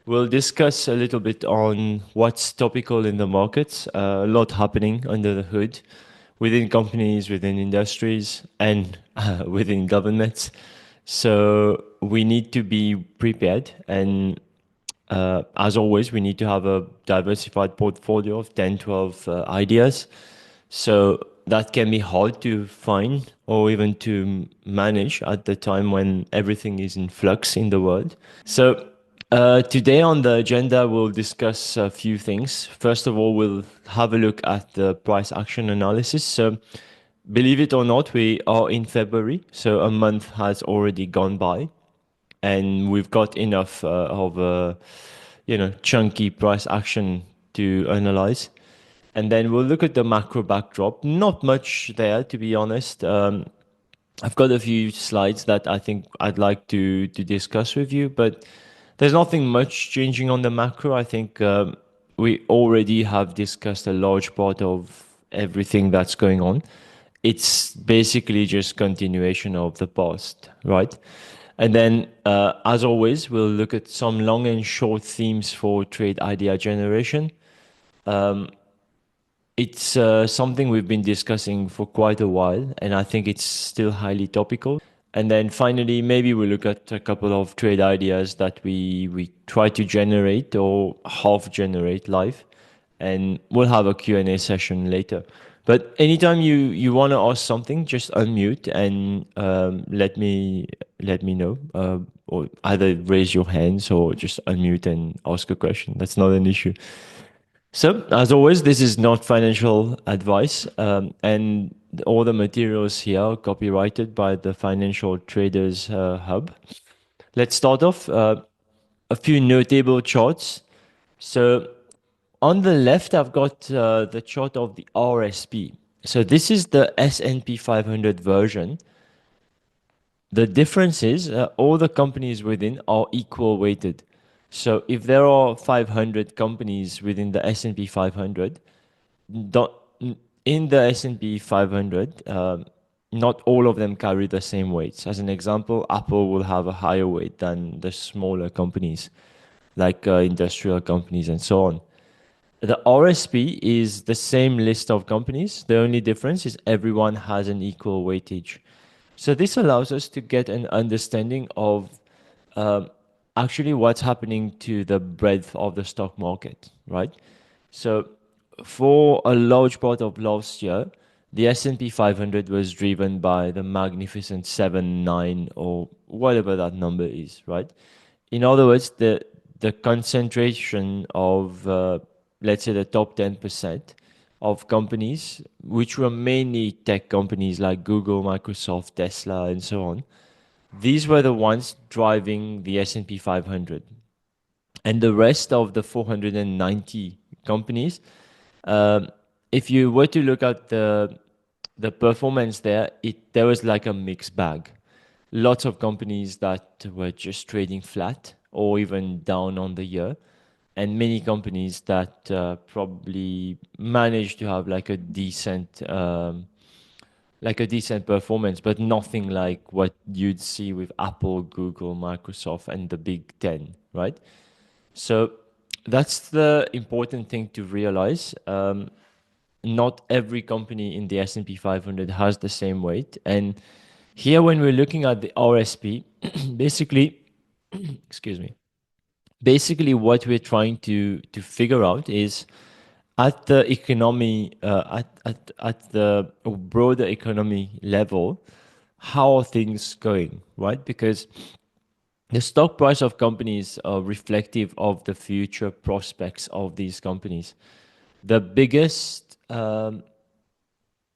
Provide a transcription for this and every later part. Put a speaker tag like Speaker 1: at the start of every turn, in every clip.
Speaker 1: We'll discuss a little bit on what's topical in the markets, a lot happening under the hood within companies, within industries, and within governments. So we need to be prepared. And as always, we need to have a diversified portfolio of 10, 12 ideas. So that can be hard to find or even to manage at the time when everything is in flux in the world. So today on the agenda, we'll discuss a few things. First of all, we'll have a look at the price action analysis. So believe it or not, we are in February, so a month has already gone by, and we've got enough of a chunky price action to analyze. And then we'll look at the macro backdrop. Not much there, to be honest. I've got a few slides that I think I'd like to discuss with you, but there's nothing much changing on the macro. I think we already have discussed a large part of everything that's going on. It's basically just continuation of the past, right? And then, as always, we'll look at some long and short themes for trade idea generation. It's something we've been discussing for quite a while, and I think it's still highly topical. And then finally, maybe we look at a couple of trade ideas that we try to generate or half generate live, and we'll have a Q&A session later. But anytime you want to ask something, just unmute and let me know, or either raise your hands or just unmute and ask a question. That's not an issue. So, as always, this is not financial advice, and all the materials here are copyrighted by the Financial Traders Hub. Let's start off a few notable charts. So, on the left, I've got the chart of the RSP. So, this is the S&P 500 version. The difference is all the companies within are equal weighted. So if there are 500 companies within the S&P 500, in the S&P 500, not all of them carry the same weights. As an example, Apple will have a higher weight than the smaller companies, like industrial companies and so on. The RSP is the same list of companies. The only difference is everyone has an equal weightage. So this allows us to get an understanding of actually what's happening to the breadth of the stock market, right? So for a large part of last year, the S&P 500 was driven by the magnificent 7, 9, or whatever that number is, right? In other words, the concentration of, let's say, the top 10% of companies, which were mainly tech companies like Google, Microsoft, Tesla, and so on. These were the ones driving the S&P 500. And the rest of the 490 companies, if you were to look at the performance there, there was like a mixed bag. Lots of companies that were just trading flat or even down on the year, and many companies that probably managed to have like a decent performance, but nothing like what you'd see with Apple, Google, Microsoft, and the Big Ten, right? So that's the important thing to realize. Not every company in the S&P 500 has the same weight, and here when we're looking at the RSP, basically, excuse me, basically what we're trying to figure out is at the economy, at the broader economy level, how are things going, right? Because the stock price of companies are reflective of the future prospects of these companies. The biggest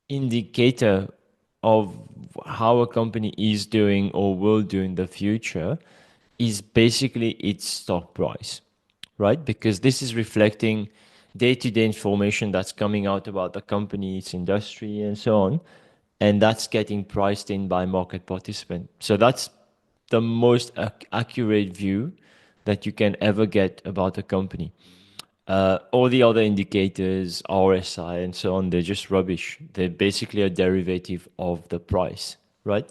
Speaker 1: indicator of how a company is doing or will do in the future is basically its stock price, right? Because this is reflecting day-to-day information that's coming out about the company, its industry, and so on, and that's getting priced in by market participants. So that's the most accurate view that you can ever get about a company. All the other indicators, RSI, and so on, they're just rubbish. They're basically a derivative of the price, right?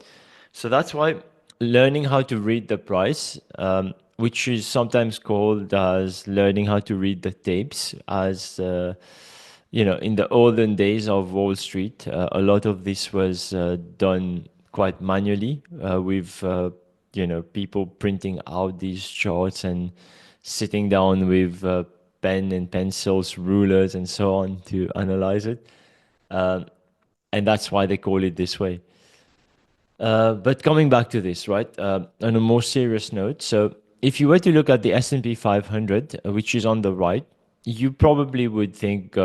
Speaker 1: So that's why learning how to read the price which is sometimes called as learning how to read the tapes. As in the olden days of Wall Street, a lot of this was done quite manually with people printing out these charts and sitting down with pen and pencils, rulers, and so on to analyze it. And that's why they call it this way. But coming back to this, right, on a more serious note, so if you were to look at the S&P 500, which is on the right, you probably would think,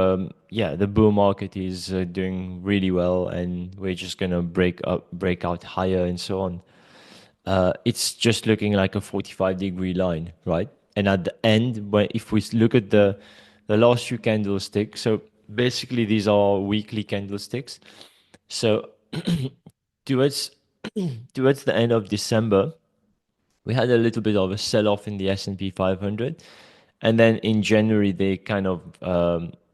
Speaker 1: yeah, the bull market is doing really well, and we're just gonna break out higher, and so on. It's just looking like a 45-degree line, right? And at the end, if we look at the last few candlesticks, so basically these are weekly candlesticks. So towards towards the end of December, we had a little bit of a sell-off in the S&P 500, and then in January they kind of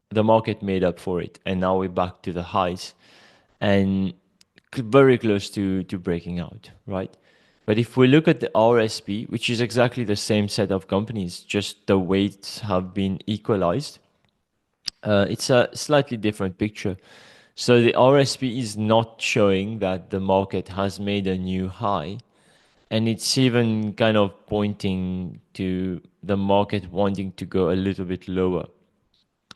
Speaker 1: the market made up for it, and now we're back to the highs, and very close to breaking out, right? But if we look at the RSP, which is exactly the same set of companies, just the weights have been equalized, it's a slightly different picture. So the RSP is not showing that the market has made a new high, and it's even kind of pointing to the market wanting to go a little bit lower.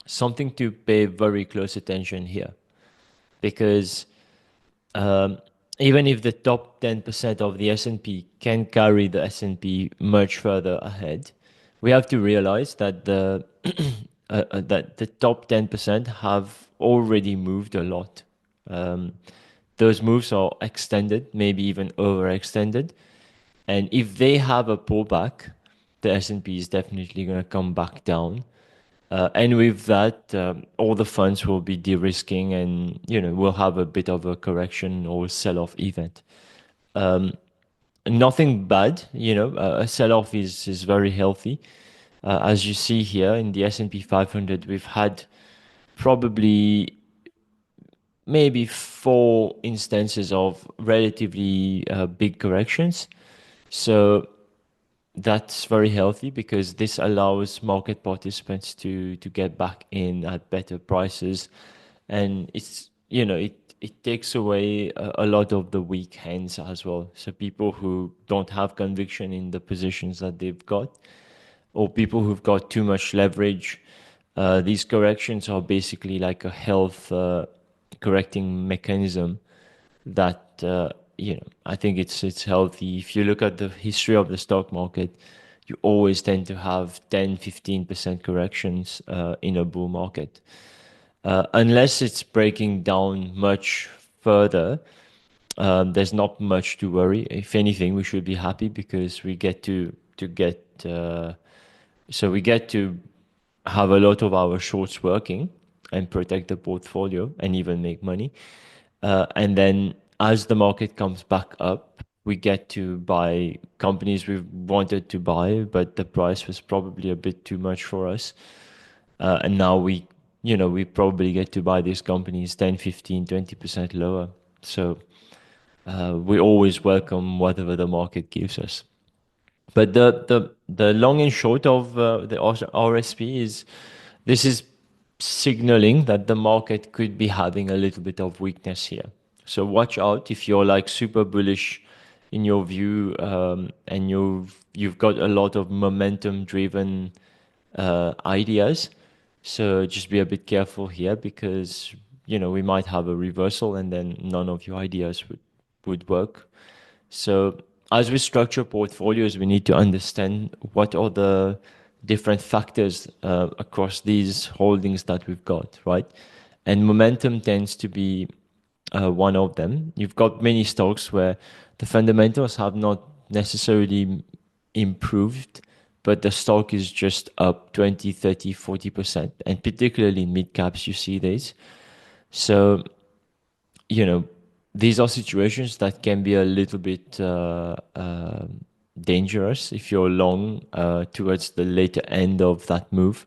Speaker 1: Something to pay very close attention here, because um, even if the top 10% of the S&P can carry the S&P much further ahead, we have to realize that the top 10% have already moved a lot. Um, those moves are extended, maybe even overextended. And if they have a pullback, the S&P is definitely going to come back down. And with that, all the funds will be de-risking, and we'll have a bit of a correction or sell-off event. Nothing bad, a sell-off is very healthy. As you see here in the S&P 500, we've had probably maybe four instances of relatively big corrections. So that's very healthy, because this allows market participants to get back in at better prices, and it takes away a lot of the weak hands as well. So people who don't have conviction in the positions that they've got, or people who've got too much leverage, these corrections are basically like a health correcting mechanism that I think it's healthy. If you look at the history of the stock market, you always tend to have 10-15% corrections in a bull market, unless it's breaking down much further. There's not much to worry. If anything, we should be happy, because we get to get so we get to have a lot of our shorts working and protect the portfolio and even make money. And then as the market comes back up, we get to buy companies we've wanted to buy, but the price was probably a bit too much for us. And now we probably get to buy these companies 10, 15, 20% lower. So we always welcome whatever the market gives us. But the long and short of the RSP is, this is signaling that the market could be having a little bit of weakness here. So watch out if you're like super bullish in your view, and you've got a lot of momentum driven ideas. So just be a bit careful here, because we might have a reversal, and then none of your ideas would work. So as we structure portfolios, we need to understand what are the different factors across these holdings that we've got, right? And momentum tends to be one of them. You've got many stocks where the fundamentals have not necessarily improved, but the stock is just up 20, 30, 40%. And particularly in mid caps, you see this. So, these are situations that can be a little bit dangerous if you're long towards the later end of that move,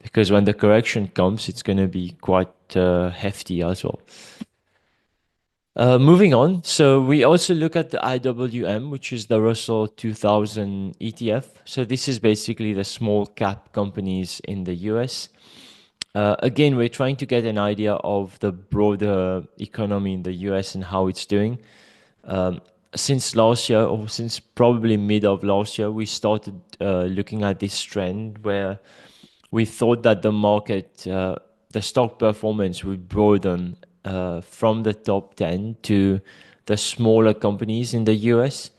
Speaker 1: because when the correction comes, it's going to be quite hefty as well. Moving on, so we also look at the IWM, which is the Russell 2000 ETF. So this is basically the small cap companies in the US. Again, we're trying to get an idea of the broader economy in the US and how it's doing. Um, since last year, or since probably mid of last year, we started looking at this trend where we thought that the market, the stock performance would broaden from the top 10 to the smaller companies in the US.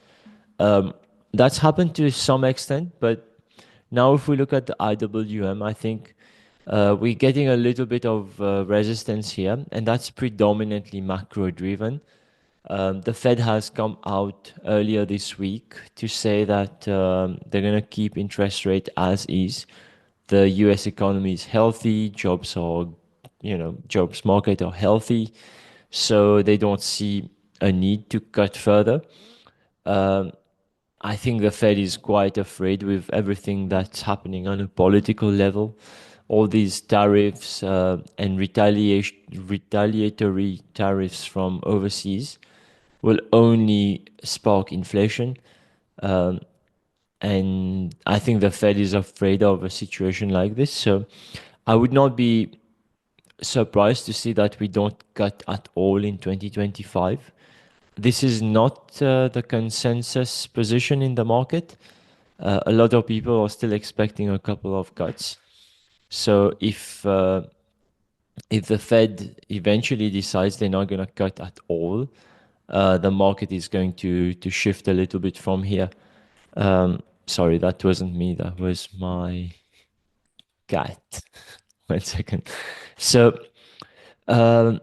Speaker 1: Um, that's happened to some extent, but now if we look at the IWM, I think we're getting a little bit of resistance here, and that's predominantly macro driven. The Fed has come out earlier this week to say that they're going to keep interest rate as is. The US economy is healthy, jobs market are healthy, so they don't see a need to cut further. Um, I think the Fed is quite afraid with everything that's happening on a political level. All these tariffs and retaliatory tariffs from overseas will only spark inflation. Um, and I think the Fed is afraid of a situation like this. So I would not be surprised to see that we don't cut at all in 2025. This is not the consensus position in the market. A lot of people are still expecting a couple of cuts. So if the Fed eventually decides they're not going to cut at all, the market is going to shift a little bit from here. Sorry, that wasn't me. That was my cat. 1 second. So, um,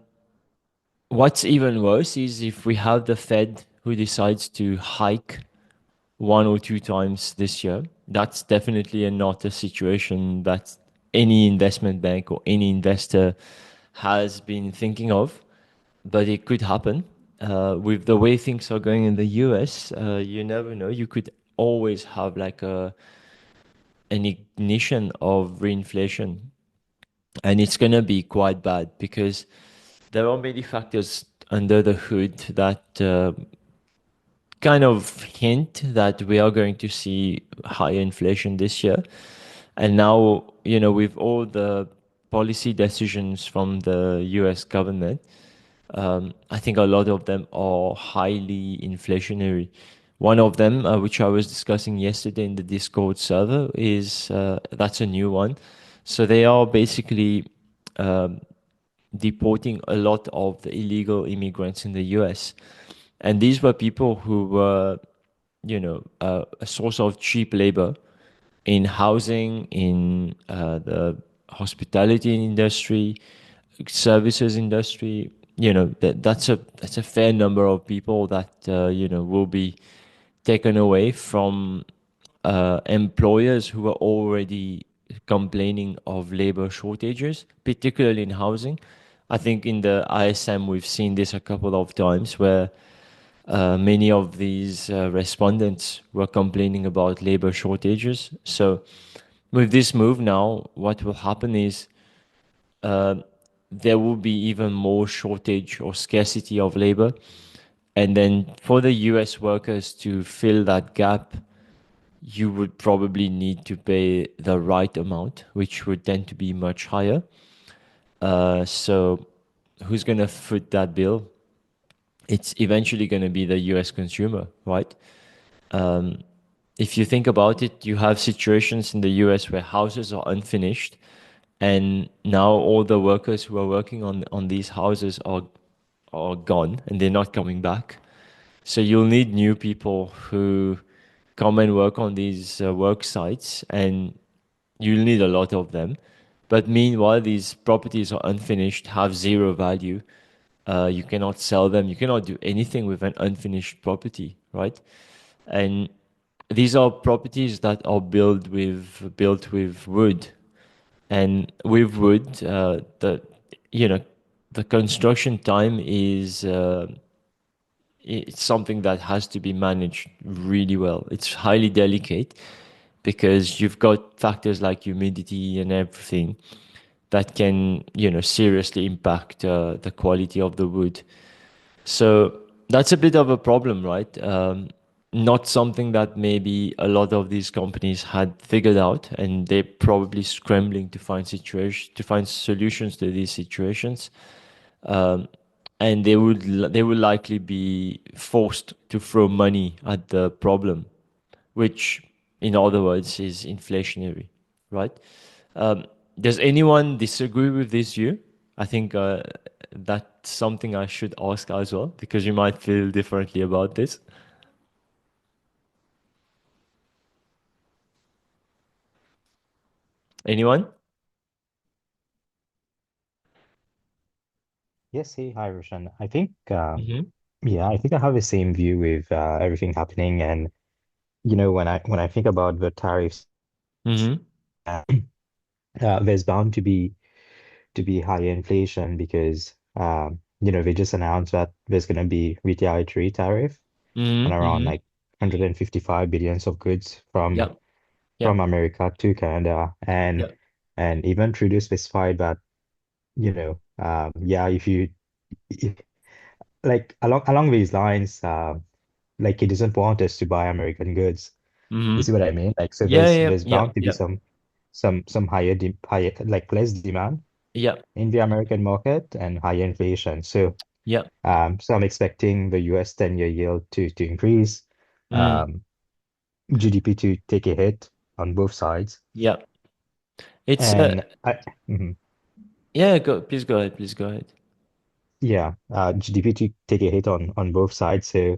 Speaker 1: what's even worse is if we have the Fed who decides to hike 1 or 2 times this year. That's definitely not a situation that any investment bank or any investor has been thinking of, but it could happen. With the way things are going in the US, you never know. You could always have like an ignition of reinflation, and it's going to be quite bad because there are many factors under the hood that kind of hint that we are going to see higher inflation this year. And now, with all the policy decisions from the US government, I think a lot of them are highly inflationary. One of them, which I was discussing yesterday in the Discord server, is that's a new one. So they are basically um, deporting a lot of the illegal immigrants in the US. And these were people who were, a source of cheap labor in housing, in the hospitality industry, services industry. That's a fair number of people that will be taken away from employers who are already complaining of labor shortages, particularly in housing. I think in the ISM we've seen this a couple of times where many of these respondents were complaining about labor shortages. So, with this move now, what will happen is uh, there will be even more shortage or scarcity of labor. And then for the US workers to fill that gap, you would probably need to pay the right amount, which would tend to be much higher. So, who's going to foot that bill? It's eventually going to be the US consumer, right? Um, if you think about it, you have situations in the US where houses are unfinished, and now all the workers who are working on these houses are gone and they're not coming back. So you'll need new people who come and work on these work sites, and you'll need a lot of them. But meanwhile, these properties are unfinished, have zero value. You cannot sell them. You cannot do anything with an unfinished property, right? And these are properties that are built with wood, and with wood, you know the construction time is it's something that has to be managed really well. It's highly delicate because you've got factors like humidity and everything that can seriously impact the quality of the wood. So that's a bit of a problem, right? Not something that maybe a lot of these companies had figured out, and they're probably scrambling to find solutions to these situations. Um, and they would likely be forced to throw money at the problem, which, in other words, is inflationary, right? Does anyone disagree with this view? I think that's something I should ask as well, because you might feel differently about this. Anyone?
Speaker 2: Yes, hey, hi, Roshan. I think,
Speaker 1: Mm-hmm.
Speaker 2: yeah, I think I have the same view with everything happening, and when I think about the tariffs,
Speaker 1: Mm-hmm.
Speaker 2: uh, there's bound to be higher inflation because they just announced that there's going to be retaliatory tariff on
Speaker 1: Mm-hmm.
Speaker 2: around
Speaker 1: Mm-hmm.
Speaker 2: like 155 billions of goods from
Speaker 1: Yeah. Yeah.
Speaker 2: from America to Canada, and
Speaker 1: Yeah.
Speaker 2: and even Trudeau specified that yeah, if, like along these lines, like he doesn't want us to buy American goods. You see
Speaker 1: Mm-hmm.
Speaker 2: what I mean? Like, so
Speaker 1: Yeah.
Speaker 2: there's
Speaker 1: Yeah.
Speaker 2: there's
Speaker 1: Yeah.
Speaker 2: bound to be
Speaker 1: Yeah.
Speaker 2: some higher, like less demand
Speaker 1: Yeah.
Speaker 2: in the American market and higher inflation. So
Speaker 1: Yeah.
Speaker 2: so I'm expecting the US 10-year yield to increase,
Speaker 1: Mm.
Speaker 2: um, GDP to take a hit on both sides,
Speaker 1: Yeah. It's
Speaker 2: and mhm.
Speaker 1: yeah. Go. Please go ahead. Please go ahead.
Speaker 2: Yeah, GDP to take a hit on both sides. So,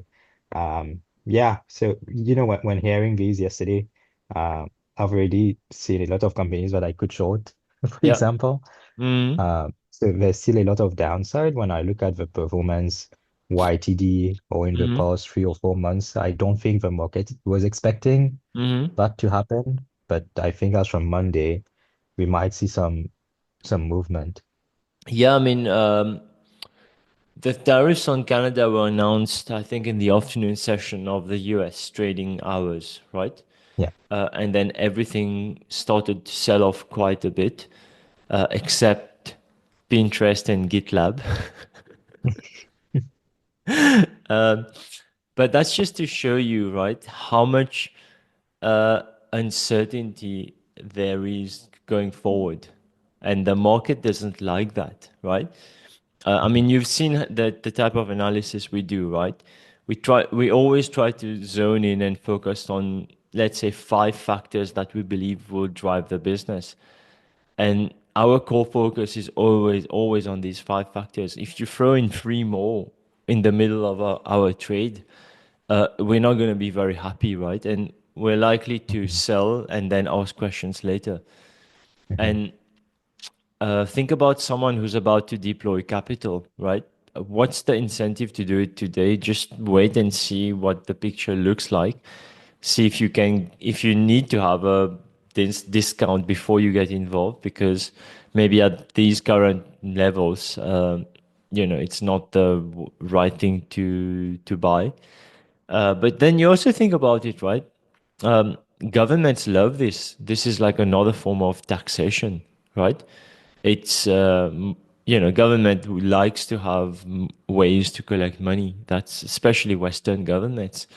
Speaker 2: yeah. So when hearing these yesterday, I've already seen a lot of companies that I could short, for
Speaker 1: Yeah.
Speaker 2: example.
Speaker 1: Mm.
Speaker 2: So there's still a lot of downside when I look at the performance YTD or in the
Speaker 1: Mm-hmm.
Speaker 2: past 3 or 4 months. I don't think the market was expecting
Speaker 1: Mm-hmm.
Speaker 2: that to happen, but I think as from Monday, we might see some movement.
Speaker 1: Yeah. I mean, the tariffs on Canada were announced, I think, in the afternoon session of the US trading hours, right?
Speaker 2: Yeah.
Speaker 1: And then everything started to sell off quite a bit, except Pinterest and GitLab. Um, but that's just to show you, right, how much uh, uncertainty there is going forward. And the market doesn't like that, right? I mean, you've seen the type of analysis we do, right? We always try to zone in and focus on, let's say, five factors that we believe will drive the business. And our core focus is always on these five factors. If you throw in three more in the middle of our trade, we're not going to be very happy, right? And we're likely to
Speaker 2: Mhm.
Speaker 1: sell and then ask questions later.
Speaker 2: Mhm.
Speaker 1: And think about someone who's about to deploy capital, right? What's the incentive to do it today? Just wait and see what the picture looks like. See if you can, if you need to have a discount before you get involved, because maybe at these current levels, it's not the right thing to buy. But then you also think about it, right? Um, Governments love this. This is like another form of taxation, right? It's government who likes to have ways to collect money. That's especially Western governments.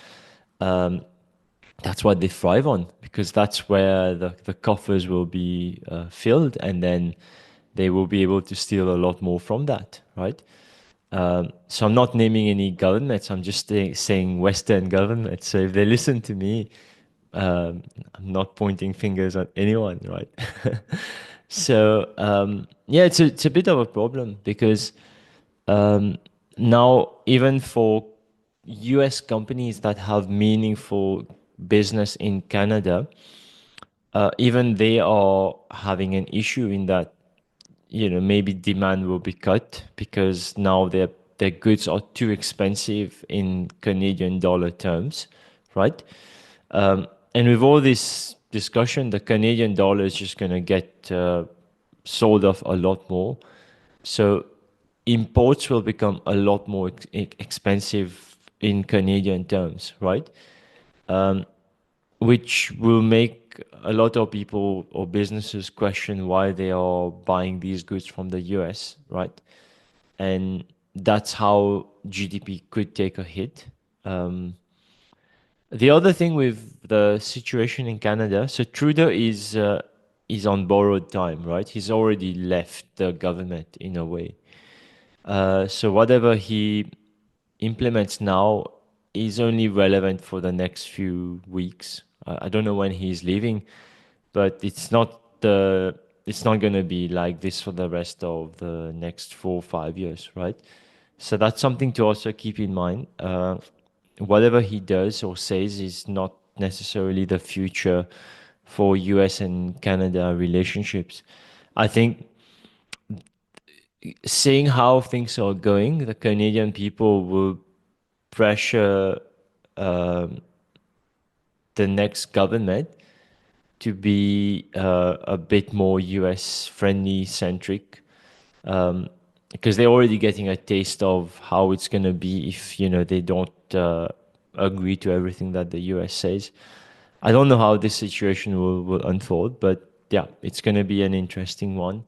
Speaker 1: That's what they thrive on, because that's where the coffers will be filled, and then they will be able to steal a lot more from that, right? So I'm not naming any governments. I'm just saying Western governments. So if they listen to me, I'm not pointing fingers at anyone, right? So yeah, it's a bit of a problem, because um, now even for U.S. companies that have meaningful business in Canada, even they are having an issue in that, maybe demand will be cut because now their goods are too expensive in Canadian dollar terms, right? And with all this discussion, the Canadian dollar is just going to get sold off a lot more. So imports will become a lot more expensive in Canadian terms, right? Which will make a lot of people or businesses question why they are buying these goods from the US, right? And that's how GDP could take a hit. Um, the other thing with the situation in Canada, so Trudeau is on borrowed time, right? He's already left the government in a way. So whatever he implements now is only relevant for the next few weeks. I don't know when he's leaving, but it's not going to be like this for the rest of the next 4 or 5 years, right? So that's something to also keep in mind. Whatever he does or says is not necessarily the future for US and Canada relationships. I think seeing how things are going, the Canadian people will pressure the next government to be a bit more US friendly centric, because they're already getting a taste of how it's going to be if they don't agree to everything that the US says. I don't know how this situation will unfold, but yeah, it's going to be an interesting one.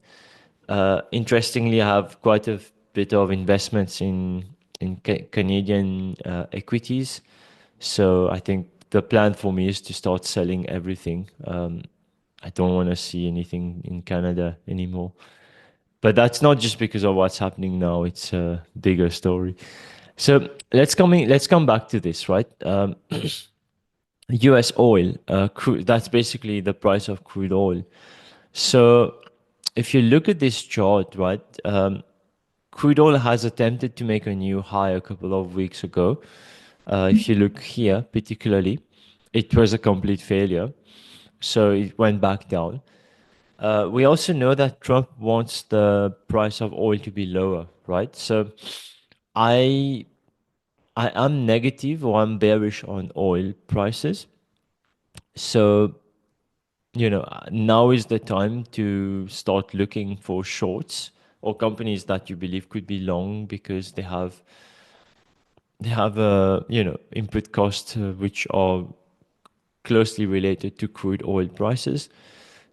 Speaker 1: Interestingly, I have quite a bit of investments in Canadian equities, so I think the plan for me is to start selling everything. I don't want to see anything in Canada anymore. But that's not just because of what's happening now. It's a bigger story. So let's come back to this, right? U.S. oil, crude. That's basically the price of crude oil. So if you look at this chart, right, crude oil has attempted to make a new high a couple of weeks ago. If you look here, particularly, it was a complete failure. So it went back down. We also know that Trump wants the price of oil to be lower, right? So I I am negative or I'm bearish on oil prices. So now is the time to start looking for shorts or companies that you believe could be long because they have input costs which are closely related to crude oil prices.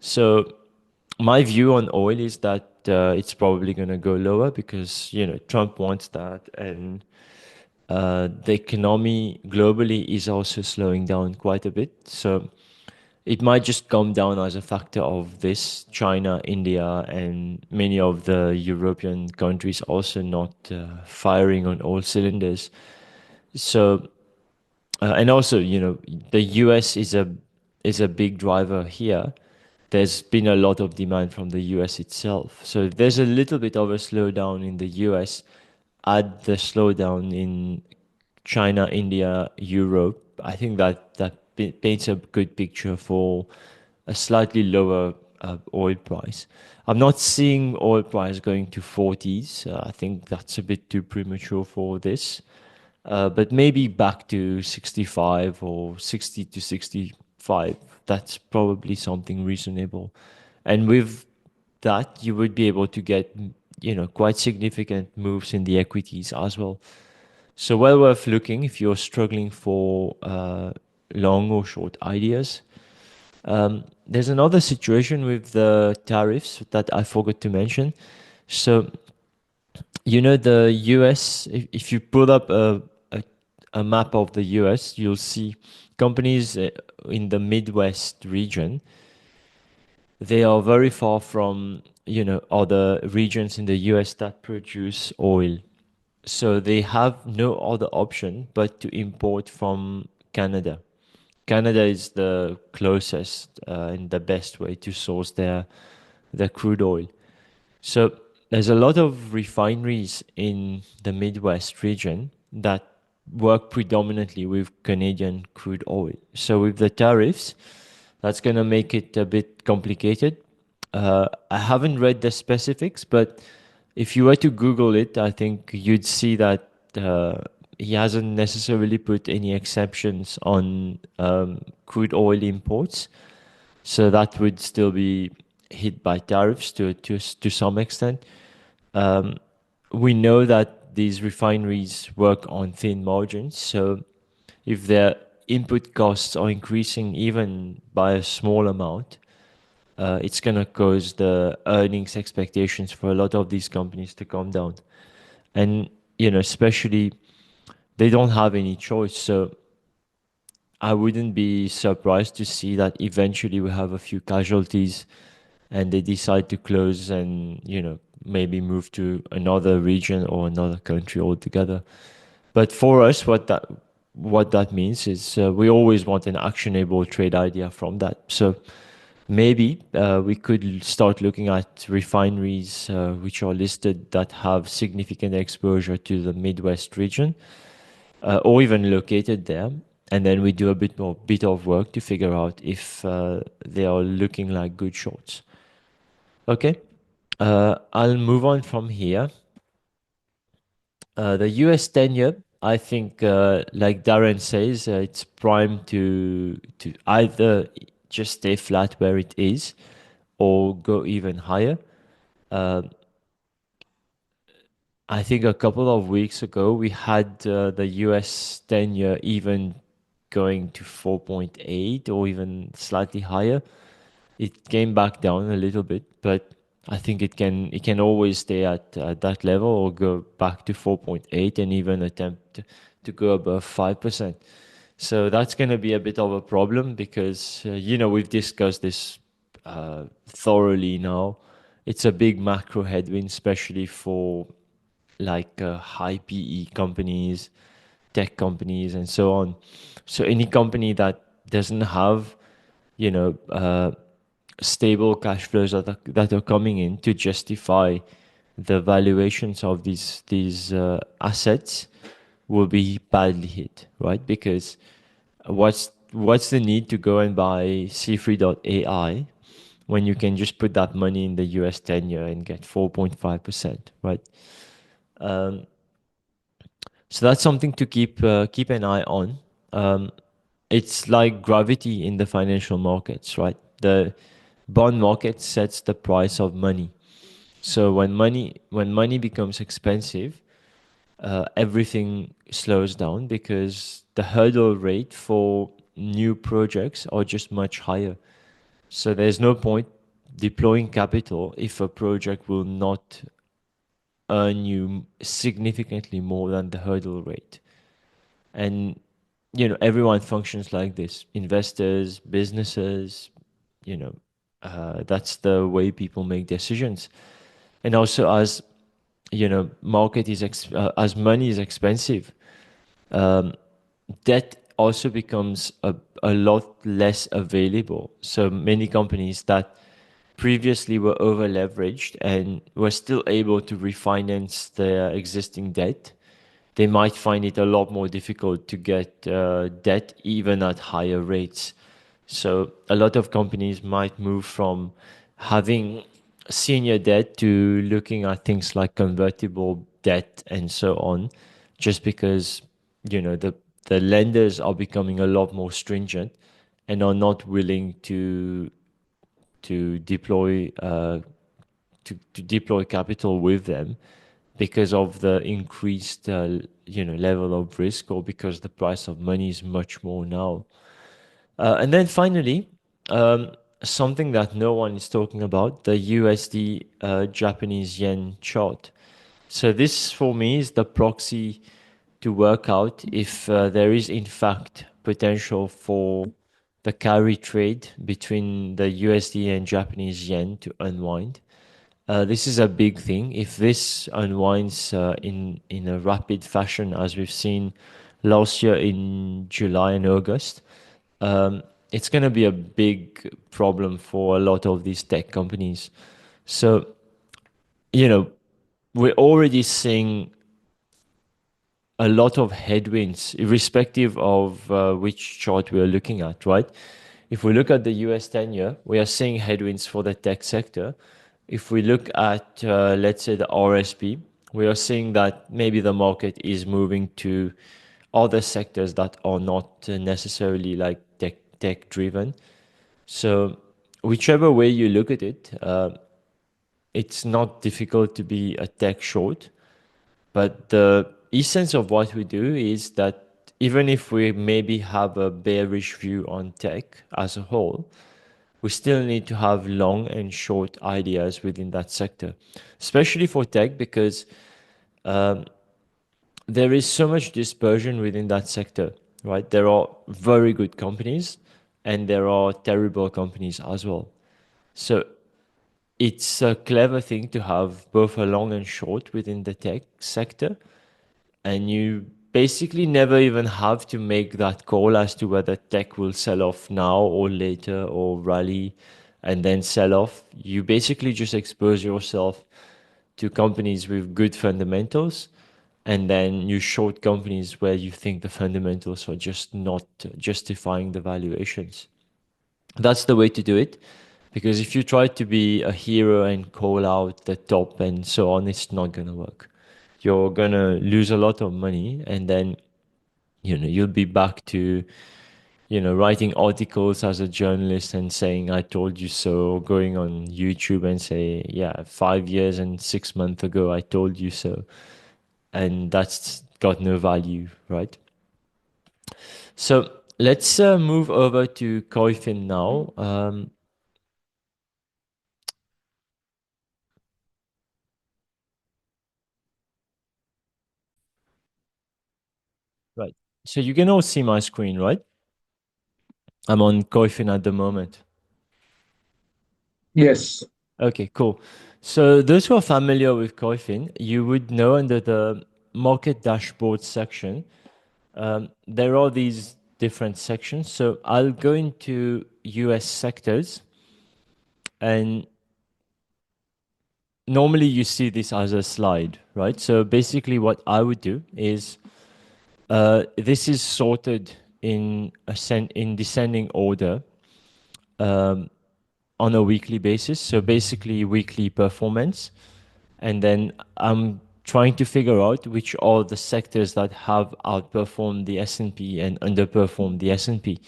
Speaker 1: So my view on oil is that it's probably going to go lower because Trump wants that, and the economy globally is also slowing down quite a bit. So it might just come down as a factor of this. China, India, and many of the European countries also not firing on all cylinders. So and also, the US is a big driver here. There's been a lot of demand from the US itself. So if there's a little bit of a slowdown in the US, add the slowdown in China, India, Europe, I think that paints a good picture for a slightly lower oil price. I'm not seeing oil price going to 40s. I think that's a bit too premature for this. But maybe back to 65 or 60 to 65. That's probably something reasonable. And with that, you would be able to get, quite significant moves in the equities as well. So well worth looking if you're struggling for long or short ideas. There's another situation with the tariffs that I forgot to mention. So the US, if you put up a map of the US, you'll see companies in the Midwest region. They are very far from, other regions in the US that produce oil. So they have no other option but to import from Canada. Canada is the closest and the best way to source their crude oil. So there's a lot of refineries in the Midwest region that work predominantly with Canadian crude oil. So with the tariffs, that's going to make it a bit complicated. I haven't read the specifics, but if you were to Google it, I think you'd see that he hasn't necessarily put any exceptions on crude oil imports. So that would still be hit by tariffs to some extent. We know that these refineries work on thin margins, so if their input costs are increasing even by a small amount, it's going to cause the earnings expectations for a lot of these companies to come down. And especially they don't have any choice. So I wouldn't be surprised to see that eventually we have a few casualties and they decide to close and, maybe move to another region or another country altogether. But for us, what that means is we always want an actionable trade idea from that. So maybe we could start looking at refineries which are listed that have significant exposure to the Midwest region or even located there. And then we do a bit of work to figure out if they are looking like good shorts. Okay, I'll move on from here. The US 10-year, I think, like Darren says, it's primed to either just stay flat where it is or go even higher. Uh, I think a couple of weeks ago, we had the US 10-year even going to 4.8 or even slightly higher. It came back down a little bit, but I think it can always stay at that level or go back to 4.8 and even attempt to go above 5%. So that's going to be a bit of a problem because we've discussed this thoroughly now. It's a big macro headwind, especially for like high PE companies, tech companies, and so on. So any company that doesn't have you know stable cash flows that are coming in to justify the valuations of these assets will be badly hit, right? Because what's the need to go and buy C3.ai when you can just put that money in the US 10-year and get 4.5%, right? Um, so that's something to keep an eye on. Um, it's like gravity in the financial markets, right? The bond market sets the price of money. So when money becomes expensive, everything slows down because the hurdle rate for new projects are just much higher. So there's no point deploying capital if a project will not earn you significantly more than the hurdle rate. And everyone functions like this: investors, businesses. That's the way people make decisions. And also, as market is as money is expensive, um, debt also becomes a lot less available. So many companies that previously were over leveraged and were still able to refinance their existing debt, they might find it a lot more difficult to get debt even at higher rates. So a lot of companies might move from having senior debt to looking at things like convertible debt and so on, just because the lenders are becoming a lot more stringent and are not willing to deploy to deploy capital with them because of the increased level of risk or because the price of money is much more now. And then finally, something that no one is talking about, the USD Japanese yen chart. So this for me is the proxy to work out if there is in fact potential for the carry trade between the USD and Japanese yen to unwind. This is a big thing. If this unwinds in a rapid fashion, as we've seen last year in July and August, it's going to be a big problem for a lot of these tech companies. So, you know, we're already seeing a lot of headwinds, irrespective of which chart we are looking at, right? If we look at the US 10-year, we are seeing headwinds for the tech sector. If we look at, let's say, the RSP, we are seeing that maybe the market is moving to other sectors that are not necessarily like tech driven. So, whichever way you look at it, it's not difficult to be a tech short. But the essence of what we do is that even if we maybe have a bearish view on tech as a whole, we still need to have long and short ideas within that sector, especially for tech, because there is so much dispersion within that sector, right? There are very good companies and there are terrible companies as well. So it's a clever thing to have both a long and short within the tech sector. And you basically never even have to make that call as to whether tech will sell off now or later or rally and then sell off. You basically just expose yourself to companies with good fundamentals, and then you short companies where you think the fundamentals are just not justifying the valuations. That's the way to do it, because if you try to be a hero and call out the top and so on, it's not going to work. You're going to lose a lot of money, and then you'll be back to writing articles as a journalist and saying I told you so, or going on YouTube and say, yeah, 5 years and 6 months ago I told you so, and that's got no value, right? So let's move over to Koyfin now. Right. So you can all see my screen, right? I'm on Koyfin at the moment.
Speaker 3: Yes.
Speaker 1: Okay, cool. So those who are familiar with Koyfin, you would know under the market dashboard section, there are these different sections. So I'll go into US sectors, and normally you see this as a slide, right? So basically what I would do is this is sorted in in descending order on a weekly basis. So basically weekly performance. And then I'm trying to figure out which are the sectors that have outperformed the S&P and underperformed the S&P.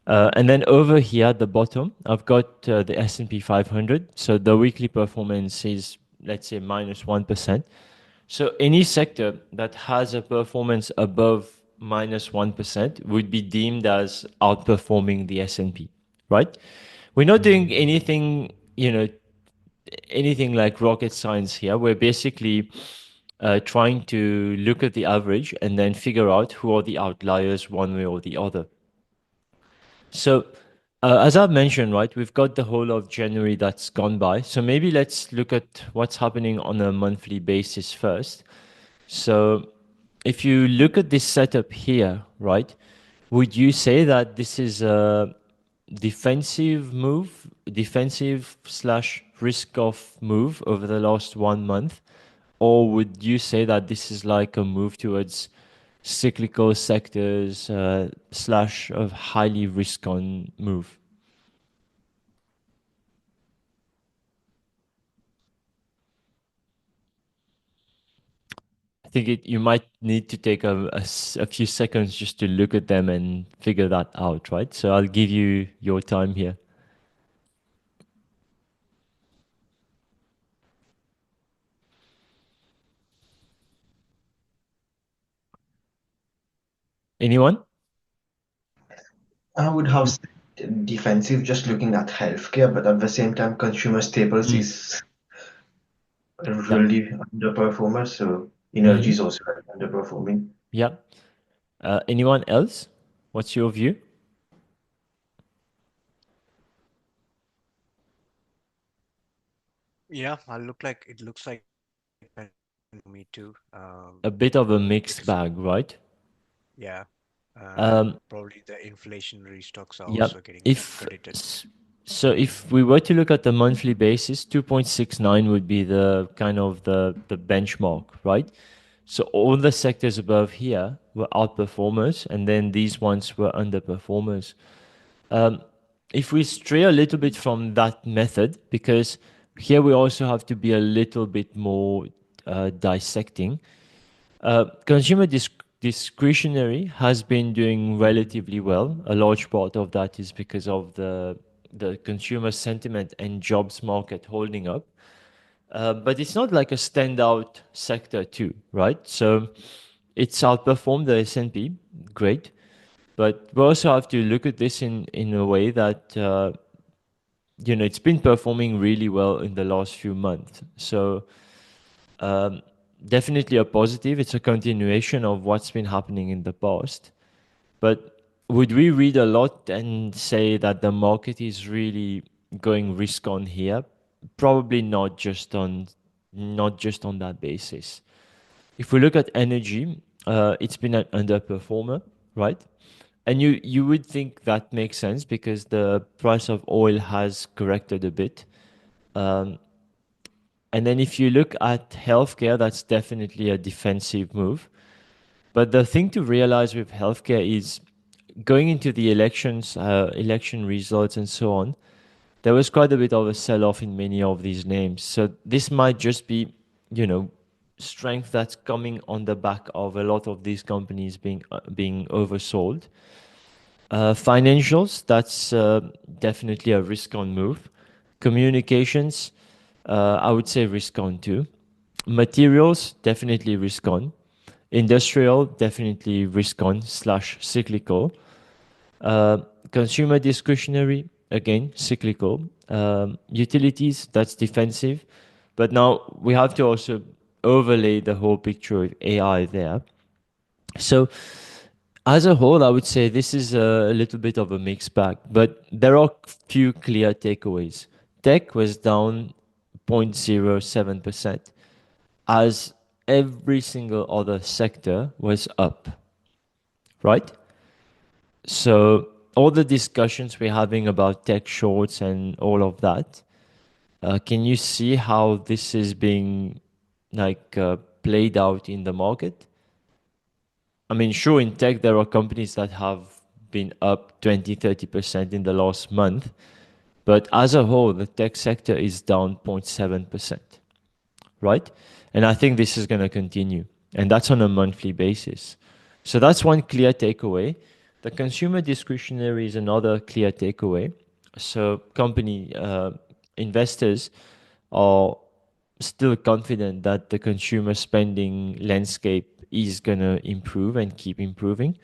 Speaker 1: And then over here at the bottom, I've got the S&P 500. So the weekly performance is, let's say, -1%. So any sector that has a performance above -1% would be deemed as outperforming the S&P, right? We're not doing anything, anything like rocket science here. We're basically trying to look at the average and then figure out who are the outliers one way or the other. So, as I've mentioned, right, we've got the whole of January that's gone by. So maybe let's look at what's happening on a monthly basis first. So, if you look at this setup here, right, would you say that this is a defensive move, defensive slash risk off move over the last 1 month? Or would you say that this is like a move towards cyclical sectors slash a highly risk on move? I think you might need to take a few seconds just to look at them and figure that out, right? So I'll give you your time here. Anyone?
Speaker 4: I would have said defensive, just looking at healthcare, but at the same time, consumer staples
Speaker 1: Mm.
Speaker 4: is
Speaker 1: Yep.
Speaker 4: really underperformer, so energy
Speaker 1: Mm-hmm.
Speaker 4: is also underperforming.
Speaker 1: Yep. Anyone else? What's your view?
Speaker 5: Yeah, I look like it looks like pen to me too.
Speaker 1: A bit of a mixed
Speaker 5: Because
Speaker 1: bag, right?
Speaker 5: yeah, and
Speaker 1: Um,
Speaker 5: probably the inflationary stocks are
Speaker 1: yeah.
Speaker 5: also getting
Speaker 1: If
Speaker 5: credited.
Speaker 1: so, if we were to look at the monthly basis, 2.69 would be the kind of the benchmark, right? So all the sectors above here were outperformers, and then these ones were underperformers. Um, if we stray a little bit from that method, because here we also have to be a little bit more dissecting. Consumer discretionary has been doing relatively well. A large part of that is because of the consumer sentiment and jobs market holding up. But it's not like a standout sector too, right? So it's outperformed the S&P, great. But we also have to look at this in a way that it's been performing really well in the last few months. So definitely a positive. It's a continuation of what's been happening in the past. But would we read a lot and say that the market is really going risk on here? Probably not just on that basis. If we look at energy, it's been an underperformer, right? And you would think that makes sense because the price of oil has corrected a bit. And then if you look at healthcare, that's definitely a defensive move. But the thing to realize with healthcare is going into the elections, election results, and so on, there was quite a bit of a sell off in many of these names. So this might just be, you know, strength that's coming on the back of a lot of these companies being oversold. Financials, that's definitely a risk on move. Communications, I would say risk on too. Materials, definitely risk on. Industrial, definitely risk on slash cyclical. Consumer discretionary, again, cyclical. Utilities, that's defensive. But now we have to also overlay the whole picture with AI there. So, as a whole, I would say this is a little bit of a mixed bag, but there are few clear takeaways. Tech was down 0.07%, as every single other sector was up, right? So all the discussions we're having about tech shorts and all of that, can you see how this is being played out in the market? I mean, sure, in tech, there are companies that have been up 20, 30% in the last month, but as a whole, the tech sector is down 0.7%, right? And I think this is going to continue, and that's on a monthly basis. So that's one clear takeaway. The consumer discretionary is another clear takeaway. So investors are still confident that the consumer spending landscape is going to improve and keep improving.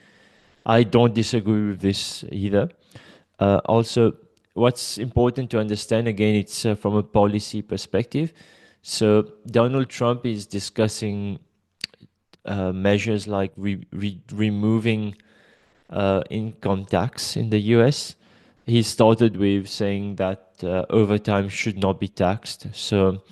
Speaker 1: I don't disagree with this either. Also, what's important to understand, again, it's from a policy perspective. So Donald Trump is discussing measures like removing income tax in the US. He started with saying that overtime should not be taxed. So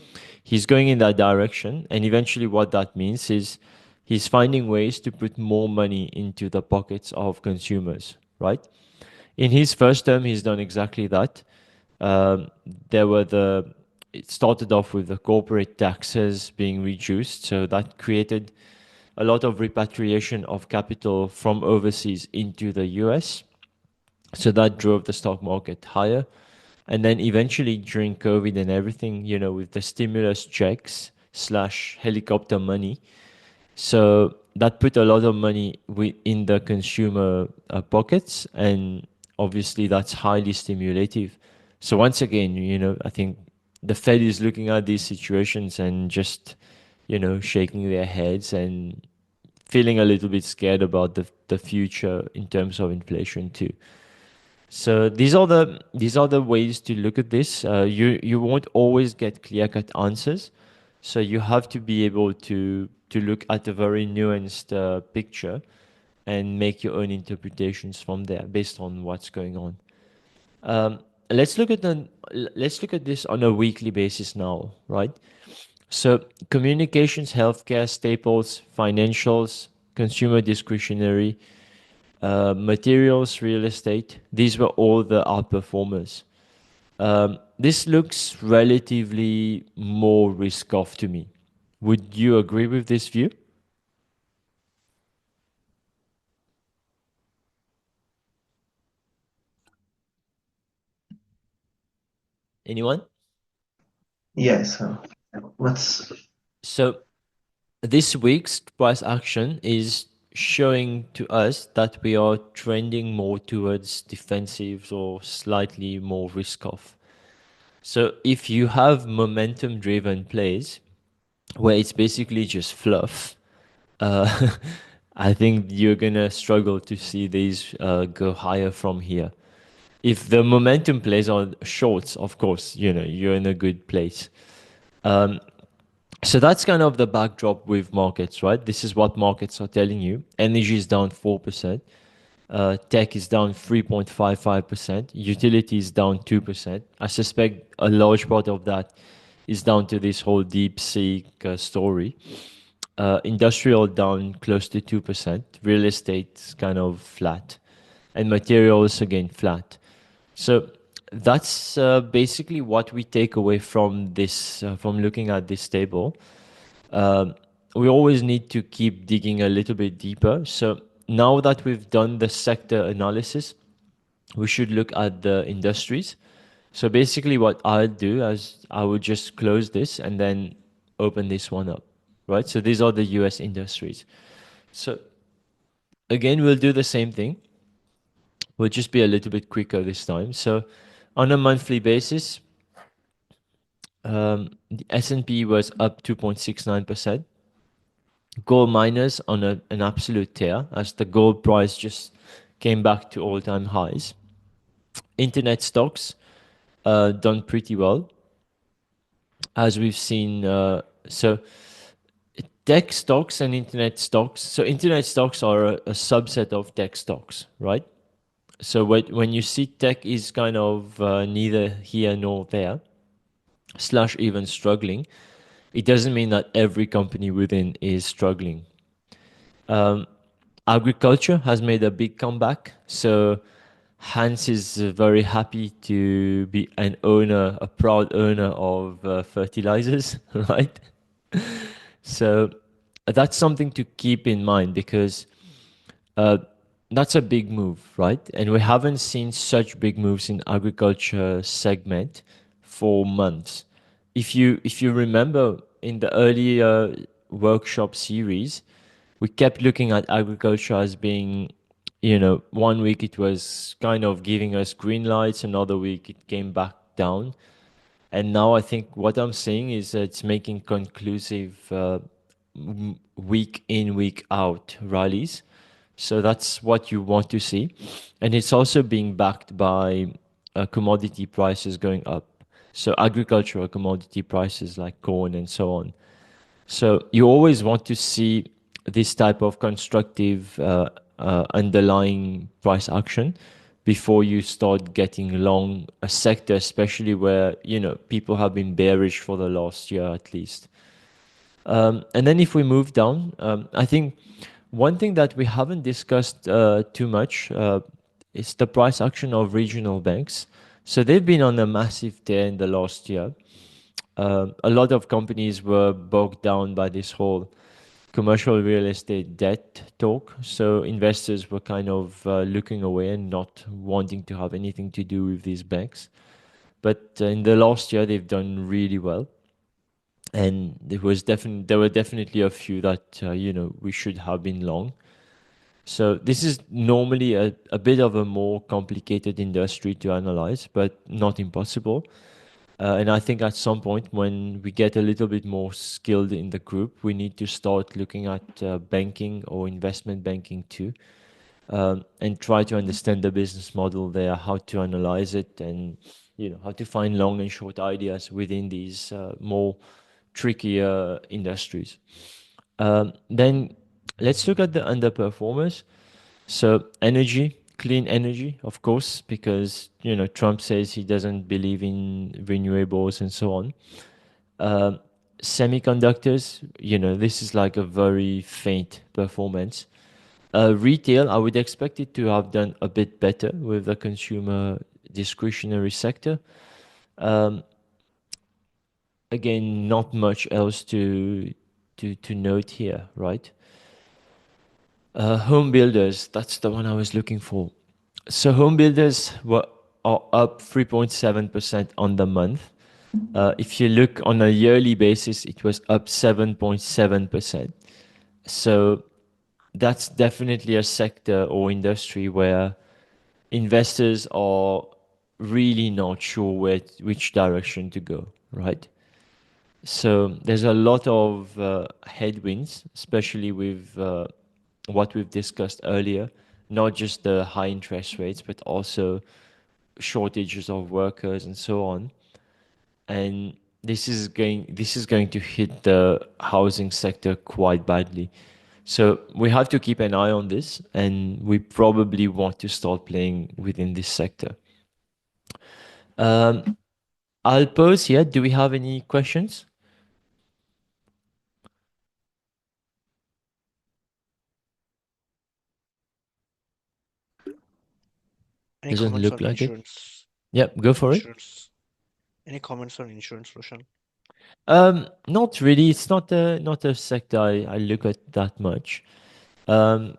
Speaker 1: he's going in that direction. And eventually, what that means is he's finding ways to put more money into the pockets of consumers, right? In his first term, he's done exactly that. Um, there were it started off with the corporate taxes being reduced. So that created a lot of repatriation of capital from overseas into the US. So that drove the stock market higher. And then eventually during COVID and everything, you know, with the stimulus checks slash helicopter money. So that put a lot of money in the consumer pockets. And obviously that's highly stimulative. So once again, you know, I think the Fed is looking at these situations and just, you know, shaking their heads and feeling a little bit scared about the future in terms of inflation too. So these are the ways to look at this. You won't always get clear-cut answers, so you have to be able to look at a very nuanced picture and make your own interpretations from there based on what's going on. Let's look at this on a weekly basis now, right? So communications, healthcare, staples, financials, consumer discretionary, materials, real estate, these were all the outperformers. This looks relatively more risk off to me. Would you agree with this view? Anyone?
Speaker 4: Yes. What's
Speaker 1: So this week's price action is showing to us that we are trending more towards defensive or slightly more risk off. So if you have momentum driven plays where it's basically just fluff, uh, I think you're gonna struggle to see these go higher from here. If the momentum plays on shorts, of course, you know, you're in a good place. So that's kind of the backdrop with markets, right? This is what markets are telling you. Energy is down 4%. Tech is down 3.55%. Utility is down 2%. I suspect a large part of that is down to this whole DeepSeek story. Industrial down close to 2%. Real estate kind of flat. And materials again flat. So that's basically what we take away from this, from looking at this table. We always need to keep digging a little bit deeper. So now that we've done the sector analysis, we should look at the industries. So basically what I'll do is I will just close this and then open this one up, right? So these are the US industries. So again, we'll do the same thing. We'll just be a little bit quicker this time. So on a monthly basis, the S&P was up 2.69%. Gold miners on an absolute tear as the gold price just came back to all-time highs. Internet stocks done pretty well, as we've seen. So tech stocks and internet stocks. So internet stocks are a subset of tech stocks, right? So when you see tech is kind of neither here nor there, slash even struggling, it doesn't mean that every company within is struggling. Agriculture has made a big comeback. So Hans is very happy to be an owner, a proud owner of fertilizers, right? So that's something to keep in mind because that's a big move, right? And we haven't seen such big moves in agriculture segment for months. If you remember in the earlier workshop series, we kept looking at agriculture as being, one week it was kind of giving us green lights, another week it came back down. And now I think what I'm saying is that it's making conclusive week in, week out rallies. So that's what you want to see. And it's also being backed by commodity prices going up. So agricultural commodity prices like corn and so on. So you always want to see this type of constructive underlying price action before you start getting long a sector, especially where people have been bearish for the last year at least. And then if we move down, I think one thing that we haven't discussed too much is the price action of regional banks. So they've been on a massive tear in the last year. A lot of companies were bogged down by this whole commercial real estate debt talk. So investors were kind of looking away and not wanting to have anything to do with these banks. But in the last year, they've done really well. And there were definitely a few that we should have been long. So this is normally a bit of a more complicated industry to analyze, but not impossible. And I think at some point when we get a little bit more skilled in the group, we need to start looking at banking or investment banking too, and try to understand the business model there, how to analyze it, and how to find long and short ideas within these more trickier industries. Then let's look at the underperformers. So energy, clean energy, of course, because Trump says he doesn't believe in renewables and so on. Semiconductors, this is like a very faint performance. Retail, I would expect it to have done a bit better with the consumer discretionary sector. Again, not much else to note here, right? Home builders, that's the one I was looking for. So home builders are up 3.7% on the month. If you look on a yearly basis, it was up 7.7%. So that's definitely a sector or industry where investors are really not sure which direction to go, right? So there's a lot of headwinds, especially with what we've discussed earlier, not just the high interest rates, but also shortages of workers and so on. And this is going to hit the housing sector quite badly. So we have to keep an eye on this, and we probably want to start playing within this sector. I'll pause here. Do we have any questions?
Speaker 5: Any
Speaker 1: Doesn't
Speaker 5: comments
Speaker 1: look
Speaker 5: on
Speaker 1: like it.
Speaker 5: insurance?
Speaker 1: Yep, go for it.
Speaker 5: Insurance. Any comments on insurance, Roshan?
Speaker 1: Not really. It's not a sector I look at that much. Um,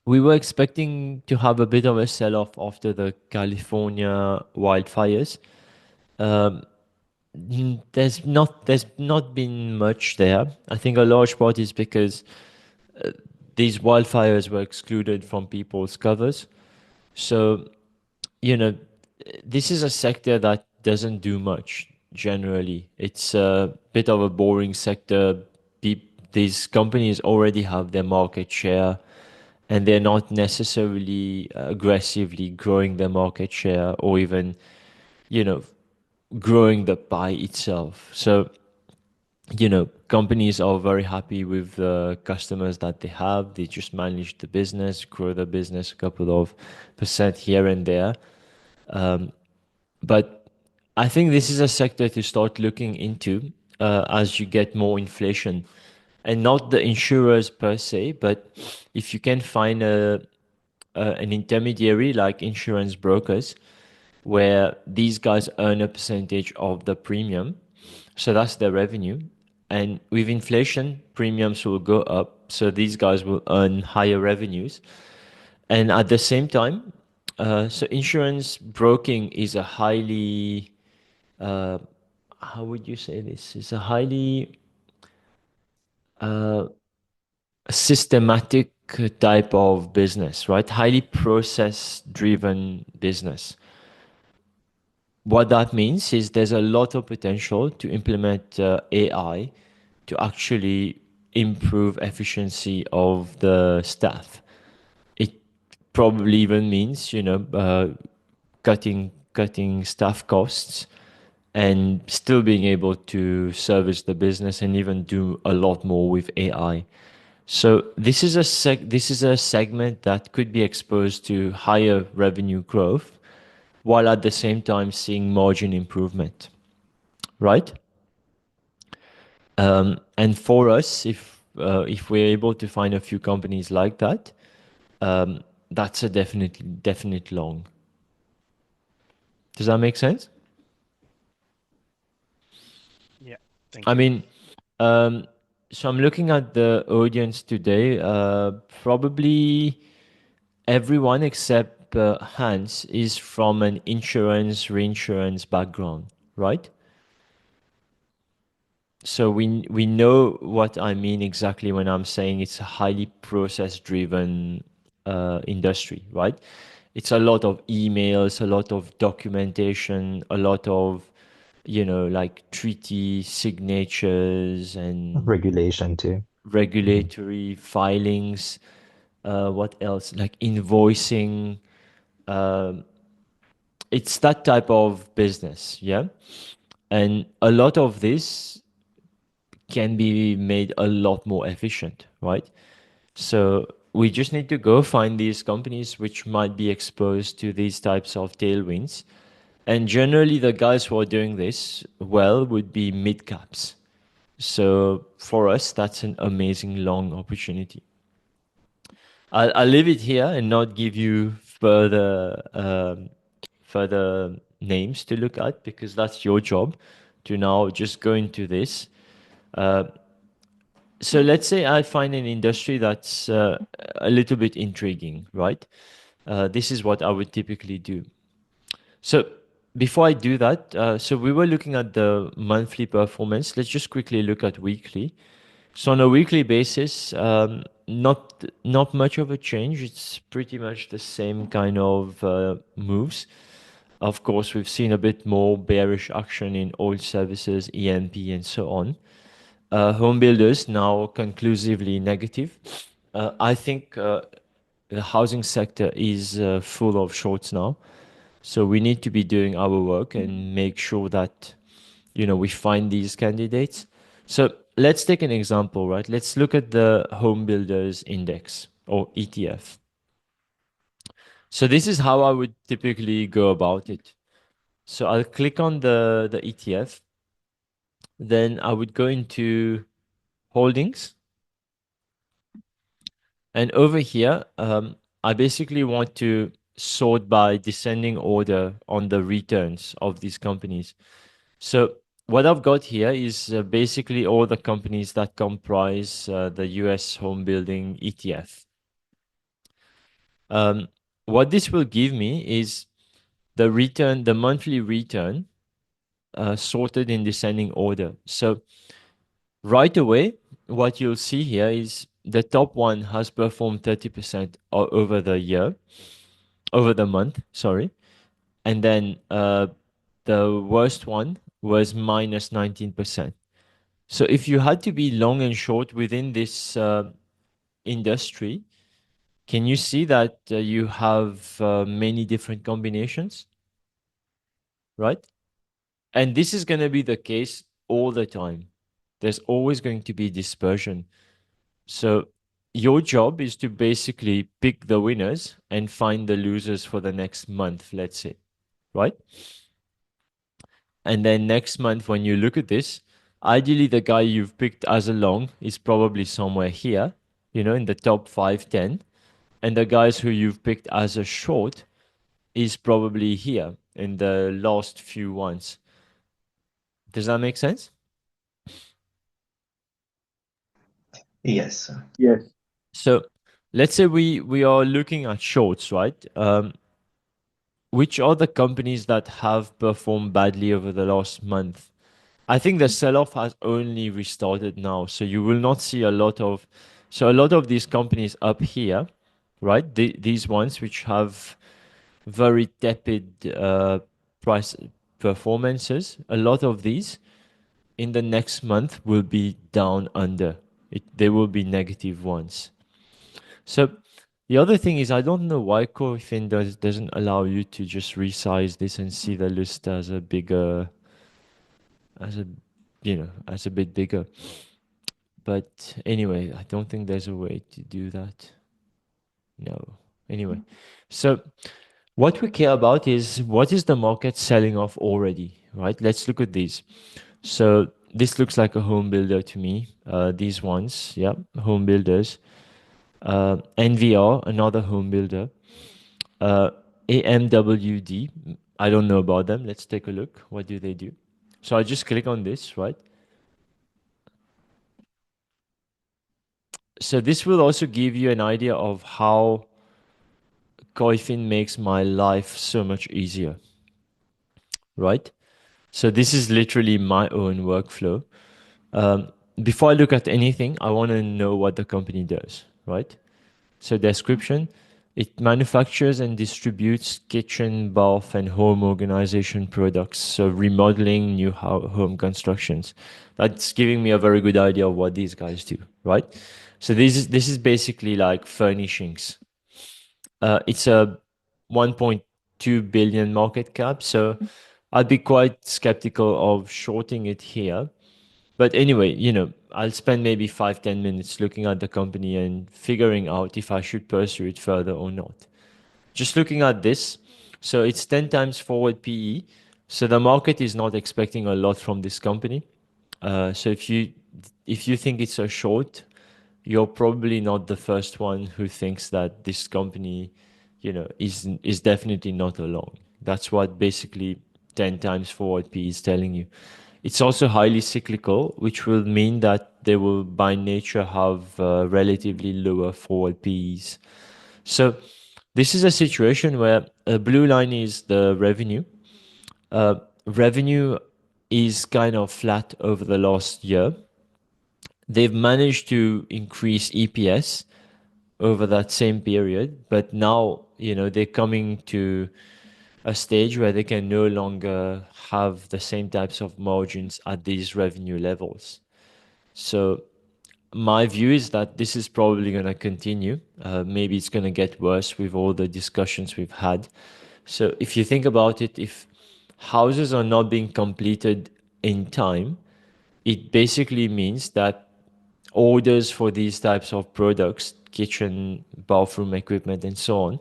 Speaker 1: we were expecting to have a bit of a sell-off after the California wildfires. Um, there's not been much there. I think a large part is because these wildfires were excluded from people's covers. So, you know, this is a sector that doesn't do much generally. It's a bit of a boring sector. These companies already have their market share, and they're not necessarily aggressively growing their market share or even, you know, growing the pie itself. So, companies are very happy with the customers that they have. They just manage the business, grow the business a couple of percent here and there. But I think this is a sector to start looking into as you get more inflation. And not the insurers per se, but if you can find an intermediary like insurance brokers, where these guys earn a percentage of the premium, so that's their revenue. And with inflation, premiums will go up, so these guys will earn higher revenues. And at the same time, so insurance broking is a highly, how would you say this? It's a highly systematic type of business, right? Highly process driven business. What that means is there's a lot of potential to implement AI to actually improve efficiency of the staff. It probably even means, cutting staff costs and still being able to service the business and even do a lot more with AI. So this is a segment that could be exposed to higher revenue growth while at the same time seeing margin improvement, right? And for us, if we're able to find a few companies like that, that's a definite long. Does that make sense?
Speaker 5: Yeah, thank
Speaker 1: I
Speaker 5: you.
Speaker 1: mean, so I'm looking at the audience today. Probably everyone except Hans is from an insurance, reinsurance background, right? So we know what I mean exactly when I'm saying it's a highly process-driven industry, right? It's a lot of emails, a lot of documentation, a lot of, like treaty signatures and
Speaker 2: Regulation too. Mhm.
Speaker 1: regulatory filings. What else? Like invoicing. It's that type of business, yeah? And a lot of this can be made a lot more efficient, right? So we just need to go find these companies which might be exposed to these types of tailwinds. And generally, the guys who are doing this well would be mid caps. So for us, that's an amazing long opportunity. I'll leave it here and not give you further names to look at because that's your job to now just go into this. So let's say I find an industry that's a little bit intriguing, right? This is what I would typically do. So before I do that, so we were looking at the monthly performance. Let's just quickly look at weekly. So on a weekly basis, not much of a change. It's pretty much the same kind of moves. Of course, we've seen a bit more bearish action in oil services, EMP, and so on. Home builders now conclusively negative. I think the housing sector is full of shorts now. So we need to be doing our work and make sure that we find these candidates. So let's take an example, right? Let's look at the home builders index or ETF. So this is how I would typically go about it. So I'll click on the ETF, then I would go into holdings, and over here, I basically want to sort by descending order on the returns of these companies. So what I've got here is basically all the companies that comprise the US home building ETF. What this will give me is the return, the monthly return, sorted in descending order. So right away, what you'll see here is the top one has performed 30% over the year, over the month, sorry. And then the worst one was minus 19%. So if you had to be long and short within this industry, can you see that you have many different combinations, right? And this is going to be the case all the time. There's always going to be dispersion. So your job is to basically pick the winners and find the losers for the next month, let's say, right? And then next month, when you look at this, ideally the guy you've picked as a long is probably somewhere here, in the top 5, 10. And the guys who you've picked as a short is probably here in the last few ones. Does that make sense?
Speaker 4: Yes.
Speaker 3: Yes.
Speaker 1: So let's say we are looking at shorts, right? Which are the companies that have performed badly over the last month? I think the sell-off has only restarted now, so you will not see a lot of. So a lot of these companies up here, right? These ones which have very tepid price performances. A lot of these in the next month will be down under. They will be negative ones. So the other thing is I don't know why Koyfin doesn't allow you to just resize this and see the list as a bigger, as a as a bit bigger. But anyway, I don't think there's a way to do that. No. Anyway, so what we care about is what is the market selling off already, right? Let's look at these. So this looks like a home builder to me. These ones, yeah, home builders. NVR, another home builder. AMWD, I don't know about them. Let's take a look. What do they do? So I just click on this, right? So this will also give you an idea of how Koyfin makes my life so much easier, right? So this is literally my own workflow. Before I look at anything, I want to know what the company does, right? So description, it manufactures and distributes kitchen, bath, and home organization products. So remodeling, new home constructions. That's giving me a very good idea of what these guys do, right? So this is basically like furnishings. It's a 1.2 billion market cap. So I'd be quite skeptical of shorting it here. But anyway, I'll spend maybe 5, 10 minutes looking at the company and figuring out if I should pursue it further or not. Just looking at this, so it's 10 times forward PE. So the market is not expecting a lot from this company. So if you think it's a short, you're probably not the first one who thinks that this company, is definitely not a long. That's what basically 10 times forward PE is telling you. It's also highly cyclical, which will mean that they will by nature have relatively lower forward PEs. So this is a situation where a blue line is the revenue. Revenue is kind of flat over the last year. They've managed to increase EPS over that same period, but now, they're coming to a stage where they can no longer have the same types of margins at these revenue levels. So my view is that this is probably going to continue. Maybe it's going to get worse with all the discussions we've had. So if you think about it, if houses are not being completed in time, it basically means that orders for these types of products, kitchen, bathroom equipment, and so on,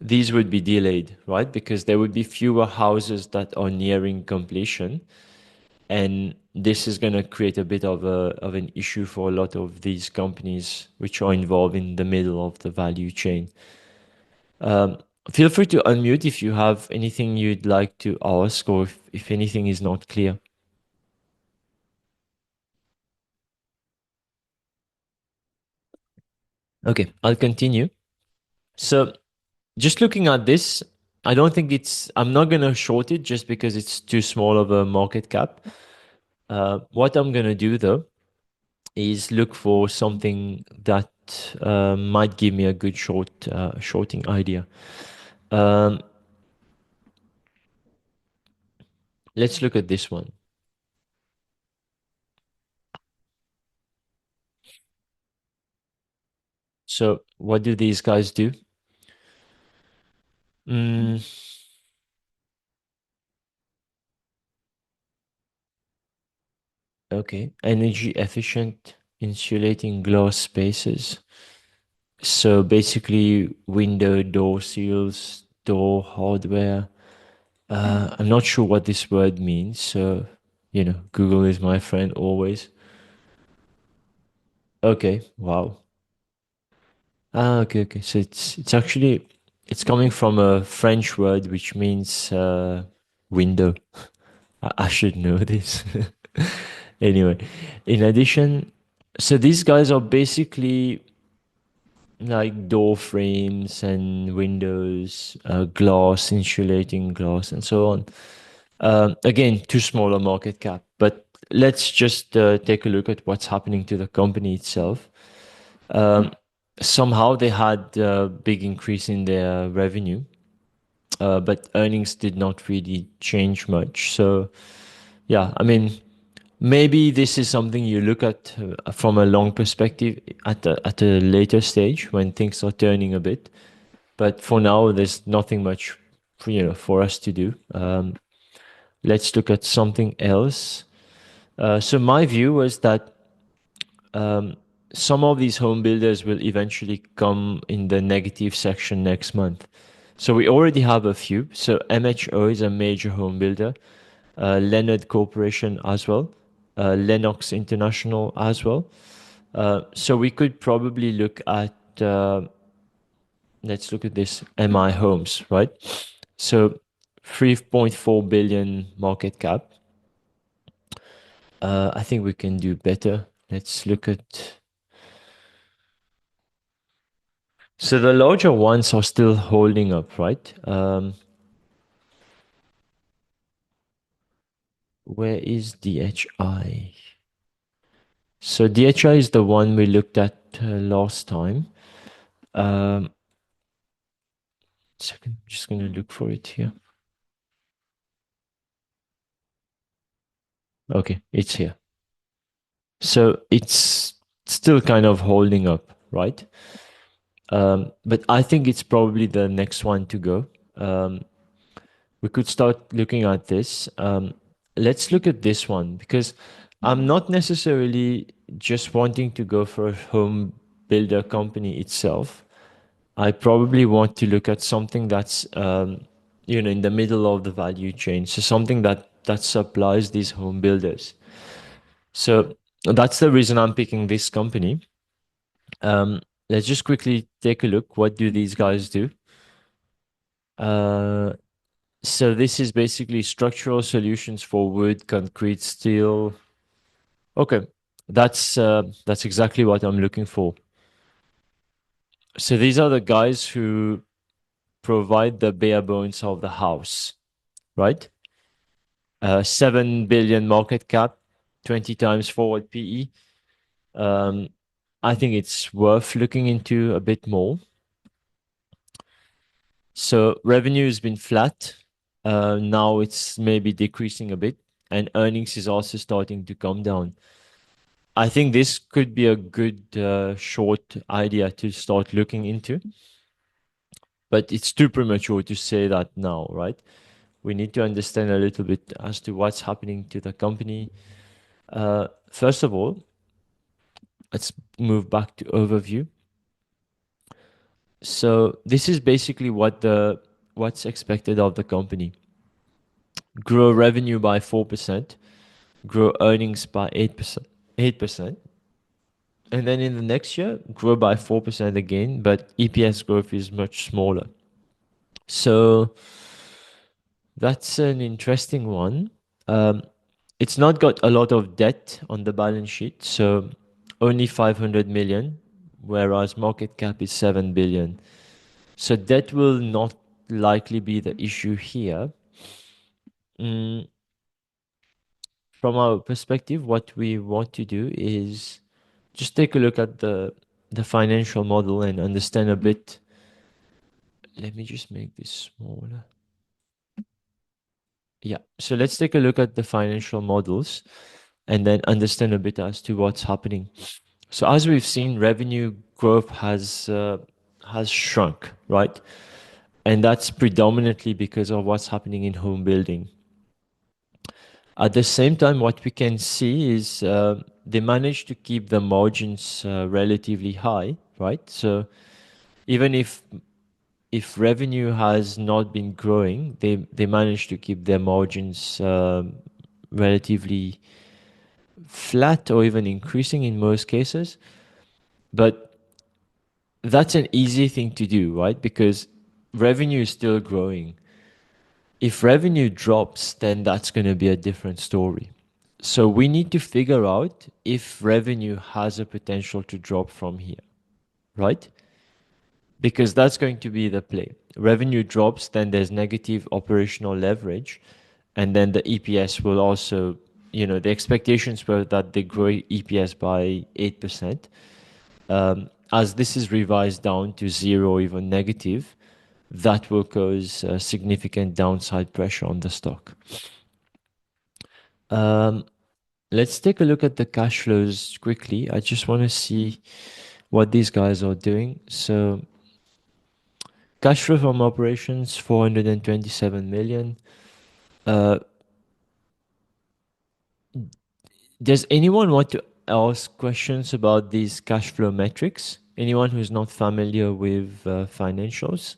Speaker 1: these would be delayed, right? Because there would be fewer houses that are nearing completion, and this is going to create a bit of an issue for a lot of these companies which are involved in the middle of the value chain. Feel free to unmute if you have anything you'd like to ask, or if anything is not clear. Okay, I'll continue. So just looking at this, I don't think I'm not going to short it just because it's too small of a market cap. What I'm going to do though is look for something that might give me a good shorting idea. Let's look at this one. So what do these guys do? Okay, energy efficient insulating glass spaces. So basically window, door seals, door hardware. I'm not sure what this word means. So, Google is my friend always. Okay, wow. Okay. So it's actually it's coming from a French word which means window. I should know this. Anyway, in addition, so these guys are basically like door frames and windows, glass, insulating glass, and so on. Again, too small a market cap, but let's just take a look at what's happening to the company itself. Somehow they had a big increase in their revenue, but earnings did not really change much. So, yeah, I mean, maybe this is something you look at from a long perspective at a later stage when things are turning a bit. But for now, there's nothing much for us to do. Let's look at something else. So my view was that some of these home builders will eventually come in the negative section next month. So we already have a few. So MHO is a major home builder, Leonard Corporation as well, Lennox International as well. So we could probably look at, let's look at this, MI Homes, right? So 3.4 billion market cap. I think we can do better. Let's look at. So the larger ones are still holding up, right? Where is DHI? So DHI is the one we looked at last time. Second, I'm just going to look for it here. Okay, it's here. So it's still kind of holding up, right? But I think it's probably the next one to go. We could start looking at this. Let's look at this one because I'm not necessarily just wanting to go for a home builder company itself. I probably want to look at something that's in the middle of the value chain, so something that supplies these home builders. So that's the reason I'm picking this company. Let's just quickly take a look. What do these guys do? So this is basically structural solutions for wood, concrete, steel. Okay, that's exactly what I'm looking for. So these are the guys who provide the bare bones of the house, right? 7 billion market cap, 20 times forward PE. I think it's worth looking into a bit more. So revenue has been flat. Now it's maybe decreasing a bit, and earnings is also starting to come down. I think this could be a good short idea to start looking into, but it's too premature to say that now, right? we need to understand a little bit as to what's happening to the company. First of all, let's move back to overview. So this is basically what's expected of the company. Grow revenue by 4%, grow earnings by 8%. And then in the next year, grow by 4% again, but EPS growth is much smaller. So that's an interesting one. It's not got a lot of debt on the balance sheet, so only 500 million, whereas market cap is 7 billion. So debt will not likely be the issue here. From our perspective, what we want to do is just take a look at the financial model and understand a bit. Let me just make this smaller. Yeah, so let's take a look at the financial models and then understand a bit as to what's happening. So as we've seen, revenue growth has shrunk, right? And that's predominantly because of what's happening in home building. At the same time, what we can see is they managed to keep the margins relatively high, right? So even if revenue has not been growing, they managed to keep their margins relatively flat or even increasing in most cases. But that's an easy thing to do, right? Because revenue is still growing. If revenue drops, then that's going to be a different story. So we need to figure out if revenue has a potential to drop from here, right? Because that's going to be the play. Revenue drops, then there's negative operational leverage, and then the EPS will also, the expectations were that they grow EPS by 8%. As this is revised down to zero or even negative, that will cause significant downside pressure on the stock. Let's take a look at the cash flows quickly. I just want to see what these guys are doing. So cash flow from operations, 427 million. Does anyone want to ask questions about these cash flow metrics? Anyone who's not familiar with financials?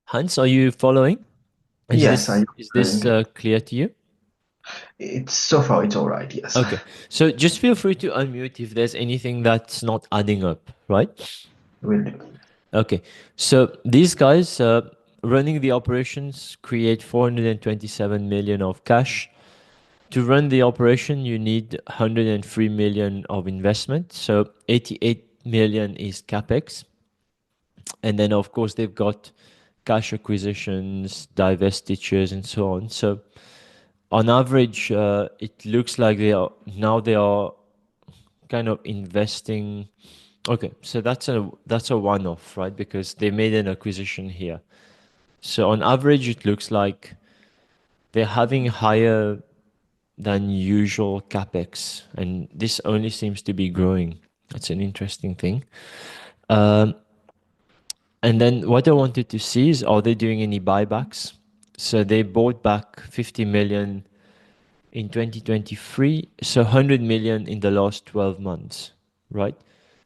Speaker 1: Hans, are you following?
Speaker 4: Yes,
Speaker 1: Is this clear to you?
Speaker 4: it's so far it's all right. Yes.
Speaker 1: Okay. So just feel free to unmute if there's anything that's not adding up, right?
Speaker 4: Will do.
Speaker 1: Okay. So these guys running the operations create 427 million of cash. To run the operation, you need 103 million of investment. So 88 million is capex. And then, of course, they've got cash acquisitions, divestitures, and so on. So on average, it looks like they are kind of investing. Okay, so that's a one-off, right? Because they made an acquisition here. So on average, it looks like they're having higher than usual capex, and this only seems to be growing. That's an interesting thing. And then what I wanted to see is, are they doing any buybacks? So they bought back 50 million in 2023, so 100 million in the last 12 months, right?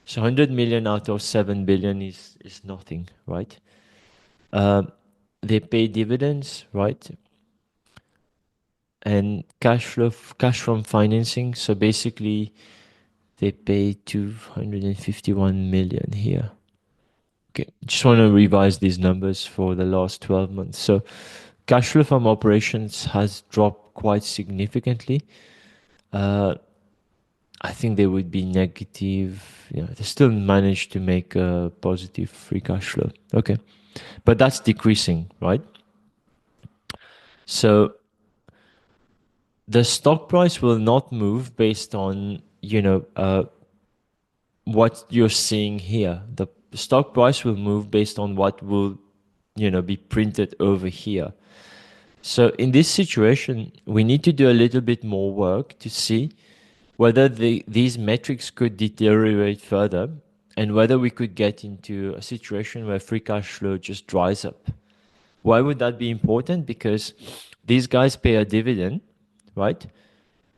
Speaker 1: So 100 million out of 7 billion is nothing, right? They pay dividends, right? And cash from financing. So basically, they pay 251 million here. Okay, just want to revise these numbers for the last 12 months. So cash flow from operations has dropped quite significantly. I think they would be negative. They still managed to make a positive free cash flow. Okay, but that's decreasing, right? So the stock price will not move based on what you're seeing here. The stock price will move based on what will be printed over here. So in this situation, we need to do a little bit more work to see whether these metrics could deteriorate further, and whether we could get into a situation where free cash flow just dries up. Why would that be important? Because these guys pay a dividend, right?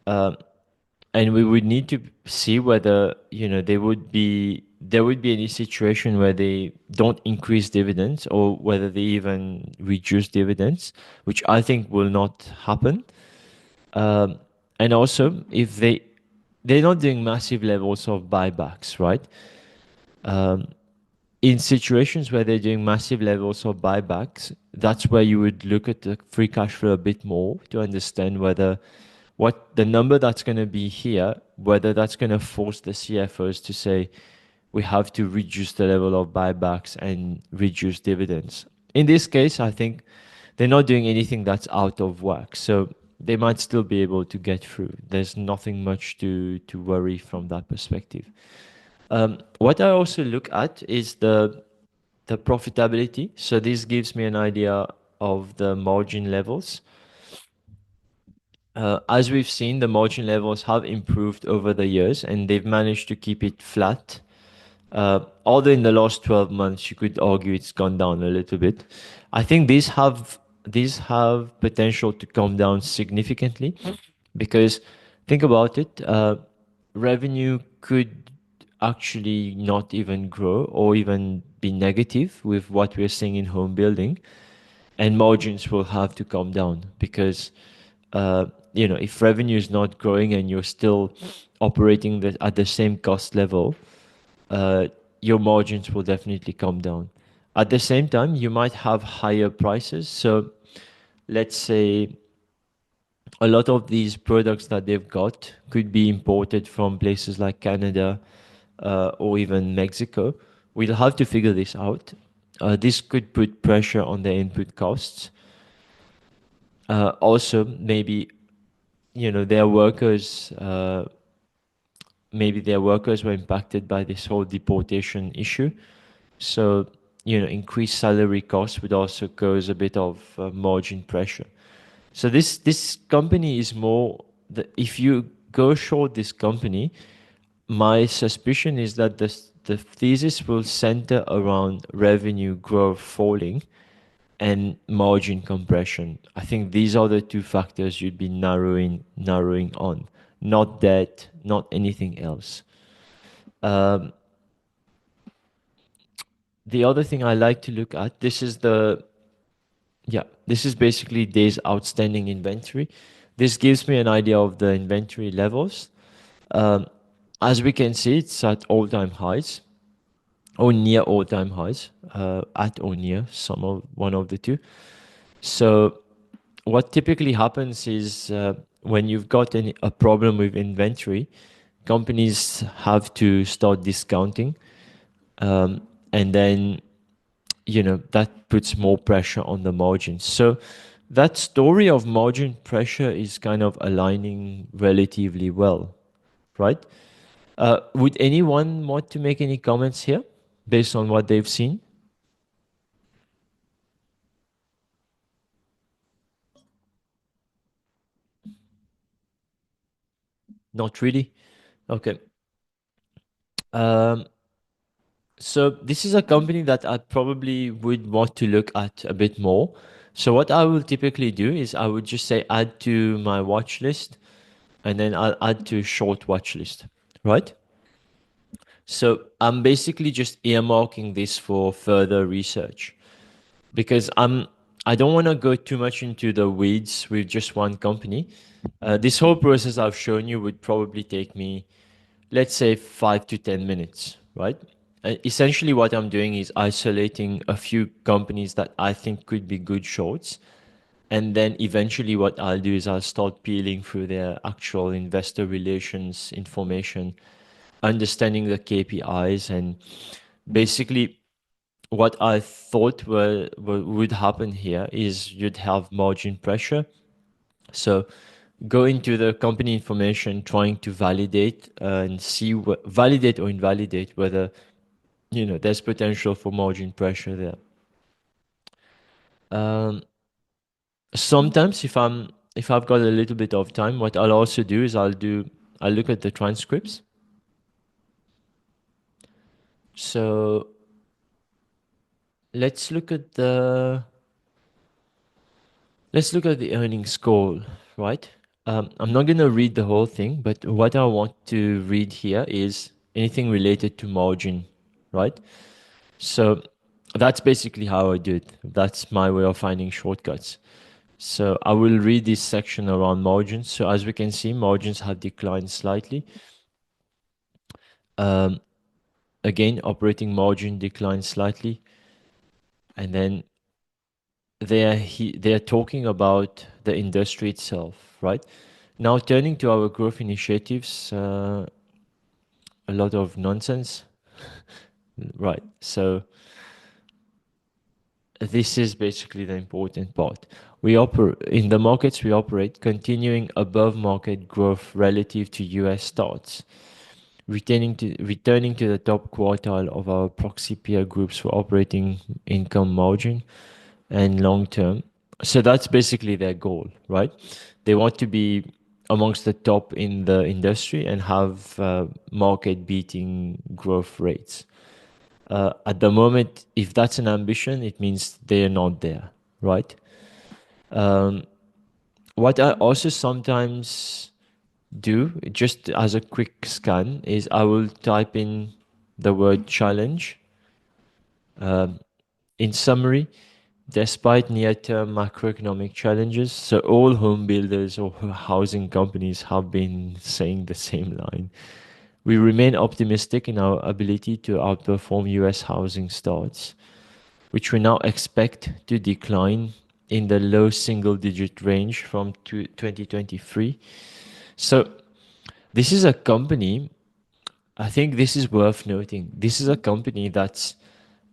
Speaker 1: And we would need to see whether there would be any situation where they don't increase dividends, or whether they even reduce dividends, which I think will not happen. And also, if they're not doing massive levels of buybacks, right? In situations where they're doing massive levels of buybacks, that's where you would look at the free cash flow a bit more to understand whether what the number that's going to be here, whether that's going to force the CFOs to say, we have to reduce the level of buybacks and reduce dividends. In this case, I think they're not doing anything that's out of whack. So they might still be able to get through. There's nothing much to worry from that perspective. What I also look at is the profitability. So this gives me an idea of the margin levels. As we've seen, the margin levels have improved over the years, and they've managed to keep it flat. Although in the last 12 months, you could argue it's gone down a little bit. I think these have potential to come down significantly, because think about it, revenue could actually not even grow or even be negative with what we're seeing in home building, and margins will have to come down because if revenue is not growing and you're still operating at the same cost level, your margins will definitely come down. At the same time, you might have higher prices. So let's say a lot of these products that they've got could be imported from places like Canada or even Mexico. We'll have to figure this out. This could put pressure on their input costs. Also, maybe their workers. Maybe their workers were impacted by this whole deportation issue. So, increased salary costs would also cause a bit of margin pressure. So this company is more, if you go short this company, my suspicion is that the thesis will center around revenue growth falling and margin compression. I think these are the two factors you'd be narrowing on, not that, not anything else. The other thing I like to look at, this is basically days outstanding inventory. This gives me an idea of the inventory levels. As we can see, it's at all-time highs, or near all-time highs, at or near, one of the two. So what typically happens is when you've got a problem with inventory, companies have to start discounting, and then that puts more pressure on the margins. So that story of margin pressure is kind of aligning relatively well, right? Would anyone want to make any comments here based on what they've seen? Not really? Okay. So this is a company that I probably would want to look at a bit more. So what I will typically do is I would just say add to my watch list, and then I'll add to short watch list, right? So I'm basically just earmarking this for further research, because I don't want to go too much into the weeds with just one company. This whole process I've shown you would probably take me, let's say, 5 to 10 minutes, right? Essentially what I'm doing is isolating a few companies that I think could be good shorts. And then eventually what I'll do is I'll start peeling through their actual investor relations information, understanding the KPIs, and basically what I thought would happen here is you'd have margin pressure. So go into the company information, trying to validate and see validate or invalidate whether there's potential for margin pressure there. Sometimes if I've got a little bit of time, what I'll also do is I'll look at the transcripts. So let's look at the earnings call, right? I'm not going to read the whole thing, but what I want to read here is anything related to margin, right? So that's basically how I do it. That's my way of finding shortcuts. So I will read this section around margins. So as we can see, margins have declined slightly. Again, operating margin declined slightly. And then they are talking about the industry itself, right? Now turning to our growth initiatives, a lot of nonsense, right? So this is basically the important part. We operate in the markets we operate, continuing above market growth relative to US starts, returning to the top quartile of our proxy peer groups for operating income margin and long term. So that's basically their goal, right? They want to be amongst the top in the industry and have market beating growth rates. At the moment, if that's an ambition, it means they're not there, right? What I also sometimes do, just as a quick scan, is I will type in the word challenge. In summary, despite near-term macroeconomic challenges, so all home builders or housing companies have been saying the same line. We remain optimistic in our ability to outperform US housing starts, which we now expect to decline in the low single-digit range from 2023. So this is a company, I think this is worth noting. This is a company that's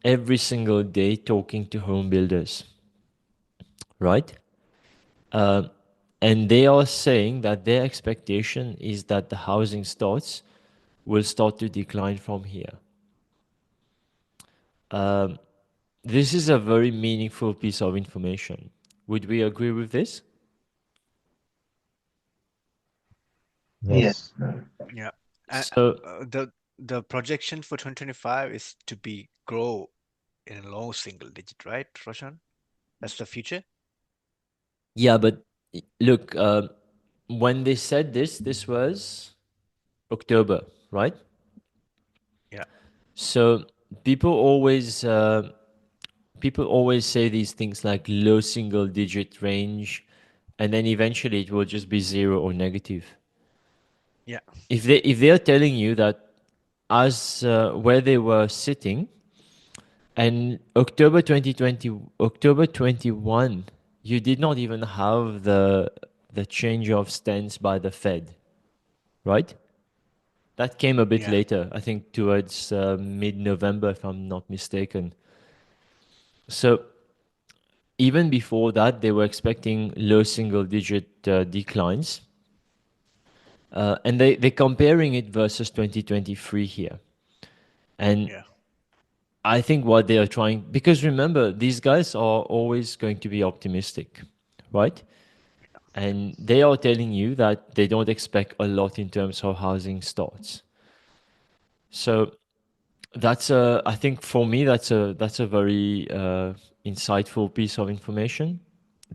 Speaker 1: every single day talking to home builders, right? And they are saying that their expectation is that the housing starts will start to decline from here. This is a very meaningful piece of information. Would we agree with this?
Speaker 2: Yes.
Speaker 5: Yeah.
Speaker 1: So
Speaker 5: The projection for 2025 is to be grow in a low single digit, right, Roshan? That's the future?
Speaker 1: yeah, but look, when they said this was October, right?
Speaker 5: Yeah.
Speaker 1: So people always say these things like low single digit range, and then eventually it will just be zero or negative.
Speaker 5: Yeah.
Speaker 1: If they are telling you that as where they were sitting, and October 2020, October 21, you did not even have the change of stance by the Fed, right? That came a bit
Speaker 5: Yeah.
Speaker 1: later, I think towards mid-November, if I'm not mistaken. So even before that, they were expecting low single-digit declines. And they're comparing it versus 2023 here. And
Speaker 5: Yeah.
Speaker 1: I think what they are trying, because remember, these guys are always going to be optimistic, right? And they are telling you that they don't expect a lot in terms of housing starts. So I think for me, that's a very insightful piece of information.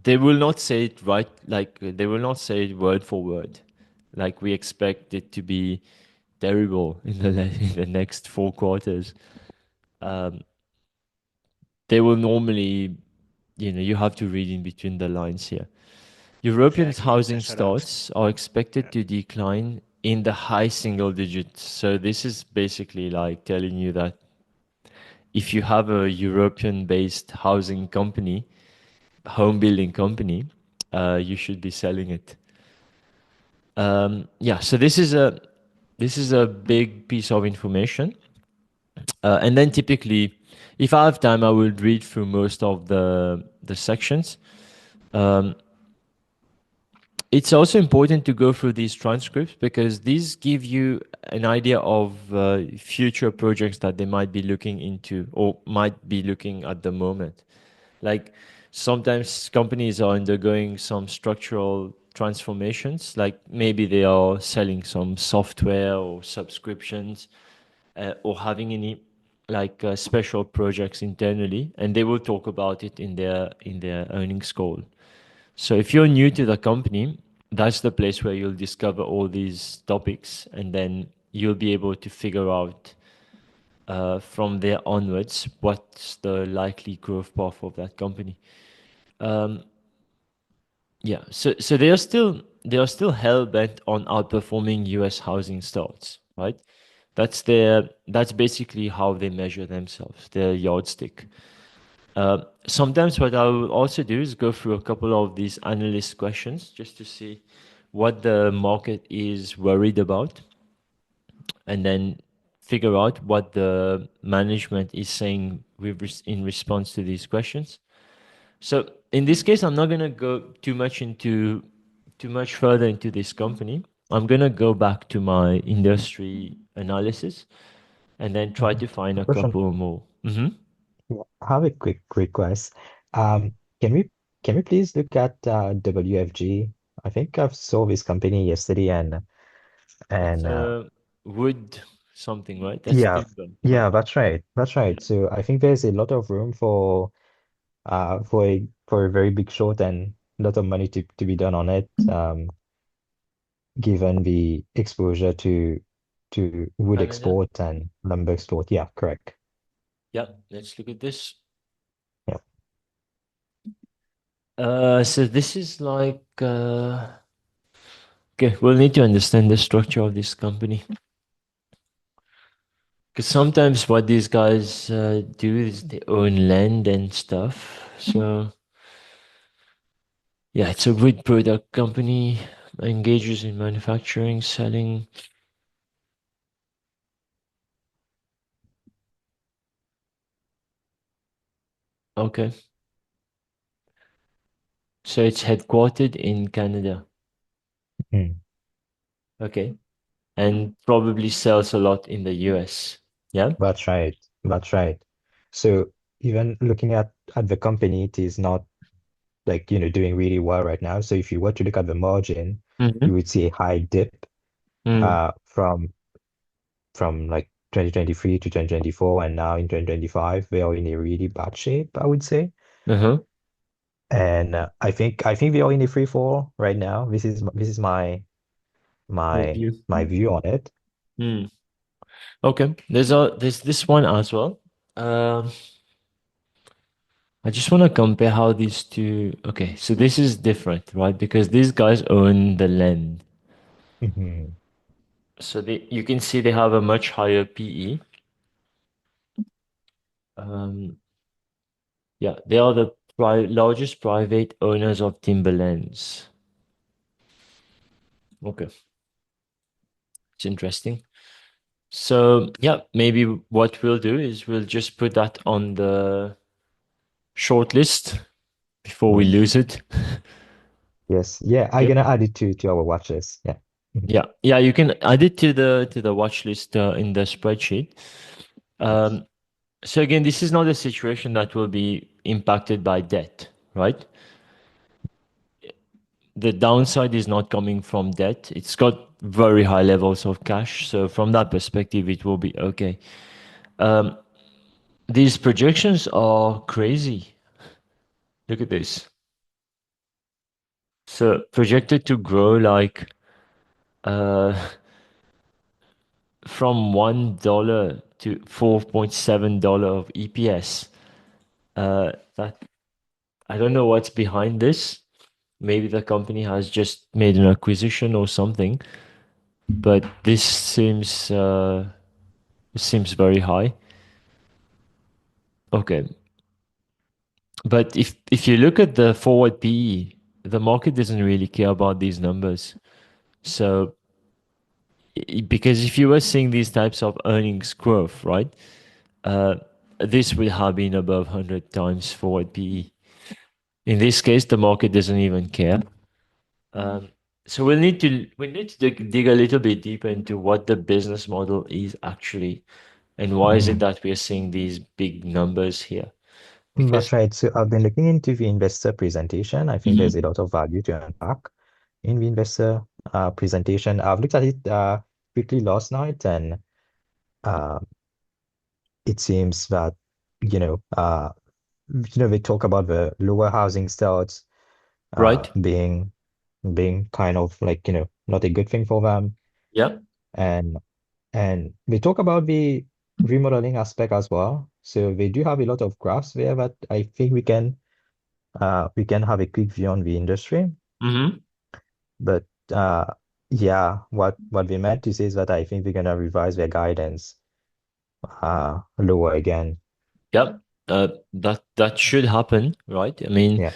Speaker 1: They will not say it right, like they will not say it word for word, like we expect it to be terrible in in the next 4 quarters. They will normally, you have to read in between the lines here. European
Speaker 5: Exactly.
Speaker 1: housing
Speaker 5: That's what I was.
Speaker 1: starts are expected
Speaker 5: Yeah.
Speaker 1: to decline in the high single digits. So this is basically like telling you that if you have a European-based housing company, home building company, you should be selling it. Yeah. So this is a big piece of information. And then typically, if I have time, I will read through most of the sections. It's also important to go through these transcripts because these give you an idea of future projects that they might be looking into or might be looking at the moment. Like sometimes companies are undergoing some structural transformations, like maybe they are selling some software or subscriptions, or having any like special projects internally, and they will talk about it in their earnings call. So if you're new to the company, that's the place where you'll discover all these topics, and then you'll be able to figure out from there onwards what's the likely growth path of that company. Um, yeah, so they are still hell bent on outperforming U.S. housing starts, right? That's basically how they measure themselves, their yardstick. Sometimes what I will also do is go through a couple of these analyst questions just to see what the market is worried about, and then figure out what the management is saying in response to these questions. So in this case, I'm not gonna go too much further into this company. I'm gonna go back to my industry analysis and then try
Speaker 2: Mhm.
Speaker 1: to find a
Speaker 2: Roshan,
Speaker 1: couple more. Hmm.
Speaker 2: yeah, I have a quick request. Um, can we can we please look at WFG? I think I saw this company yesterday,
Speaker 1: It's
Speaker 2: and
Speaker 1: a wood something, right? That's
Speaker 2: yeah,
Speaker 1: timber, right?
Speaker 2: yeah, that's right, that's right. So I think there's a lot of room for a very big short and a lot of money to be done on it. Given the exposure to wood
Speaker 1: Canada.
Speaker 2: export and lumber export. Yeah, correct.
Speaker 1: Yeah, let's look at this.
Speaker 2: Yeah.
Speaker 1: So this is like okay, we'll need to understand the structure of this company. Because sometimes what these guys do is they own land and stuff. So yeah, it's a wood product company, engages in manufacturing, selling. Okay, so it's headquartered in Canada.
Speaker 2: Mm,
Speaker 1: Okay, and probably sells a lot in the US. Yeah.
Speaker 2: that's right. That's right. So even looking at the company, it is not like, doing really well right now. So if you were to look at the margin, you
Speaker 1: Mm-hmm.
Speaker 2: would see a high dip
Speaker 1: Mm.
Speaker 2: from like 2023 to 2024, and now in 2025, they are in a really bad shape, I would say.
Speaker 1: Uh-huh.
Speaker 2: And I think they are in a free fall right now. This is
Speaker 1: Your
Speaker 2: my
Speaker 1: view.
Speaker 2: my view on it.
Speaker 1: Mm. Okay. There's this one as well. Um, I just want to compare how these two. Okay, so this is different, right? Because these guys own the land,
Speaker 2: Mhm.
Speaker 1: so you can see they have a much higher PE. Yeah, they are the largest private owners of timberlands. Okay, it's interesting. So yeah, maybe what we'll do is we'll just put that on the short list before we
Speaker 2: Yes.
Speaker 1: lose it.
Speaker 2: Yes. Yeah, I'm
Speaker 1: Okay.
Speaker 2: gonna add it to our watch list. Yeah. Mhm.
Speaker 1: Yeah, yeah, you can add it to the watch list in the spreadsheet.
Speaker 2: Yes.
Speaker 1: Um, so again, this is not a situation that will be impacted by debt, right? The downside is not coming from debt. It's got very high levels of cash. So from that perspective, it will be okay. Um, these projections are crazy. Look at this. So projected to grow like uh, from $1 to $4.7 of EPS. That I don't know what's behind this. Maybe the company has just made an acquisition or something, but this seems very high. Okay, but if you look at the forward PE, the market doesn't really care about these numbers. So because if you were seeing these types of earnings growth, right, uh, this would have been above 100 times forward PE. In this case, the market doesn't even care. Um, so we need to dig a little bit deeper into what the business model is actually, and why is it
Speaker 2: Mhm.
Speaker 1: that we are seeing these big numbers here?
Speaker 2: That's
Speaker 1: Because
Speaker 2: right. So I've been looking into the investor presentation. I think there's
Speaker 1: Mhm.
Speaker 2: a lot of value to unpack. in the investor presentation. I've looked at it quickly last night, and uh, it seems that you know uh, they talk about the lower housing starts
Speaker 1: Right?
Speaker 2: being kind of like not a good thing for them,
Speaker 1: Yeah.
Speaker 2: and they talk about the remodeling aspect as well. So they do have a lot of graphs there that I think we can have a quick view on the industry.
Speaker 1: Mm-hmm.
Speaker 2: But yeah, what they meant to say is that I think they're gonna revise their guidance lower again.
Speaker 1: Yep. That should happen, right? I mean,
Speaker 2: Yeah,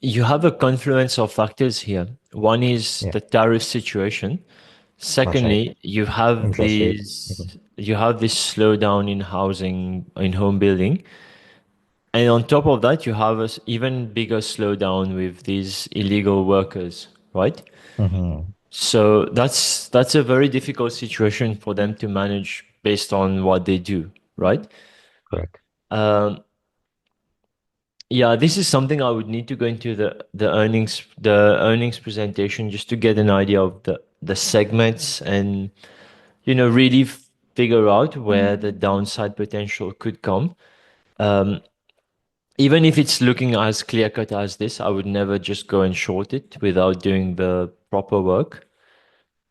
Speaker 1: you have a confluence of factors here. One is
Speaker 2: yeah,
Speaker 1: the tariff situation.
Speaker 2: that's right.
Speaker 1: Secondly,
Speaker 2: Interest rate. Mhm.
Speaker 1: you have this slowdown in housing, in home building. And on top of that, you have a even bigger slowdown with these illegal workers, right?
Speaker 2: Mhm.
Speaker 1: So that's a very difficult situation for them to manage based on what they do, right?
Speaker 2: Correct.
Speaker 1: Um, yeah, this is something I would need to go into the earnings presentation just to get an idea of the segments and really figure out where the downside potential could come. Um, Even if it's looking as clear cut as this, I would never just go and short it without doing the proper work.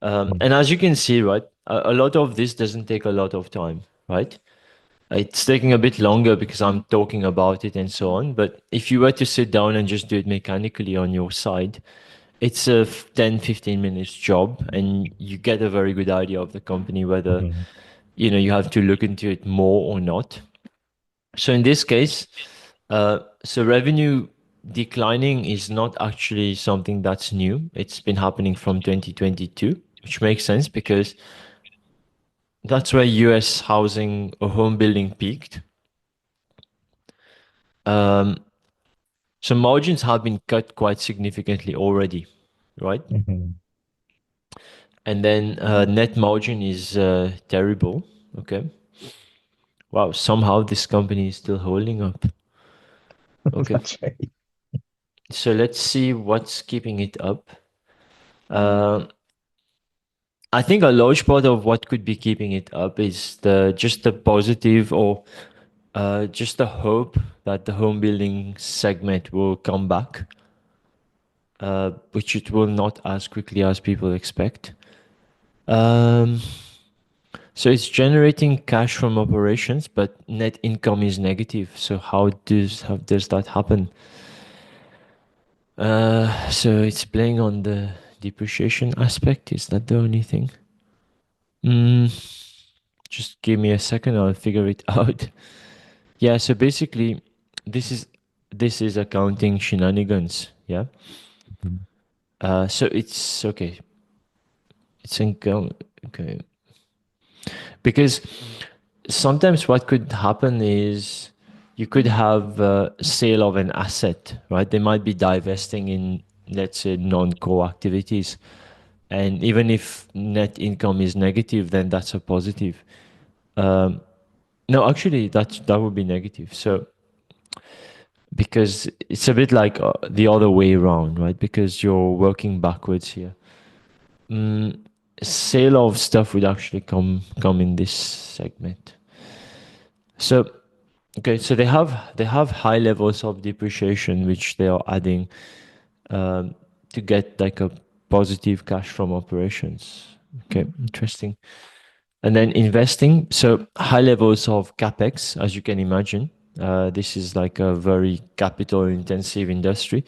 Speaker 2: Mm.
Speaker 1: And as you can see, right, a lot of this doesn't take a lot of time, right? It's taking a bit longer because I'm talking about it and so on. But if you were to sit down and just do it mechanically on your side, it's a 10, 15 minutes job and you get a very good idea of the company, whether,
Speaker 2: Mhm.
Speaker 1: you have to look into it more or not. So in this case, so revenue declining is not actually something that's new. It's been happening from 2022, which makes sense because that's where US housing or home building peaked. Um, so margins have been cut quite significantly already, right?
Speaker 2: Mhm.
Speaker 1: And then net margin is terrible. Okay. Wow. Somehow this company is still holding up. Okay.
Speaker 2: That's right.
Speaker 1: So let's see what's keeping it up. Um I think a large part of what could be keeping it up is the positive or just the hope that the home building segment will come back, which it will not as quickly as people expect. Um, so it's generating cash from operations, but net income is negative. So how does that happen? So it's playing on the depreciation aspect. Is that the only thing? Mm, just give me a second. I'll figure it out. Yeah. So basically, this is this is accounting shenanigans. Yeah.
Speaker 2: Mhm.
Speaker 1: So it's okay. It's income. Okay. Because sometimes what could happen is you could have a sale of an asset, right? They might be divesting in, let's say, non-core activities. And even if net income is negative, then that's a positive. Um, no, actually, that would be negative. So because it's a bit like the other way around, right? Because you're working backwards here. Mm, Sale of stuff would actually come in this segment. So okay, so they have high levels of depreciation which they are adding to get like a positive cash from operations. Okay, interesting. And then investing, so high levels of capex, as you can imagine. This is like a very capital intensive industry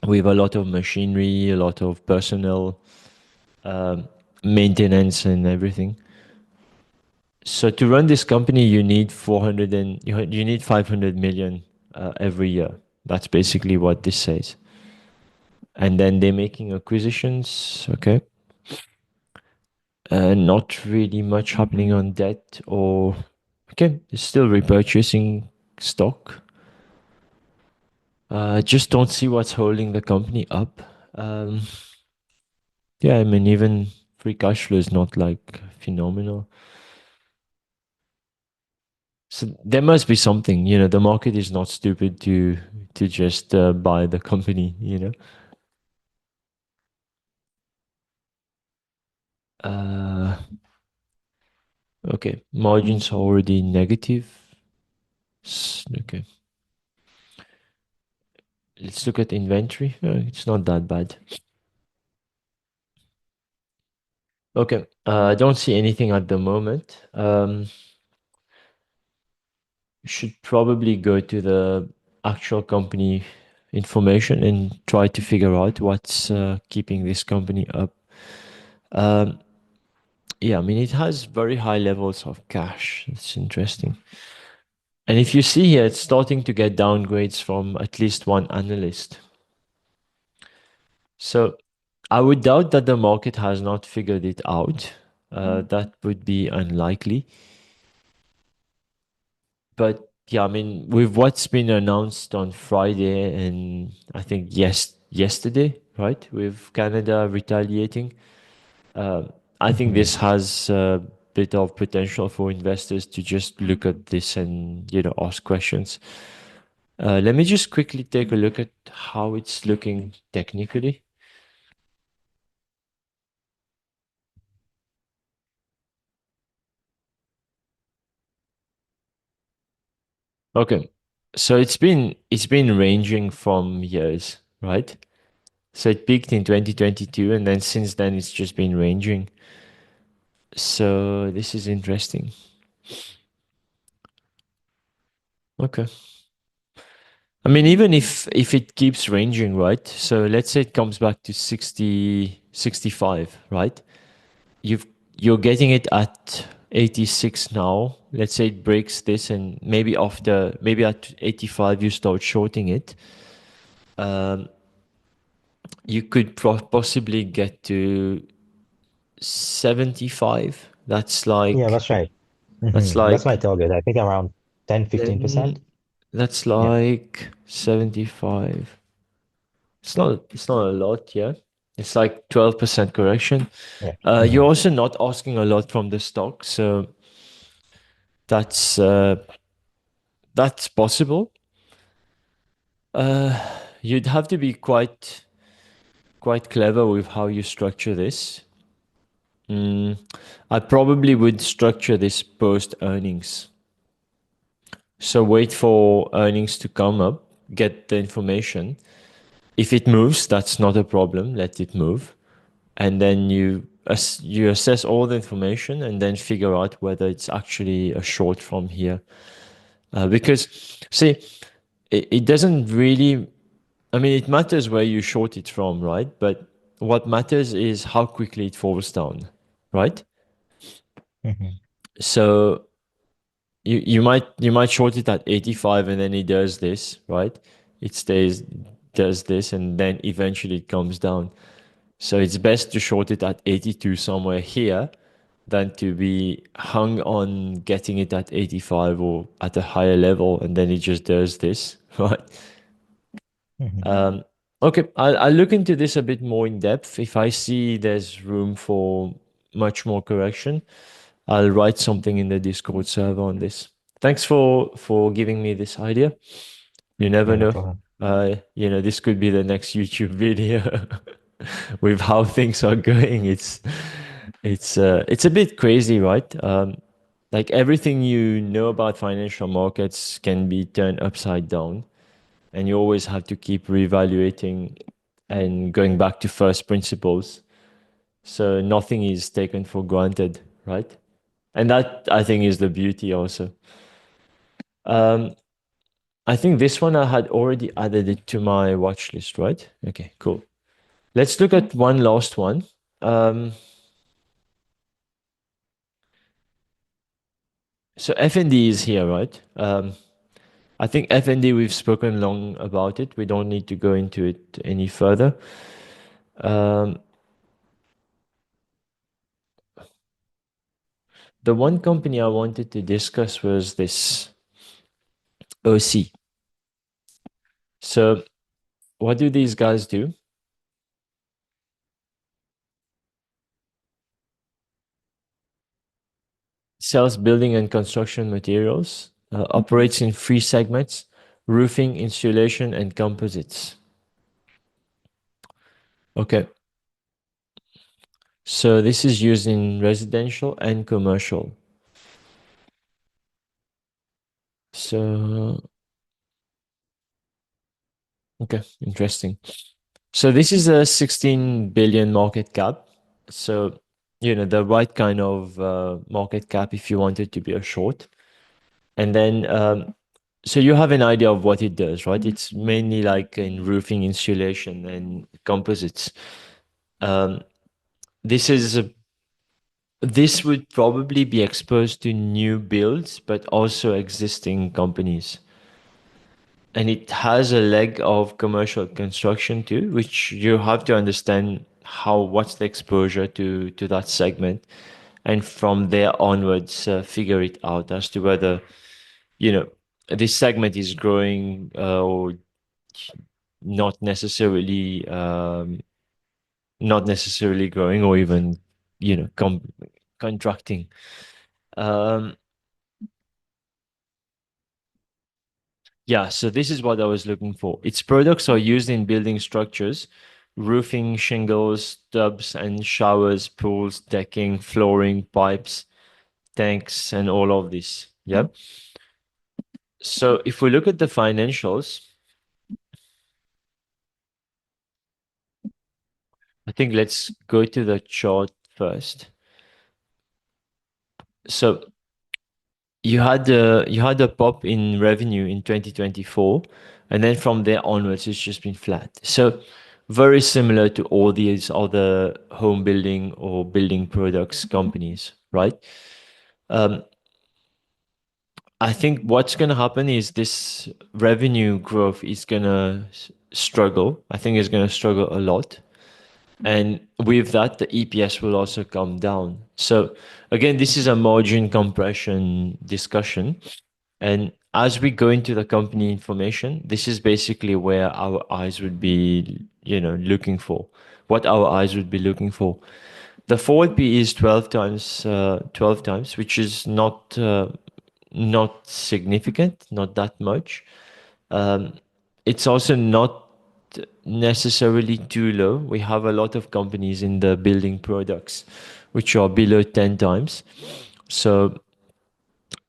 Speaker 1: with a lot of machinery, a lot of personnel, um, maintenance, and everything. So to run this company, you need 400 and you need 500 million every year. That's basically what this says. And then they're making acquisitions. Okay, not really much happening on debt or okay, still repurchasing stock. Just don't see what's holding the company up. Um, yeah, I mean even free cash flow is not like phenomenal. So there must be something, the market is not stupid to just buy the company. Okay, margins are already negative. Okay. Let's look at inventory. It's not that bad. Okay, I don't see anything at the moment. Should probably go to the actual company information and try to figure out what's keeping this company up. Um, yeah, I mean, it has very high levels of cash. It's interesting. And if you see here, it's starting to get downgrades from at least one analyst. So I would doubt that the market has not figured it out. That would be unlikely. But yeah, I mean, with what's been announced on Friday and I think yesterday, right, with Canada retaliating, uh, I think this has a bit of potential for investors to just look at this and ask questions. Let me just quickly take a look at how it's looking technically. Okay, so it's been ranging from years, right? So it peaked in 2022, and then since then it's just been ranging. So this is interesting. Okay. I mean, even if it keeps ranging, right? So let's say it comes back to 60, 65, right? You're getting it at 86 now. Let's say it breaks this, and maybe at 85 you start shorting it. You could possibly get to 75. That's
Speaker 2: Yeah,
Speaker 1: like
Speaker 2: that's right. That's my
Speaker 1: that's like
Speaker 2: target. I think around 10,
Speaker 1: then
Speaker 2: 15%.
Speaker 1: that's
Speaker 2: Yeah.
Speaker 1: like 75. It's not a lot, yeah. It's like 12% correction.
Speaker 2: Yeah.
Speaker 1: You're also not asking a lot from the stock, so that's uh, that's possible. You'd have to be quite clever with how you structure this. I probably would structure this post earnings. So wait for earnings to come up, get the information. If it moves, that's not a problem. Let it move, and then you assess all the information and then figure out whether it's actually a short from here. Because see, it doesn't really. I mean, it matters where you short it from, right? But what matters is how quickly it falls down, right?
Speaker 2: Hmm.
Speaker 1: So you might short it at 85 and then it does this, right? It stays, does this, and then eventually it comes down. So it's best to short it at 82 somewhere here than to be hung on getting it at 85 or at a higher level and then it just does this, right?
Speaker 2: Hmm.
Speaker 1: Okay, I'll look into this a bit more in depth. If I see there's room for much more correction, I'll write something in the Discord server on this. Thanks for giving me this idea. You never
Speaker 2: Yeah, no
Speaker 1: know.
Speaker 2: problem.
Speaker 1: This could be the next YouTube video with how things are going. It's a bit crazy, right? Like everything you know about financial markets can be turned upside down, and you always have to keep reevaluating and going back to first principles. So nothing is taken for granted, right? And that I think is the beauty also. Um, I think this one I had already added it to my watch list, right? Okay, cool. Let's look at one last one. So FND is here, right? I think FND, we've spoken long about it. We don't need to go into it any further. Um, the one company I wanted to discuss was this OC. So what do these guys do? Sells building and construction materials, operates in three segments: roofing, insulation, and composites. Okay. So this is used in residential and commercial. So, okay, interesting. So this is a 16 billion market cap. So, the right kind of market cap if you wanted to be a short. And then, so you have an idea of what it does, right? It's mainly like in roofing insulation and composites. Um, this is this would probably be exposed to new builds, but also existing companies. And it has a leg of commercial construction too, which you have to understand what's the exposure to that segment, and from there onwards, figure it out as to whether you know this segment is growing or not necessarily not necessarily growing, or even contracting. Um, Yeah, so this is what I was looking for. Its products are used in building structures, roofing, shingles, tubs and showers, pools, decking, flooring, pipes, tanks, and all of this. Yeah. So if we look at the financials, I think let's go to the chart first. So you had a pop in revenue in 2024, and then from there onwards it's just been flat. So very similar to all these other home building or building products companies, right? um, I think what's going to happen is this revenue growth is going to struggle. I think it's going to struggle a lot, and with that the EPS will also come down. So again, this is a margin compression discussion. And as we go into the company information, this is basically where our eyes would be, looking for what our eyes would be looking for. The forward P is 12 times, 12 times, which is not significant, not that much. Um, it's also not necessarily too low. We have a lot of companies in the building products which are below 10 times. So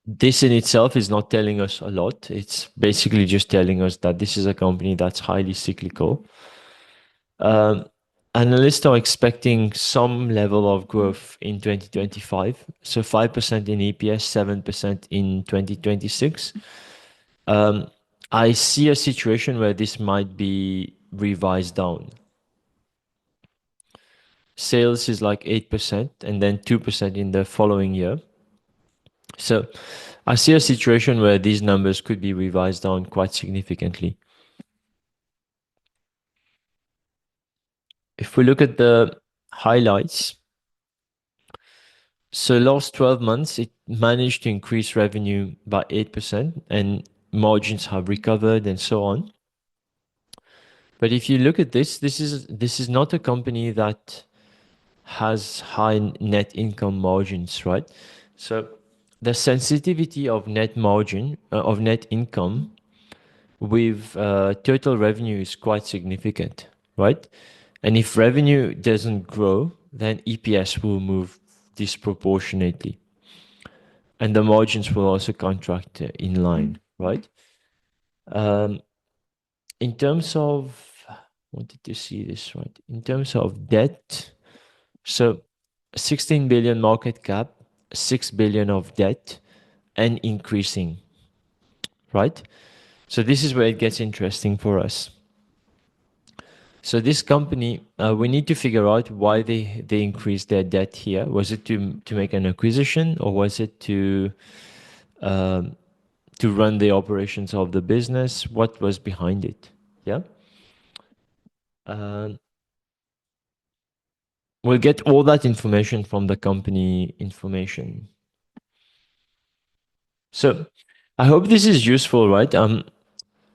Speaker 1: this in itself is not telling us a lot. It's basically just telling us that this is a company that's highly cyclical. Um, Analysts are expecting some level of growth in 2025. So 5% in EPS, 7% in 2026. I see a situation where this might be revised down. Sales is like 8% and then 2% in the following year. So I see a situation where these numbers could be revised down quite significantly. If we look at the highlights, so last 12 months, it managed to increase revenue by 8% and margins have recovered and so on. But if you look at this is not a company that has high net income margins, right? So the sensitivity of net margin, of net income with total revenue is quite significant, right? And if revenue doesn't grow, then EPS will move disproportionately. And the margins will also contract in line, right? Um, in terms of, I wanted to see this right. In terms of debt, so 16 billion market cap, 6 billion of debt, and increasing, right? So this is where it gets interesting for us. So this company, we need to figure out why they increased their debt here. Was it to make an acquisition, or was it um, to run the operations of the business? What was behind it? Yeah. Um, we'll get all that information from the company information. So I hope this is useful, right?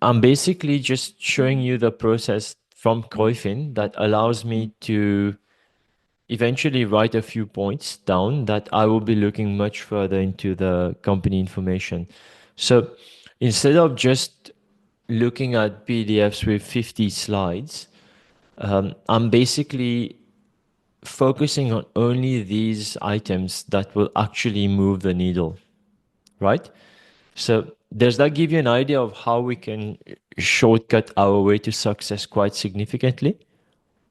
Speaker 1: I'm basically just showing you the process from Koyfin that allows me to eventually write a few points down that I will be looking much further into the company information. So instead of just looking at PDFs with 50 slides, I'm basically focusing on only these items that will actually move the needle, right? So does that give you an idea of how we can shortcut our way to success quite significantly?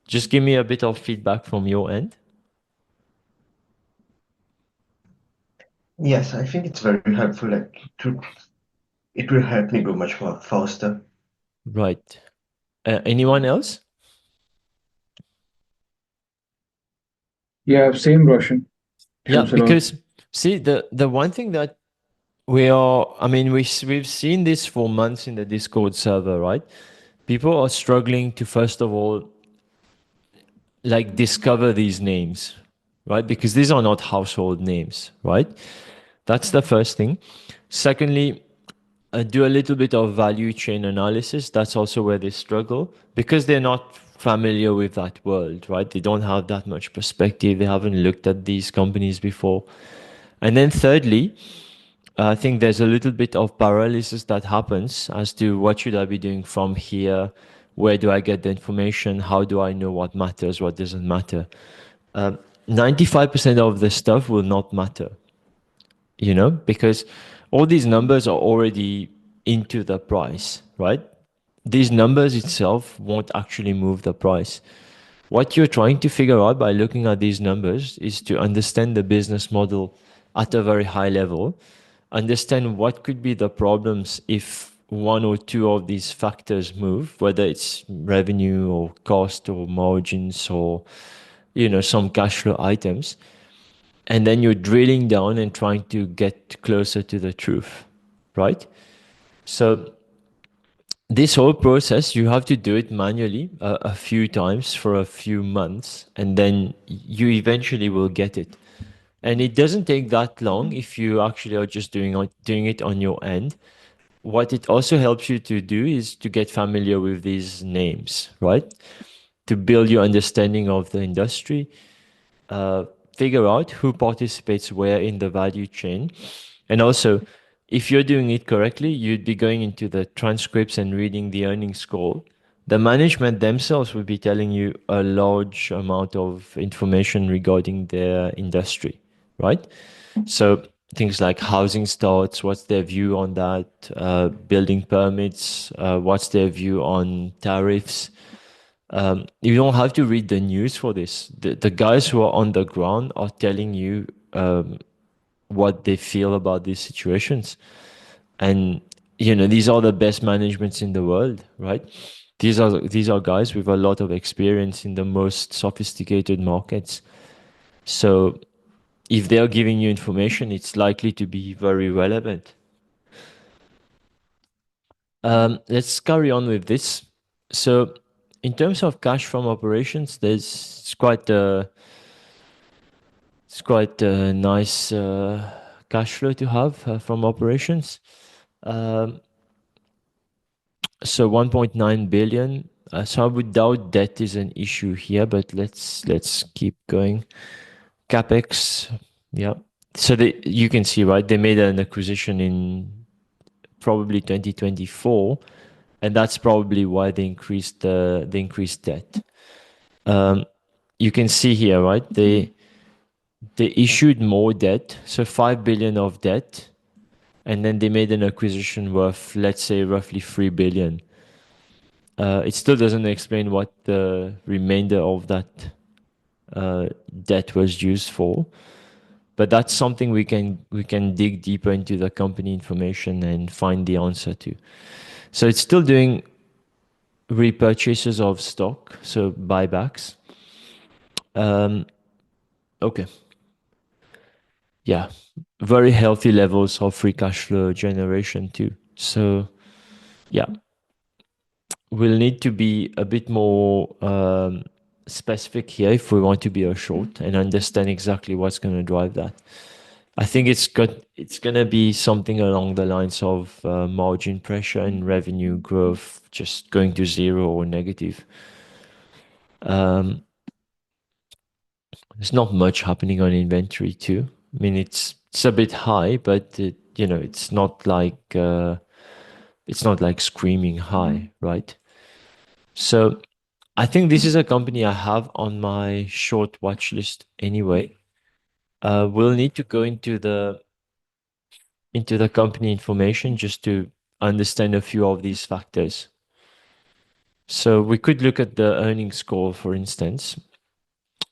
Speaker 1: Just give me a bit of feedback from your end.
Speaker 4: Yes, I think it's very helpful. It will help me go much more faster.
Speaker 1: Right. Anyone else?
Speaker 3: Yeah, same Roshan.
Speaker 1: Yeah,
Speaker 3: Helps a lot.
Speaker 1: because see, the one thing that we've seen this for months in the Discord server, right? People are struggling to, first of all, like discover these names, right? Because these are not household names, right? That's the first thing. Secondly, do a little bit of value chain analysis. That's also where they struggle because they're not familiar with that world, right? They don't have that much perspective. They haven't looked at these companies before. And then thirdly, I think there's a little bit of paralysis that happens as to what should I be doing from here? Where do I get the information? How do I know what matters, what doesn't matter? 95% of the stuff will not matter, because all these numbers are already into the price, right? These numbers itself won't actually move the price. What you're trying to figure out by looking at these numbers is to understand the business model at a very high level, understand what could be the problems if one or two of these factors move, whether it's revenue or cost or margins or some cash flow items, and then you're drilling down and trying to get closer to the truth, right? So this whole process, you have to do it manually a few times for a few months, and then you eventually will get it. And it doesn't take that long if you actually are just doing it on your end. What it also helps you to do is to get familiar with these names, right? To build your understanding of the industry, uh, figure out who participates where in the value chain. And also, if you're doing it correctly, you'd be going into the transcripts and reading the earnings call. The management themselves will be telling you a large amount of information regarding their industry, right? So things like housing starts, what's their view on that? Building permits, what's their view on tariffs? You don't have to read the news for this. The guys who are on the ground are telling you what they feel about these situations. And these are the best managements in the world, right? These are guys with a lot of experience in the most sophisticated markets. So if they're giving you information, it's likely to be very relevant. Let's carry on with this. So in terms of cash from operations, it's quite a nice cash flow to have from operations. So 1.9 billion. So I would doubt debt is an issue here, but let's keep going. CapEx, yeah. So you can see, right? They made an acquisition in probably 2024, and that's probably why they increased debt. You can see here, right? They issued more debt, so 5 billion of debt, and then they made an acquisition worth, let's say, roughly 3 billion. It still doesn't explain what the remainder of that debt was used for, but that's something we can dig deeper into the company information and find the answer to. So it's still doing repurchases of stock, so buybacks. Okay. Yeah, very healthy levels of free cash flow generation too. So yeah, we'll need to be a bit more specific here if we want to be a short and understand exactly what's going to drive that. I think it's going to be something along the lines of margin pressure and revenue growth just going to zero or negative. There's not much happening on inventory too. I mean, it's a bit high, but it's not like screaming high, right? So I think this is a company I have on my short watch list anyway. We'll need to go into the company information just to understand a few of these factors. So we could look at the earnings call, for instance,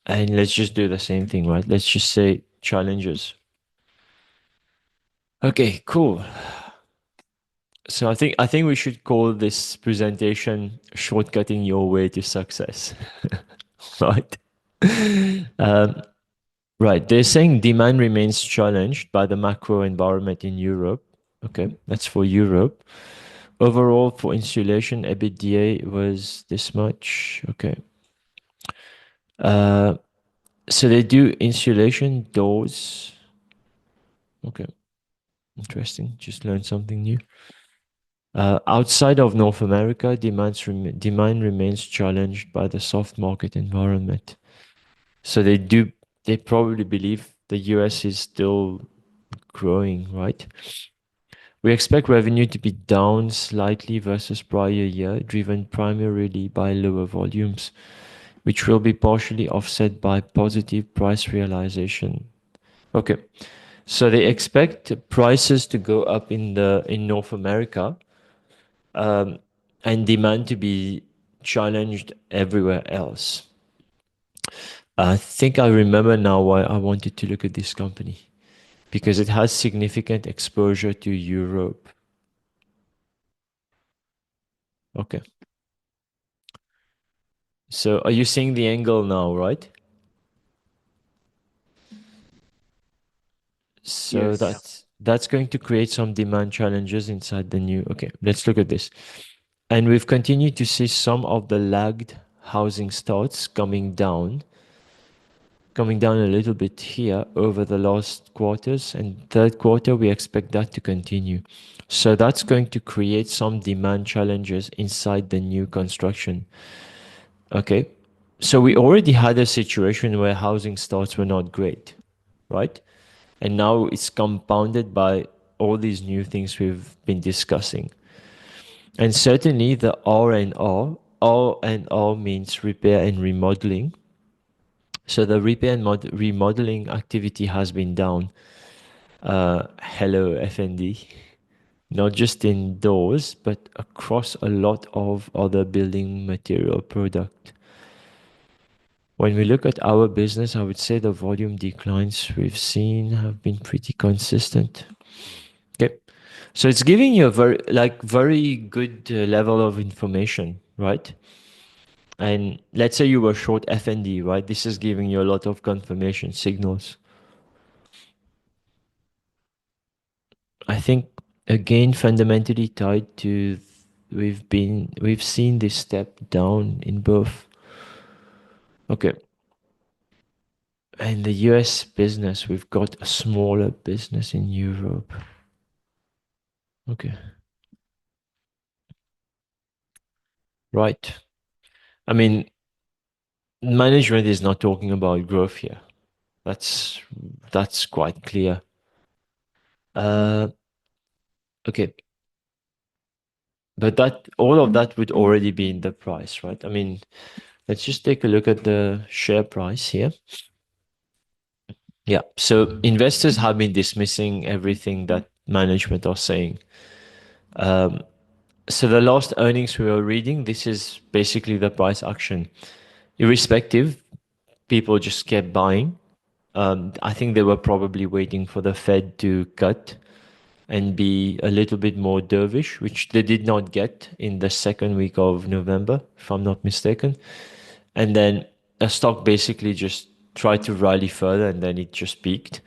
Speaker 1: and let's just do the same thing, right? Let's just say challenges. Okay, cool. So I think we should call this presentation "Shortcutting Your Way to Success," right? Um, right. They're saying demand remains challenged by the macro environment in Europe. Okay, that's for Europe. Overall, for insulation, EBITDA was this much. Okay. Uh, so they do insulation doors. Okay, interesting. Just learned something new. Outside of North America, demand remains challenged by the soft market environment. So they probably believe the US is still growing, right? We expect revenue to be down slightly versus prior year, driven primarily by lower volumes, which will be partially offset by positive price realization. Okay, so they expect prices to go up in North America, um, and demand to be challenged everywhere else. I think I remember now why I wanted to look at this company, because it has significant exposure to Europe. Okay. So are you seeing the angle now, right? So
Speaker 5: Yeah.
Speaker 1: that's going to create some demand challenges inside the new. Okay, let's look at this. And we've continued to see some of the lagged housing starts coming down a little bit here over the last quarters, and third quarter we expect that to continue. So that's going to create some demand challenges inside the new construction. Okay. So we already had a situation where housing starts were not great, right? And now it's compounded by all these new things we've been discussing. And certainly the R&R means repair and remodeling. So the repair and remodeling activity has been down. Hello, FND. Not just indoors, but across a lot of other building material product. When we look at our business, I would say the volume declines we've seen have been pretty consistent. Okay. So it's giving you a very good level of information, right? And let's say you were short FND, right? This is giving you a lot of confirmation signals. I think again fundamentally tied to we've seen this step down in both. Okay. And the US business, we've got a smaller business in Europe. Okay. Right. I mean, management is not talking about growth here. That's quite clear. Okay. But that all of that would already be in the price, right? I mean, let's just take a look at the share price here. Yeah. So investors have been dismissing everything that management are saying. So the last earnings we were reading, this is basically the price action. Irrespective, people just kept buying. I think they were probably waiting for the Fed to cut and be a little bit more dovish, which they did not get in the second week of November, if I'm not mistaken. And then a stock basically just tried to rally further, and then it just peaked,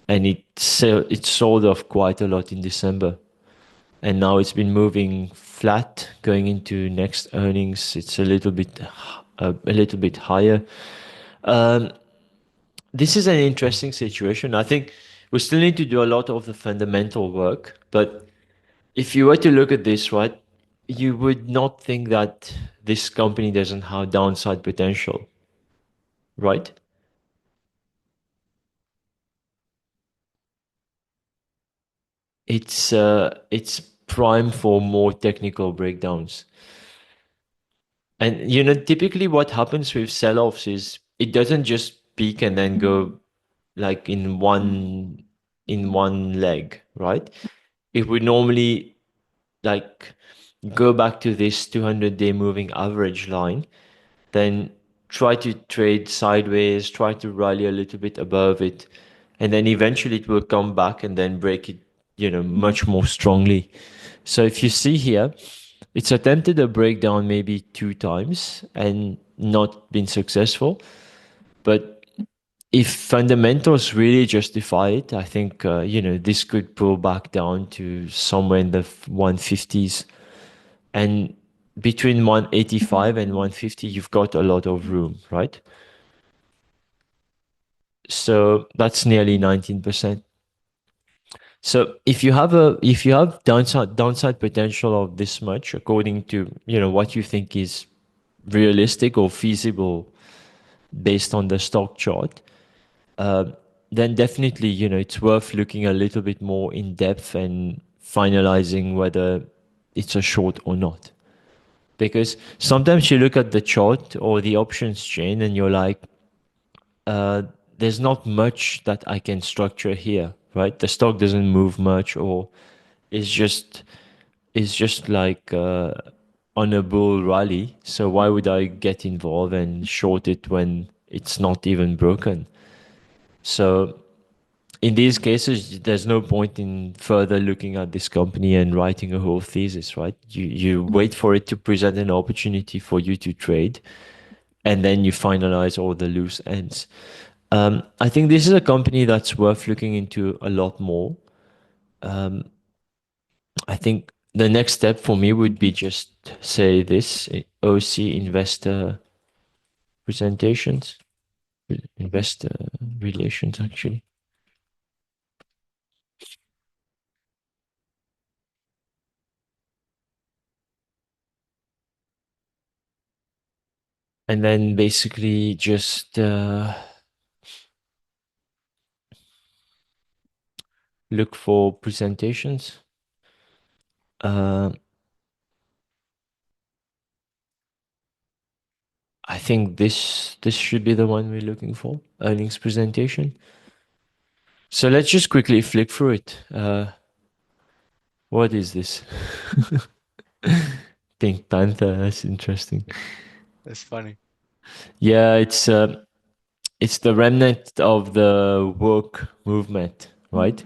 Speaker 1: and it sold off quite a lot in December, and now it's been moving flat going into next earnings. It's a little bit higher. This is an interesting situation. I think we still need to do a lot of the fundamental work, but if you were to look at this, right, you would not think that this company doesn't have downside potential, right? It's prime for more technical breakdowns. And typically what happens with sell-offs is it doesn't just peak and then go like in one leg, right? It would normally like go back to this 200-day moving average line, then try to trade sideways, try to rally a little bit above it, and then eventually it will come back and then break it, much more strongly. So if you see here, it's attempted a breakdown maybe 2 times and not been successful. But if fundamentals really justify it, I think this could pull back down to somewhere in the 150s, and between 185 and 150, you've got a lot of room, right? So that's nearly 19%. So if you have downside potential of this much, according to what you think is realistic or feasible based on the stock chart, uh, then definitely it's worth looking a little bit more in depth and finalizing whether it's a short or not. Because sometimes you look at the chart or the options chain and you're like, uh, there's not much that I can structure here, right? The stock doesn't move much, or it's just like on a bull rally. So why would I get involved and short it when it's not even broken? So in these cases, there's no point in further looking at this company and writing a whole thesis, right? You wait for it to present an opportunity for you to trade, and then you finalize all the loose ends. I think this is a company that's worth looking into a lot more. I think the next step for me would be just say this OC investor presentations, investor relations, actually. And then basically just look for presentations. I think this should be the one we're looking for, earnings presentation. So let's just quickly flick through it. What is this? Pink Panther, that's interesting.
Speaker 5: That's funny.
Speaker 1: Yeah, it's the remnant of the woke movement, right?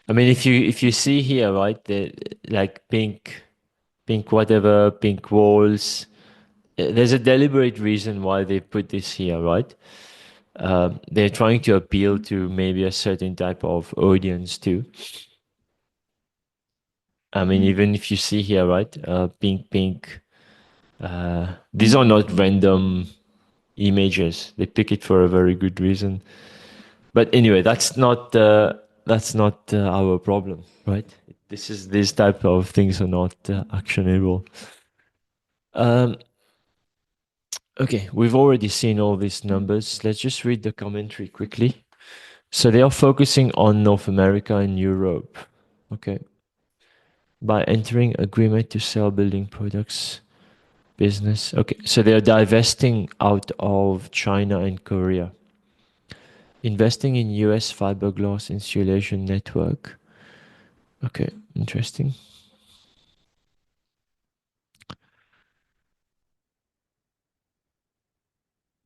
Speaker 1: I mean, if you see here, right, the like pink whatever, pink walls. There's a deliberate reason why they put this here, right? They're trying to appeal to maybe a certain type of audience too. I mean, even if you see here, right, pink. These are not random images. They pick it for a very good reason. But anyway, that's not our problem, right? These type of things are not actionable. Okay, we've already seen all these numbers. Let's just read the commentary quickly. So they are focusing on North America and Europe. Okay. By entering agreement to sell building products business. Okay, so they are divesting out of China and Korea. Investing in US fiberglass insulation network. Okay, interesting.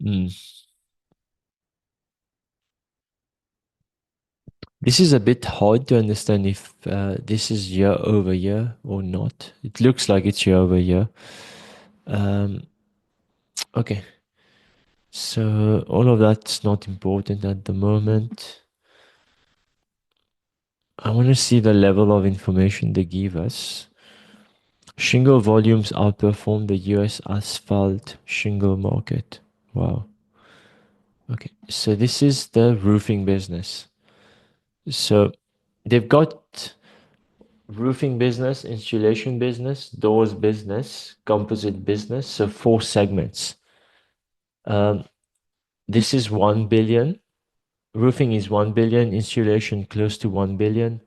Speaker 1: Mm. This is a bit hard to understand if this is year over year or not. It looks like it's year over year. Okay, so all of that's not important at the moment. I want to see the level of information they give us. Shingle volumes outperform the US asphalt shingle market. Wow. Okay, so this is the roofing business. So they've got roofing business, insulation business, doors business, composite business. So 4 segments. This is 1 billion. Roofing is 1 billion, insulation close to 1 billion,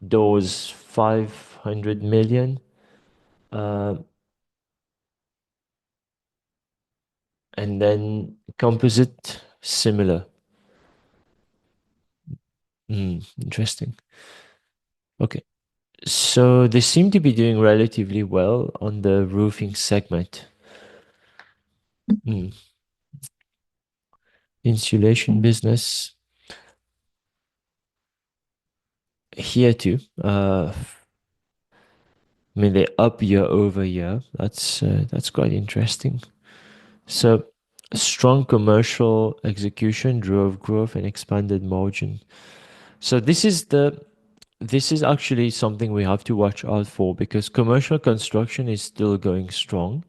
Speaker 1: doors 500 million, And then composite, similar. Interesting. Okay. So they seem to be doing relatively well on the roofing segment. Insulation business here too. I mean, they're up year over year. That's quite interesting. So, strong commercial execution drove growth and expanded margin. So this is actually something we have to watch out for because commercial construction is still going strong.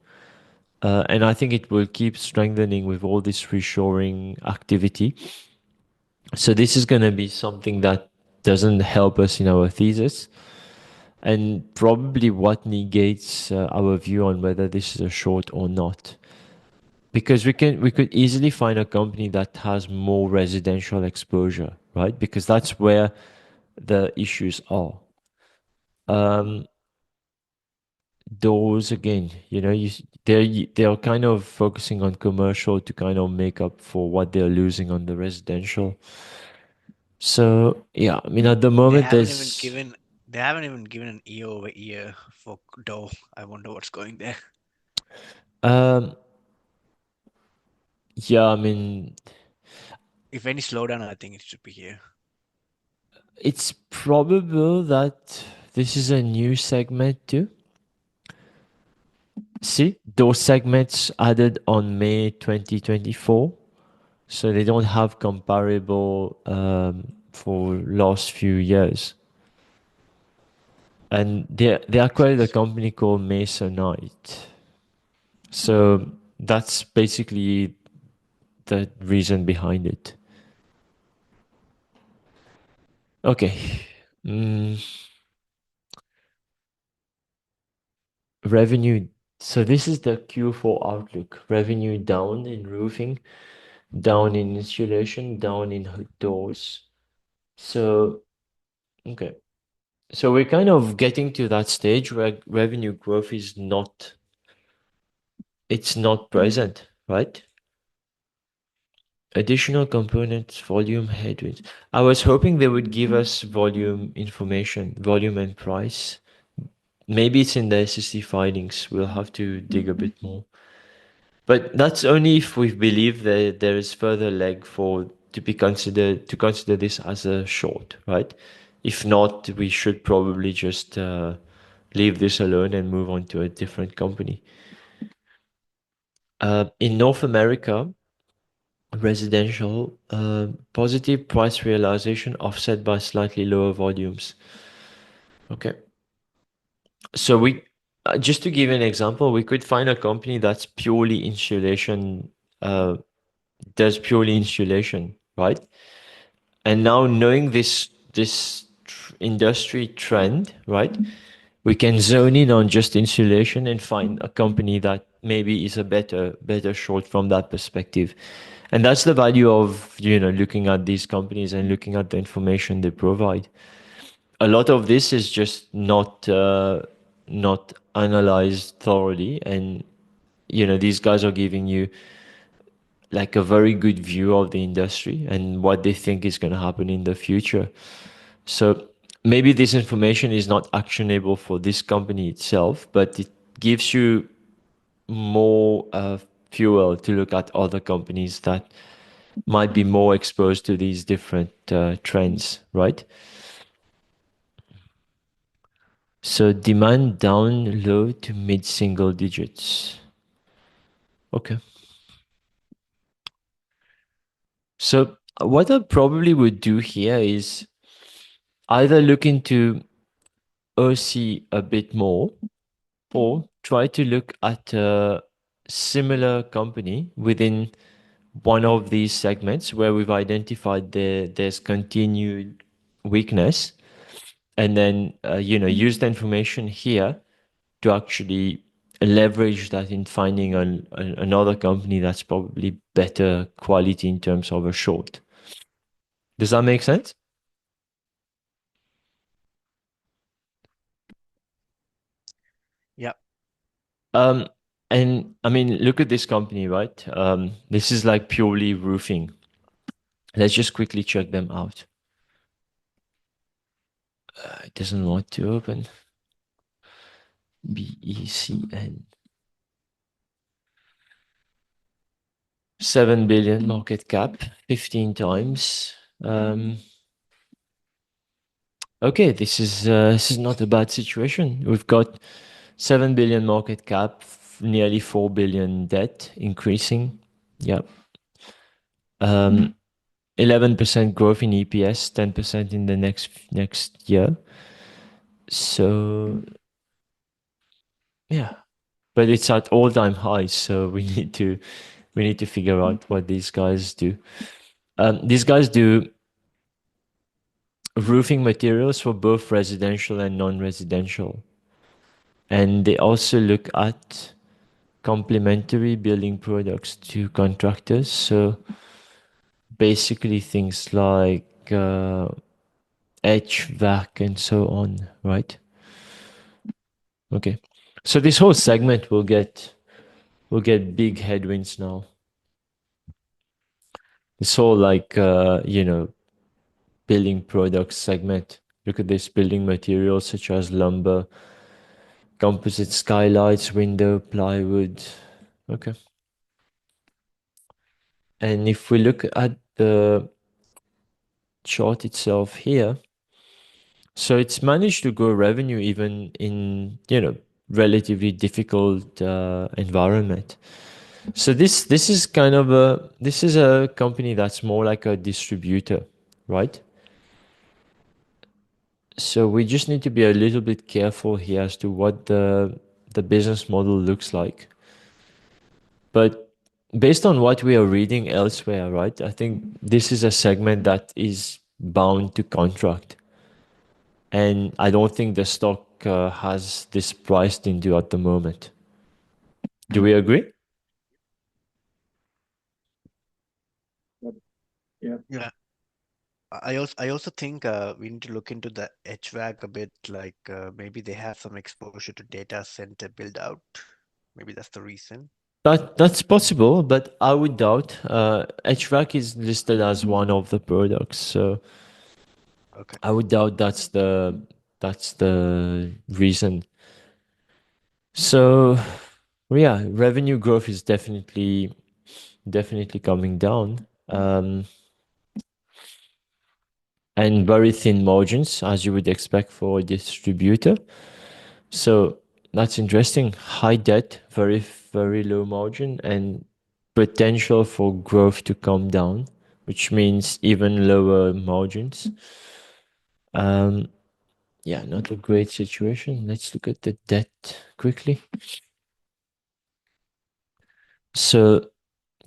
Speaker 1: And I think it will keep strengthening with all this reshoring activity. So this is going to be something that doesn't help us in our thesis and probably what negates our view on whether this is a short or not. Because we could easily find a company that has more residential exposure, right? Because that's where the issues are. Those again, they're kind of focusing on commercial to kind of make up for what they're losing on the residential. So yeah, I mean at the
Speaker 5: They
Speaker 1: moment
Speaker 5: haven't even
Speaker 1: there's
Speaker 5: given they haven't even given an year over year for Dow. I wonder what's going there.
Speaker 1: um yeah, I mean
Speaker 5: If any slowdown, I think it should be here.
Speaker 1: it's probable that this is a new segment too. See, those segments added on May 2024, so they don't have comparable for last few years. And they
Speaker 5: Makes
Speaker 1: acquired a
Speaker 5: sense.
Speaker 1: company called Masonite. So that's basically the reason behind it. Okay. Mm, revenue. So this is the Q4 outlook. Revenue down in roofing, down in insulation, down in hood doors. So, okay. So we're kind of getting to that stage where revenue growth is not, it's not present, right? Additional components, volume headwinds. I was hoping they would give us volume information, volume and price. Maybe it's in the SEC findings. We'll have to dig a bit more. But that's only if we believe that there is further leg for to be considered to consider this as a short, right? If not, we should probably just leave this alone and move on to a different company. In North America, residential, positive price realization offset by slightly lower volumes. Okay. So just to give you an example, we could find a company that's purely insulation, does purely insulation, right? And now knowing this industry trend, right? We can zone in on just insulation and find a company that maybe is a better short from that perspective. And that's the value of, looking at these companies and looking at the information they provide. A lot of this is just not analyzed thoroughly, and these guys are giving you like a very good view of the industry and what they think is going to happen in the future. So maybe this information is not actionable for this company itself, but it gives you more fuel to look at other companies that might be more exposed to these different trends, right? So demand down low to mid single digits. Okay. So what I probably would do here is either look into OC a bit more or try to look at a similar company within one of these segments where we've identified there's continued weakness, and then use the information here to actually leverage that in finding another company that's probably better quality in terms of a short. Does that make sense?
Speaker 5: Yeah.
Speaker 1: And I mean, look at this company, right? This is like purely roofing. Let's just quickly check them out. It doesn't want to open. BECN. 7 billion market cap, 15 times. Okay, this is not a bad situation. We've got 7 billion market cap, nearly 4 billion debt, increasing. Yep. 11% growth in EPS, 10% in the next year. So yeah, but it's at all-time highs. So we need to figure out what these guys do. These guys do roofing materials for both residential and non-residential, and they also look at complementary building products to contractors. So basically things like HVAC and so on, right? Okay. So this whole segment will get big headwinds now. This whole building products segment. Look at this, building materials such as lumber, composite skylights, window, plywood. Okay. And if we look at the chart itself here, so it's managed to grow revenue even in, relatively difficult environment. So this is kind of a company that's more like a distributor, right? So we just need to be a little bit careful here as to what the business model looks like. But based on what we are reading elsewhere, right? I think this is a segment that is bound to contract. And I don't think the stock has this priced into at the moment. Do we agree?
Speaker 5: Yeah. I also think we need to look into the HVAC a bit, like maybe they have some exposure to data center build out. Maybe that's the reason.
Speaker 1: That's possible, but I would doubt. HVAC is listed as one of the products, so
Speaker 5: Okay.
Speaker 1: I would doubt that's the reason. So yeah, revenue growth is definitely coming down. And very thin margins, as you would expect for a distributor. So that's interesting. High debt, very low margin, and potential for growth to come down, which means even lower margins. Yeah, not a great situation. Let's look at the debt quickly. So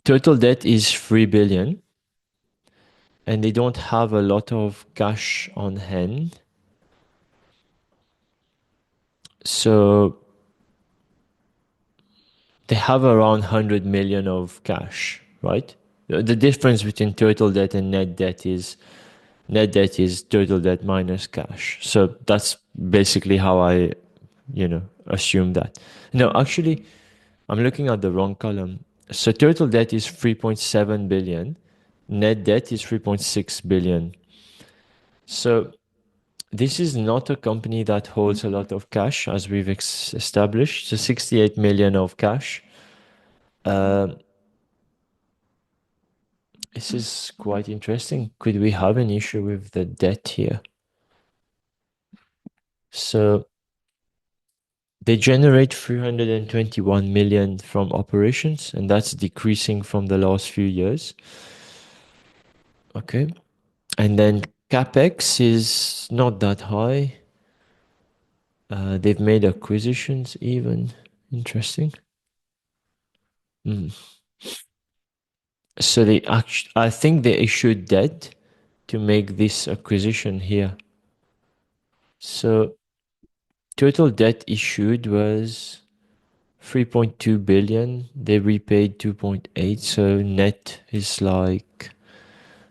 Speaker 1: total debt is 3 billion, and they don't have a lot of cash on hand. So they have around 100 million of cash, right? The difference between total debt and net debt is total debt minus cash. So that's basically how I, assume that. No, actually, I'm looking at the wrong column. So total debt is 3.7 billion. Net debt is 3.6 billion. So this is not a company that holds a lot of cash, as we've established. So 68 million of cash. This is quite interesting. Could we have an issue with the debt here? So they generate 321 million from operations, and that's decreasing from the last few years. Okay. And then CapEx is not that high. They've made acquisitions even. Interesting. So I think they issued debt to make this acquisition here. So total debt issued was 3.2 billion. They repaid 2.8. So net is like,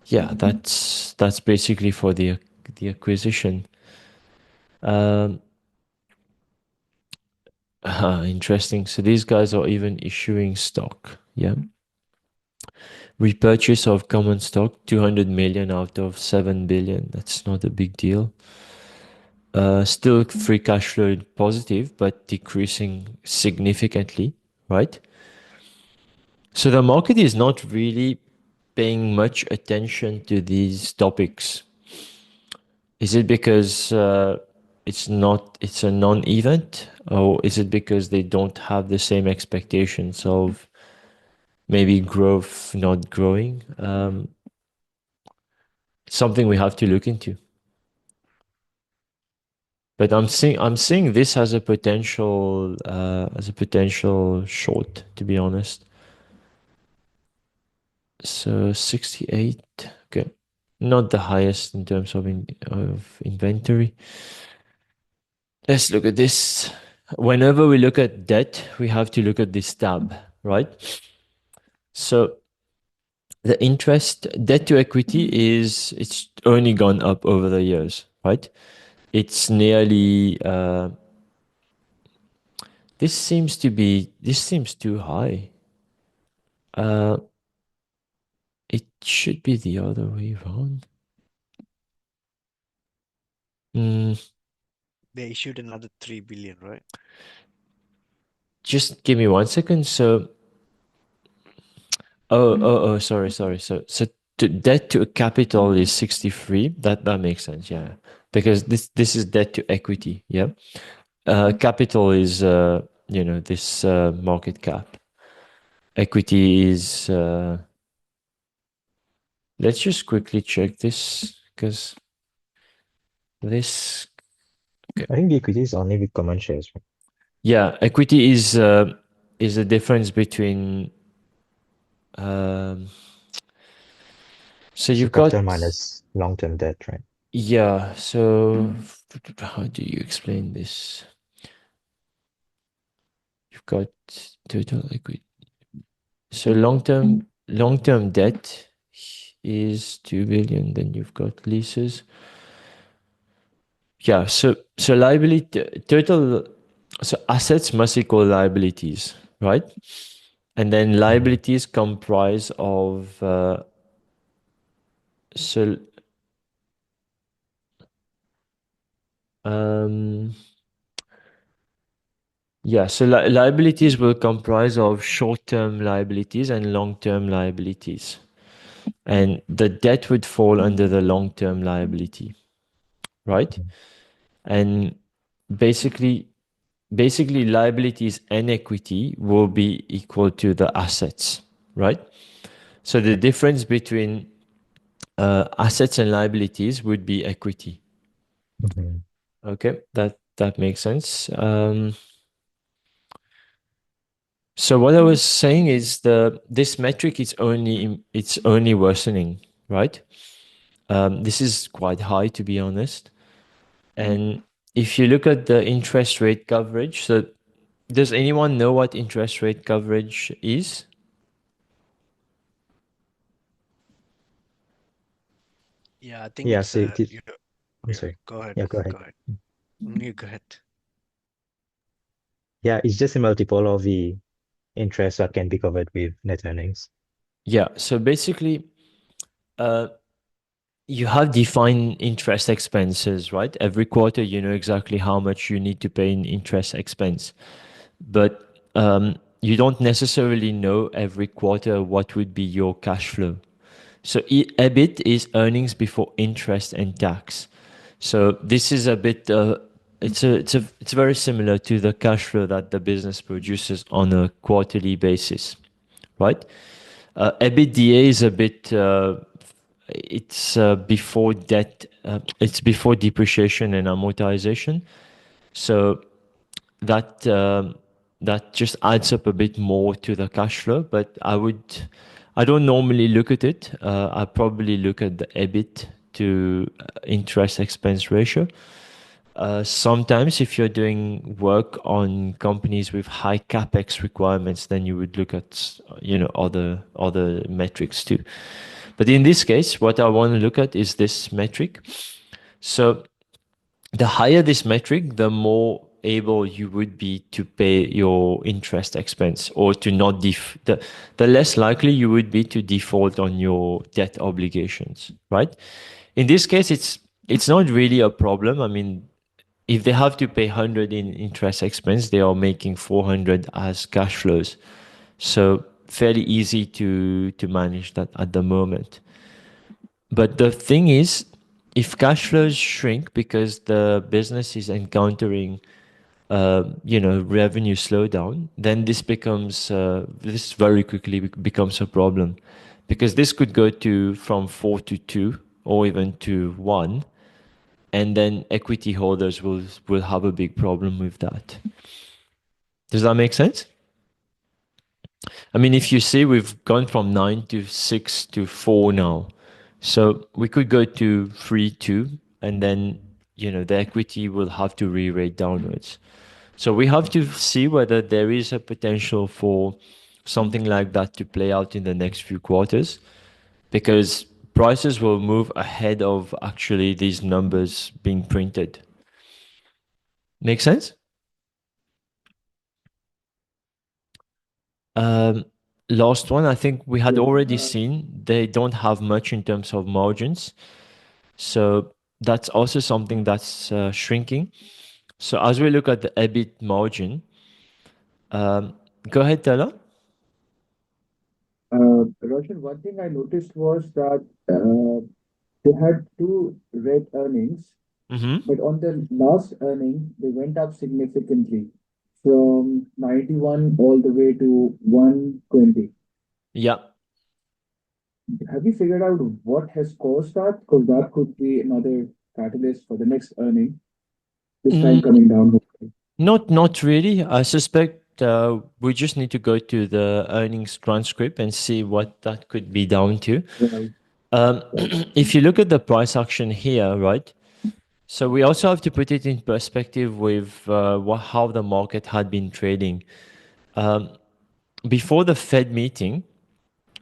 Speaker 1: yeah, that's basically for the acquisition. Interesting. So these guys are even issuing stock. Yeah. Repurchase of common stock, 200 million out of 7 billion. That's not a big deal. Still free cash flow positive, but decreasing significantly, right? So the market is not really paying much attention to these topics. Is it because it's a non-event, or is it because they don't have the same expectations of maybe growth not growing? Something we have to look into. But I'm seeing this as a potential short, to be honest. So 68, okay, not the highest in terms of inventory. Let's look at this. Whenever we look at debt, we have to look at this tab, right? So the interest debt to equity it's only gone up over the years, right? It's nearly this seems too high. It should be the other way around.
Speaker 5: They issued another 3 billion, right?
Speaker 1: Just give me 1 second. So, sorry. So debt to capital is 63. That makes sense, yeah. Because this is debt to equity, yeah. Capital is this market cap. Equity is let's just quickly check this because this.
Speaker 2: I think the equity is only with common shares, right?
Speaker 1: Yeah, equity is the difference between so you've got
Speaker 2: capital minus long-term debt, right?
Speaker 1: yeah. So how do you explain this? You've got total equity. So long-term debt is 2 billion. Then you've got leases. Yeah. So liability total. So assets must equal liabilities, right? And then liabilities comprise of so yeah, so liabilities will comprise of short-term liabilities and long-term liabilities. And the debt would fall under the long-term liability, right? And basically liabilities and equity will be equal to the assets, right? So the difference between assets and liabilities would be equity. Okay, that makes sense. So what I was saying is this metric is only worsening, right? This is quite high, to be honest. And if you look at the interest rate coverage, so does anyone know what interest rate coverage is?
Speaker 5: Yeah, I think
Speaker 2: Yeah,
Speaker 5: it's
Speaker 2: so I'm
Speaker 5: yeah,
Speaker 2: sorry.
Speaker 5: go ahead.
Speaker 2: Yeah, go ahead.
Speaker 5: Go ahead. You go ahead.
Speaker 2: Yeah, it's just a multiple of the interest that can be covered with net earnings.
Speaker 1: Yeah. So basically, you have defined interest expenses, right? Every quarter, you know exactly how much you need to pay in interest expense. But you don't necessarily know every quarter what would be your cash flow. So EBIT is earnings before interest and tax. So this is a bit. It's very similar to the cash flow that the business produces on a quarterly basis, right? EBITDA is a bit. It's before debt. It's before depreciation and amortization. So that that just adds up a bit more to the cash flow. But I don't normally look at it. I probably look at the EBIT to interest expense ratio. Sometimes if you're doing work on companies with high capex requirements, then you would look at other metrics too. But in this case, what I want to look at is this metric. So the higher this metric, the more able you would be to pay your interest expense, or to not the less likely you would be to default on your debt obligations, right? In this case, it's not really a problem. I mean, if they have to pay 100 in interest expense, they are making 400 as cash flows. So fairly easy to manage that at the moment. But the thing is, if cash flows shrink because the business is encountering, revenue slowdown, then this very quickly becomes a problem, because this could go to from 4 to 2 or even to 1, and then equity holders will have a big problem with that. Does that make sense? I mean, if you see, we've gone from 9 to 6 to 4 now. So we could go to 3 2, and then, the equity will have to re-rate downwards. So we have to see whether there is a potential for something like that to play out in the next few quarters, because prices will move ahead of actually these numbers being printed. Make sense? Last one, I think we had already seen they don't have much in terms of margins. So that's also something that's shrinking. So as we look at the EBIT margin, go ahead, Tella.
Speaker 3: Roshan, one thing I noticed was that they had two red earnings,
Speaker 1: Mm-hmm.
Speaker 3: but on the last earning, they went up significantly from 91 all the way to 120.
Speaker 1: Yeah.
Speaker 3: Have you figured out what has caused that? Because that could be another catalyst for the next earning, this time
Speaker 1: Mm,
Speaker 3: coming down, hopefully.
Speaker 1: not really. I suspect we just need to go to the earnings transcript and see what that could be down to.
Speaker 3: Right, right.
Speaker 1: If you look at the price action here, right? So we also have to put it in perspective with how the market had been trading. Before the Fed meeting,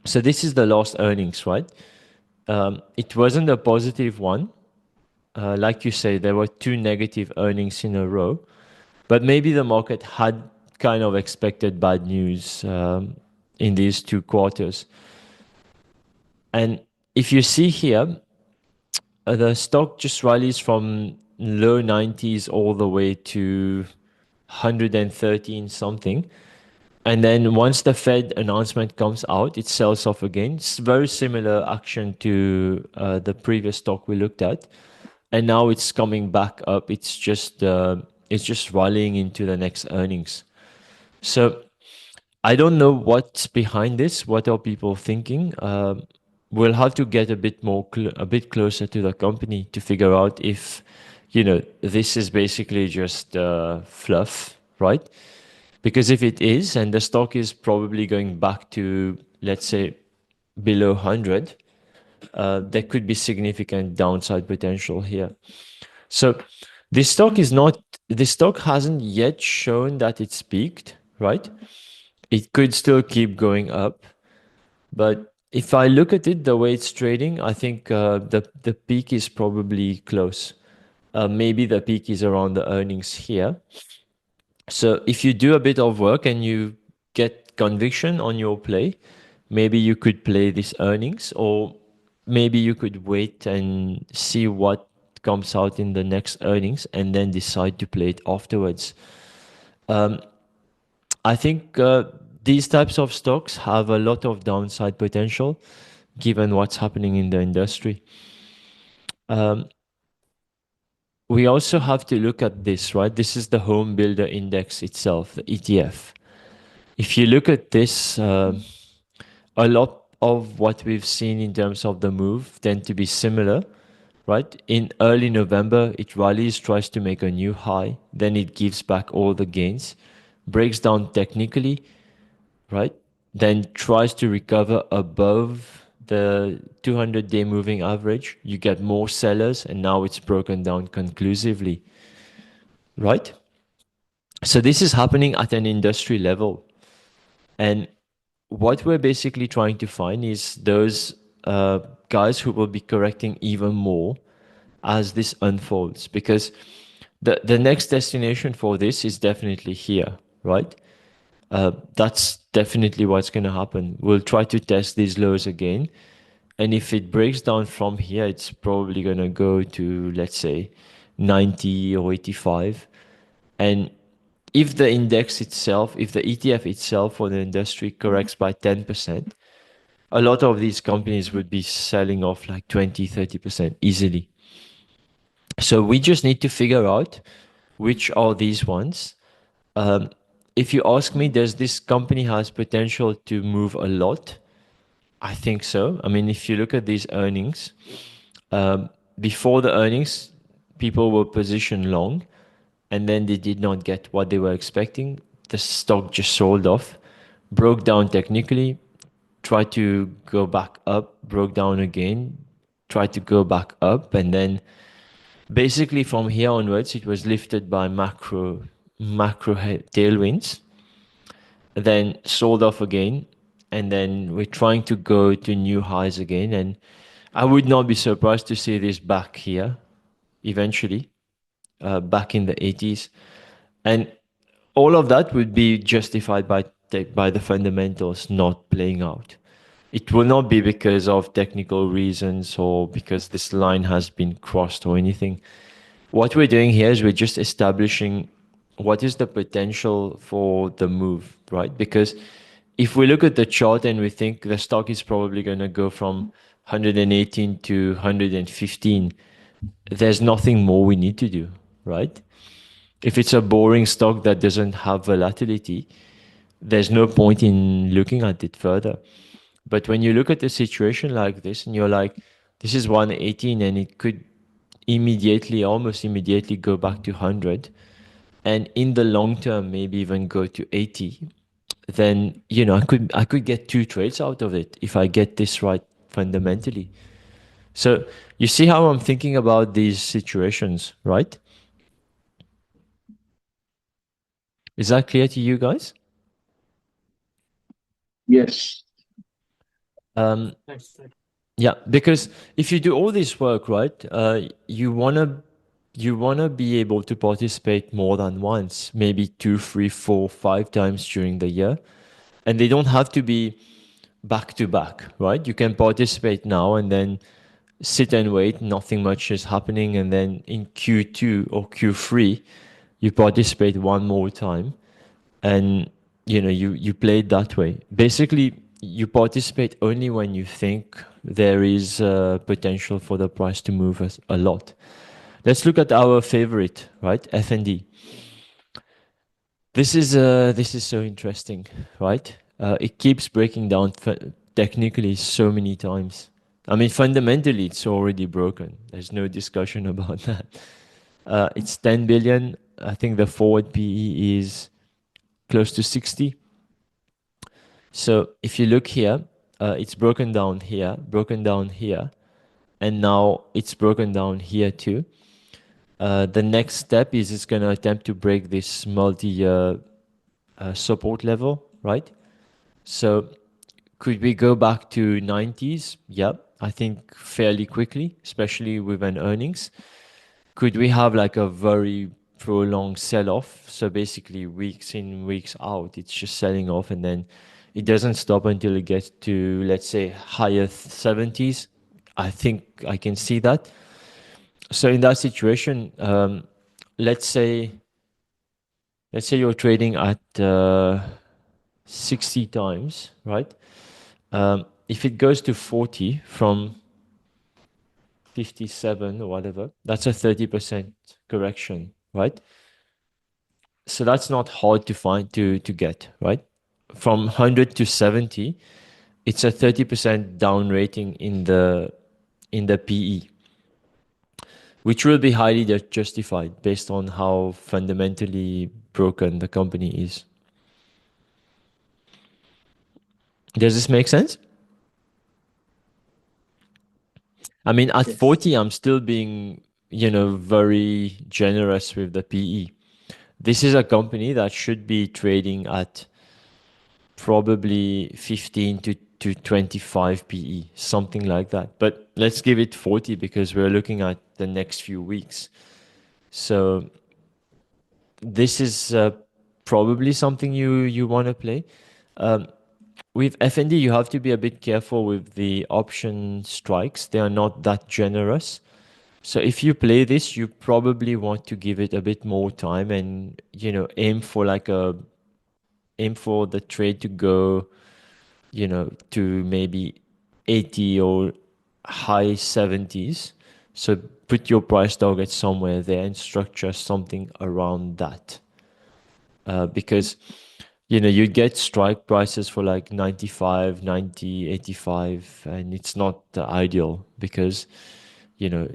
Speaker 1: so this is the last earnings, right? It wasn't a positive one. Like you say, there were two negative earnings in a row, but maybe the market had kind of expected bad news in these 2 quarters. And if you see here, the stock just rallies from low 90s all the way to 113 something. And then once the Fed announcement comes out, it sells off again. It's very similar action to the previous stock we looked at, and now it's coming back up. It's just rallying into the next earnings. So I don't know what's behind this. What are people thinking? We'll have to get a bit closer to the company to figure out if, this is basically just fluff, right? Because if it is, and the stock is probably going back to, let's say, below 100, there could be significant downside potential here. So this stock hasn't yet shown that it's peaked, right? It could still keep going up. But if I look at it, the way it's trading, I think the peak is probably close. Maybe the peak is around the earnings here. So if you do a bit of work and you get conviction on your play, maybe you could play these earnings, or maybe you could wait and see what comes out in the next earnings and then decide to play it afterwards. I think these types of stocks have a lot of downside potential given what's happening in the industry. We also have to look at this, right? This is the home builder index itself, the ETF. If you look at this, a lot of what we've seen in terms of the move tend to be similar, right? In early November, it rallies, tries to make a new high, then it gives back all the gains, breaks down technically, right? Then tries to recover above the 200-day moving average. You get more sellers, and now it's broken down conclusively, right? So this is happening at an industry level. And what we're basically trying to find is those guys who will be correcting even more as this unfolds. Because The next destination for this is definitely here, right? That's definitely what's going to happen. We'll try to test these lows again. And if it breaks down from here, it's probably going to go to, let's say, 90 or 85. And if the index itself, if the ETF itself for the industry corrects by 10%, a lot of these companies would be selling off like 20, 30% easily. So we just need to figure out which are these ones. If you ask me, does this company has potential to move a lot? I think so. I mean, if you look at these earnings, before the earnings, people were positioned long, and then they did not get what they were expecting. The stock just sold off, broke down technically, tried to go back up, broke down again, tried to go back up, and then basically from here onwards, it was lifted by macro tailwinds, then sold off again, and then we're trying to go to new highs again. And I would not be surprised to see this back here eventually, back in the 80s. And all of that would be justified by the fundamentals not playing out. It will not be because of technical reasons or because this line has been crossed or anything. What we're doing here is we're just establishing what is the potential for the move, right? Because if we look at the chart and we think the stock is probably going to go from 118 to 115, there's nothing more we need to do, right? If it's a boring stock that doesn't have volatility, there's no point in looking at it further. But when you look at a situation like this and you're like, this is 118 and it could immediately, almost immediately go back to 100, and in the long term, maybe even go to 80, then, I could get two trades out of it if I get this right fundamentally. So you see how I'm thinking about these situations, right? Is that clear to you guys?
Speaker 3: Yes.
Speaker 1: Yeah, because if you do all this work, right, you wanna be able to participate more than once, maybe 2, 3, 4, 5 times during the year, and they don't have to be back to back, right? You can participate now and then sit and wait, nothing much is happening, and then in Q2 or Q3, you participate one more time, and you play it that way. Basically, you participate only when you think there is potential for the price to move a lot. Let's look at our favorite, right? FND. This is so interesting, right? It keeps breaking down technically so many times. I mean, fundamentally, it's already broken. There's no discussion about that. It's 10 billion. I think the forward PE is close to 60. So if you look here, it's broken down here, and now it's broken down here too. The next step is it's going to attempt to break this multi-year support level, right? So could we go back to 90s? Yeah, I think fairly quickly, especially with an earnings. Could we have like a very prolonged sell-off? So basically weeks in, weeks out, it's just selling off and then it doesn't stop until it gets to, let's say, higher 70s. I think I can see that. So in that situation, let's say you're trading at 60 times, right? If it goes to 40 from 57 or whatever, that's a 30% correction, right? So that's not hard to find to get, right? From 100 to 70, it's a 30% down rating in the PE, which will be highly justified based on how fundamentally broken the company is. Does this make sense? I mean, at 40, I'm still being, very generous with the PE. This is a company that should be trading at probably 15 to 25 PE, something like that. But let's give it 40 because we're looking at the next few weeks. So this is probably something you want to play. With FND, you have to be a bit careful with the option strikes. They are not that generous. So if you play this, you probably want to give it a bit more time and, aim for the trade to go, to maybe 80 or high 70s. So put your price target somewhere there and structure something around that. Because you get strike prices for like 95, 90, 85, and it's not ideal because, you know,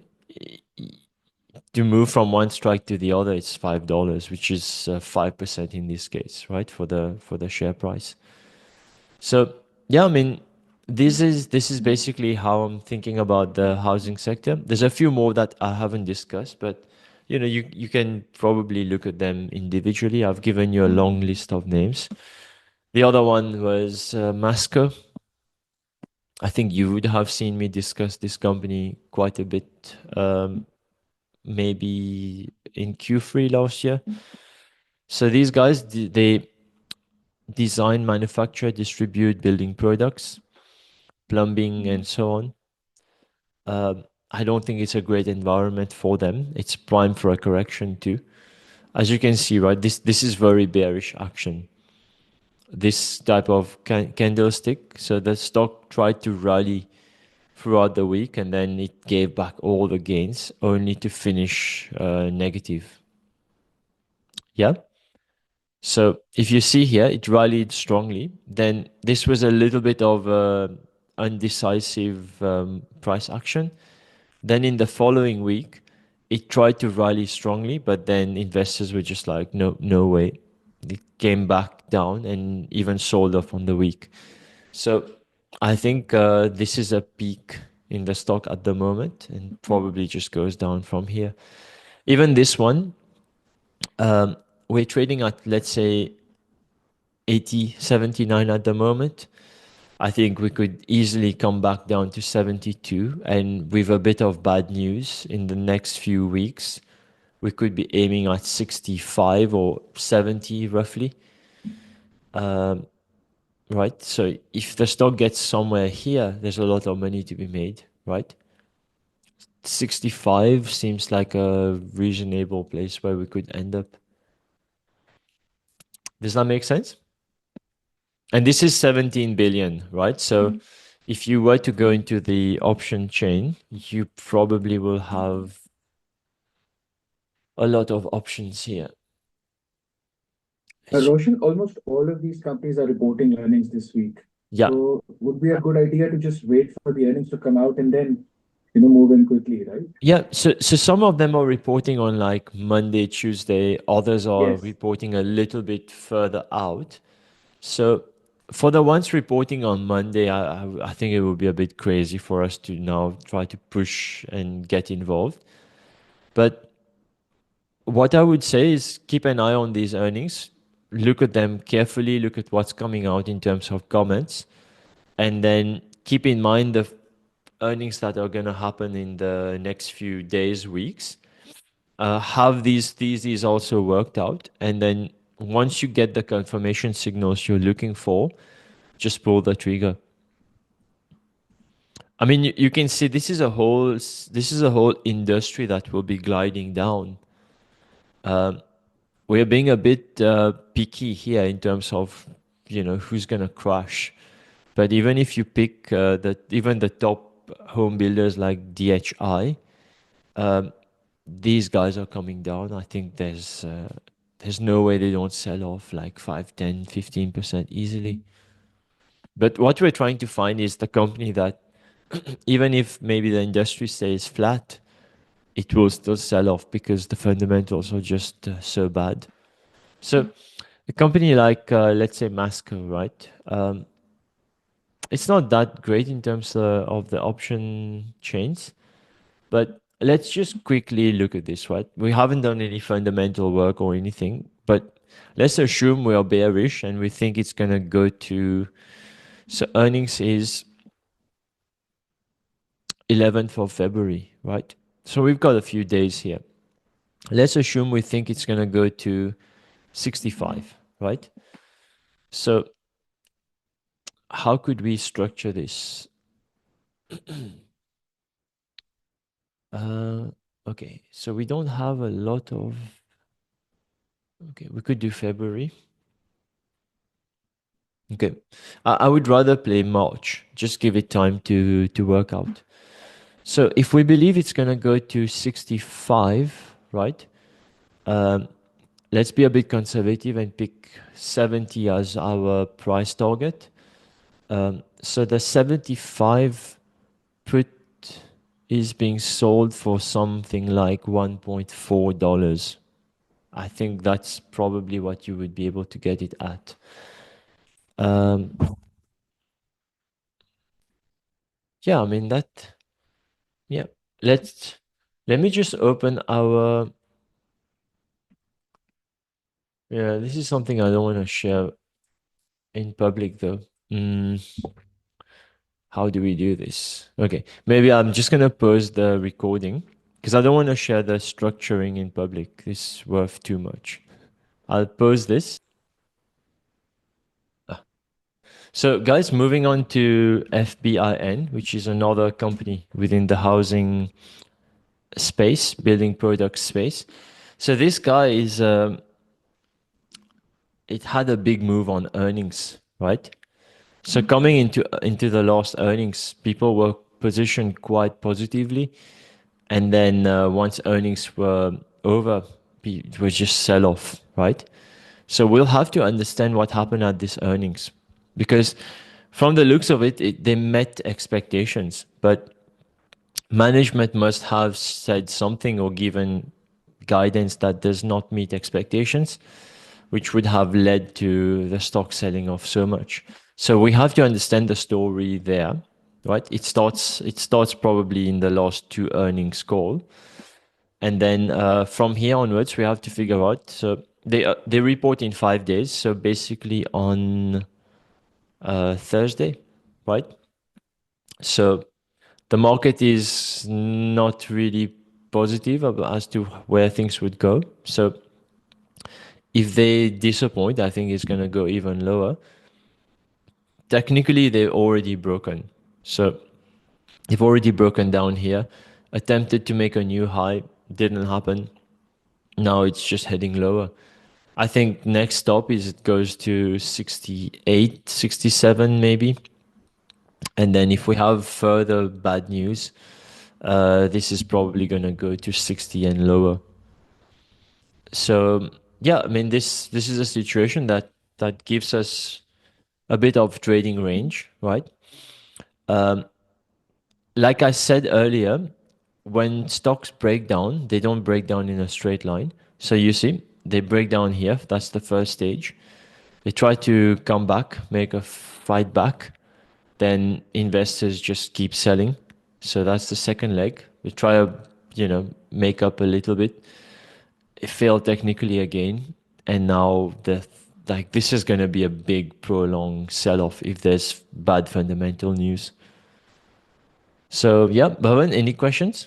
Speaker 1: to move from one strike to the other, it's $5, which is 5% in this case, right? For the share price. So yeah, I mean, this is basically how I'm thinking about the housing sector. There's a few more that I haven't discussed, but you can probably look at them individually. I've given you a long list of names. The other one was Masco. I think you would have seen me discuss this company quite a bit, maybe in Q3 last year. So these guys, they design, manufacture, distribute building products, plumbing, and so on. I don't think it's a great environment for them. It's prime for a correction too. As you can see, right, this is very bearish action. This type of candlestick. So the stock tried to rally throughout the week and then it gave back all the gains only to finish negative. Yeah. So if you see here, it rallied strongly. Then this was a little bit of undecisive price action. Then in the following week, it tried to rally strongly, but then investors were just like, no, no way. It came back down and even sold off on the week. So I think this is a peak in the stock at the moment and probably just goes down from here. Even this one, we're trading at, let's say, 80, 79 at the moment. I think we could easily come back down to 72. And with a bit of bad news in the next few weeks, we could be aiming at 65 or 70 roughly. Right? So if the stock gets somewhere here, there's a lot of money to be made, right? 65 seems like a reasonable place where we could end up. Does that make sense? And this is 17 billion, right? So if you were to go into the option chain, you probably will have a lot of options here.
Speaker 3: Roshan, almost all of these companies are reporting earnings this week.
Speaker 1: Yeah.
Speaker 3: So would be a good idea to just wait for the earnings to come out and then, move in quickly, right?
Speaker 1: Yeah. So some of them are reporting on like Monday, Tuesday. Others are
Speaker 3: Yes.
Speaker 1: reporting a little bit further out. So for the ones reporting on Monday, I think it would be a bit crazy for us to now try to push and get involved. But what I would say is keep an eye on these earnings, look at them carefully, look at what's coming out in terms of comments, and then keep in mind the earnings that are going to happen in the next few days, weeks. Have these theses also worked out, and then once you get the confirmation signals you're looking for, just pull the trigger. I mean, you can see this is a whole industry that will be gliding down. We're being a bit picky here in terms of who's gonna crash. But even if you pick even the top home builders like DHI, these guys are coming down. I think there's no way they don't sell off like 5, 10, 15% easily. But what we're trying to find is the company that even if maybe the industry stays flat, it will still sell off because the fundamentals are just so bad. So a company like, let's say, Masco, right? It's not that great in terms of the option chains, but let's just quickly look at this, right? We haven't done any fundamental work or anything, but let's assume we are bearish and we think it's going to go to, so earnings is 11th of February, right? So we've got a few days here. let's assume we think it's going to go to 65, right? So how could we structure this? Okay, so we don't have a lot of, okay, we could do February. Okay, I would rather play March, just give it time to work out. So if we believe it's going to go to 65, right? Let's be a bit conservative and pick 70 as our price target. So the 75 put is being sold for something like $1.4. I think that's probably what you would be able to get it at. Yeah, I mean that. Yeah, let me just open our. Yeah, this is something I don't want to share in public though. How do we do this? Okay, maybe I'm just gonna pause the recording because I don't want to share the structuring in public. This is worth too much. I'll pause this. So, guys, moving on to FBIN, which is another company within the housing space, building product space. So, this guy is, it had a big move on earnings, right? So, coming into the last earnings, people were positioned quite positively, and then once earnings were over, it was just sell off, right? So we'll have to understand what happened at this earnings, because from the looks of it, they met expectations, but management must have said something or given guidance that does not meet expectations, which would have led to the stock selling off so much. So we have to understand the story there, right? It starts probably in the last two earnings call, and then from here onwards we have to figure out. So they report in 5 days, so basically on Thursday, right? So the market is not really positive as to where things would go. So if they disappoint, I think it's going to go even lower. Technically, they're already broken. So they've already broken down here, attempted to make a new high, didn't happen. Now it's just heading lower. I think next stop is it goes to 68, 67 maybe. And then if we have further bad news, this is probably going to go to 60 and lower. So yeah, I mean this is a situation that gives us a bit of trading range, right? Like I said earlier, when stocks break down, they don't break down in a straight line. So you see, they break down here. That's the first stage. They try to come back, make a fight back. Then investors just keep selling. So that's the second leg. We try to, make up a little bit. It failed technically again. And now this is going to be a big prolonged sell-off if there's bad fundamental news. So yeah, Bhavan, any questions?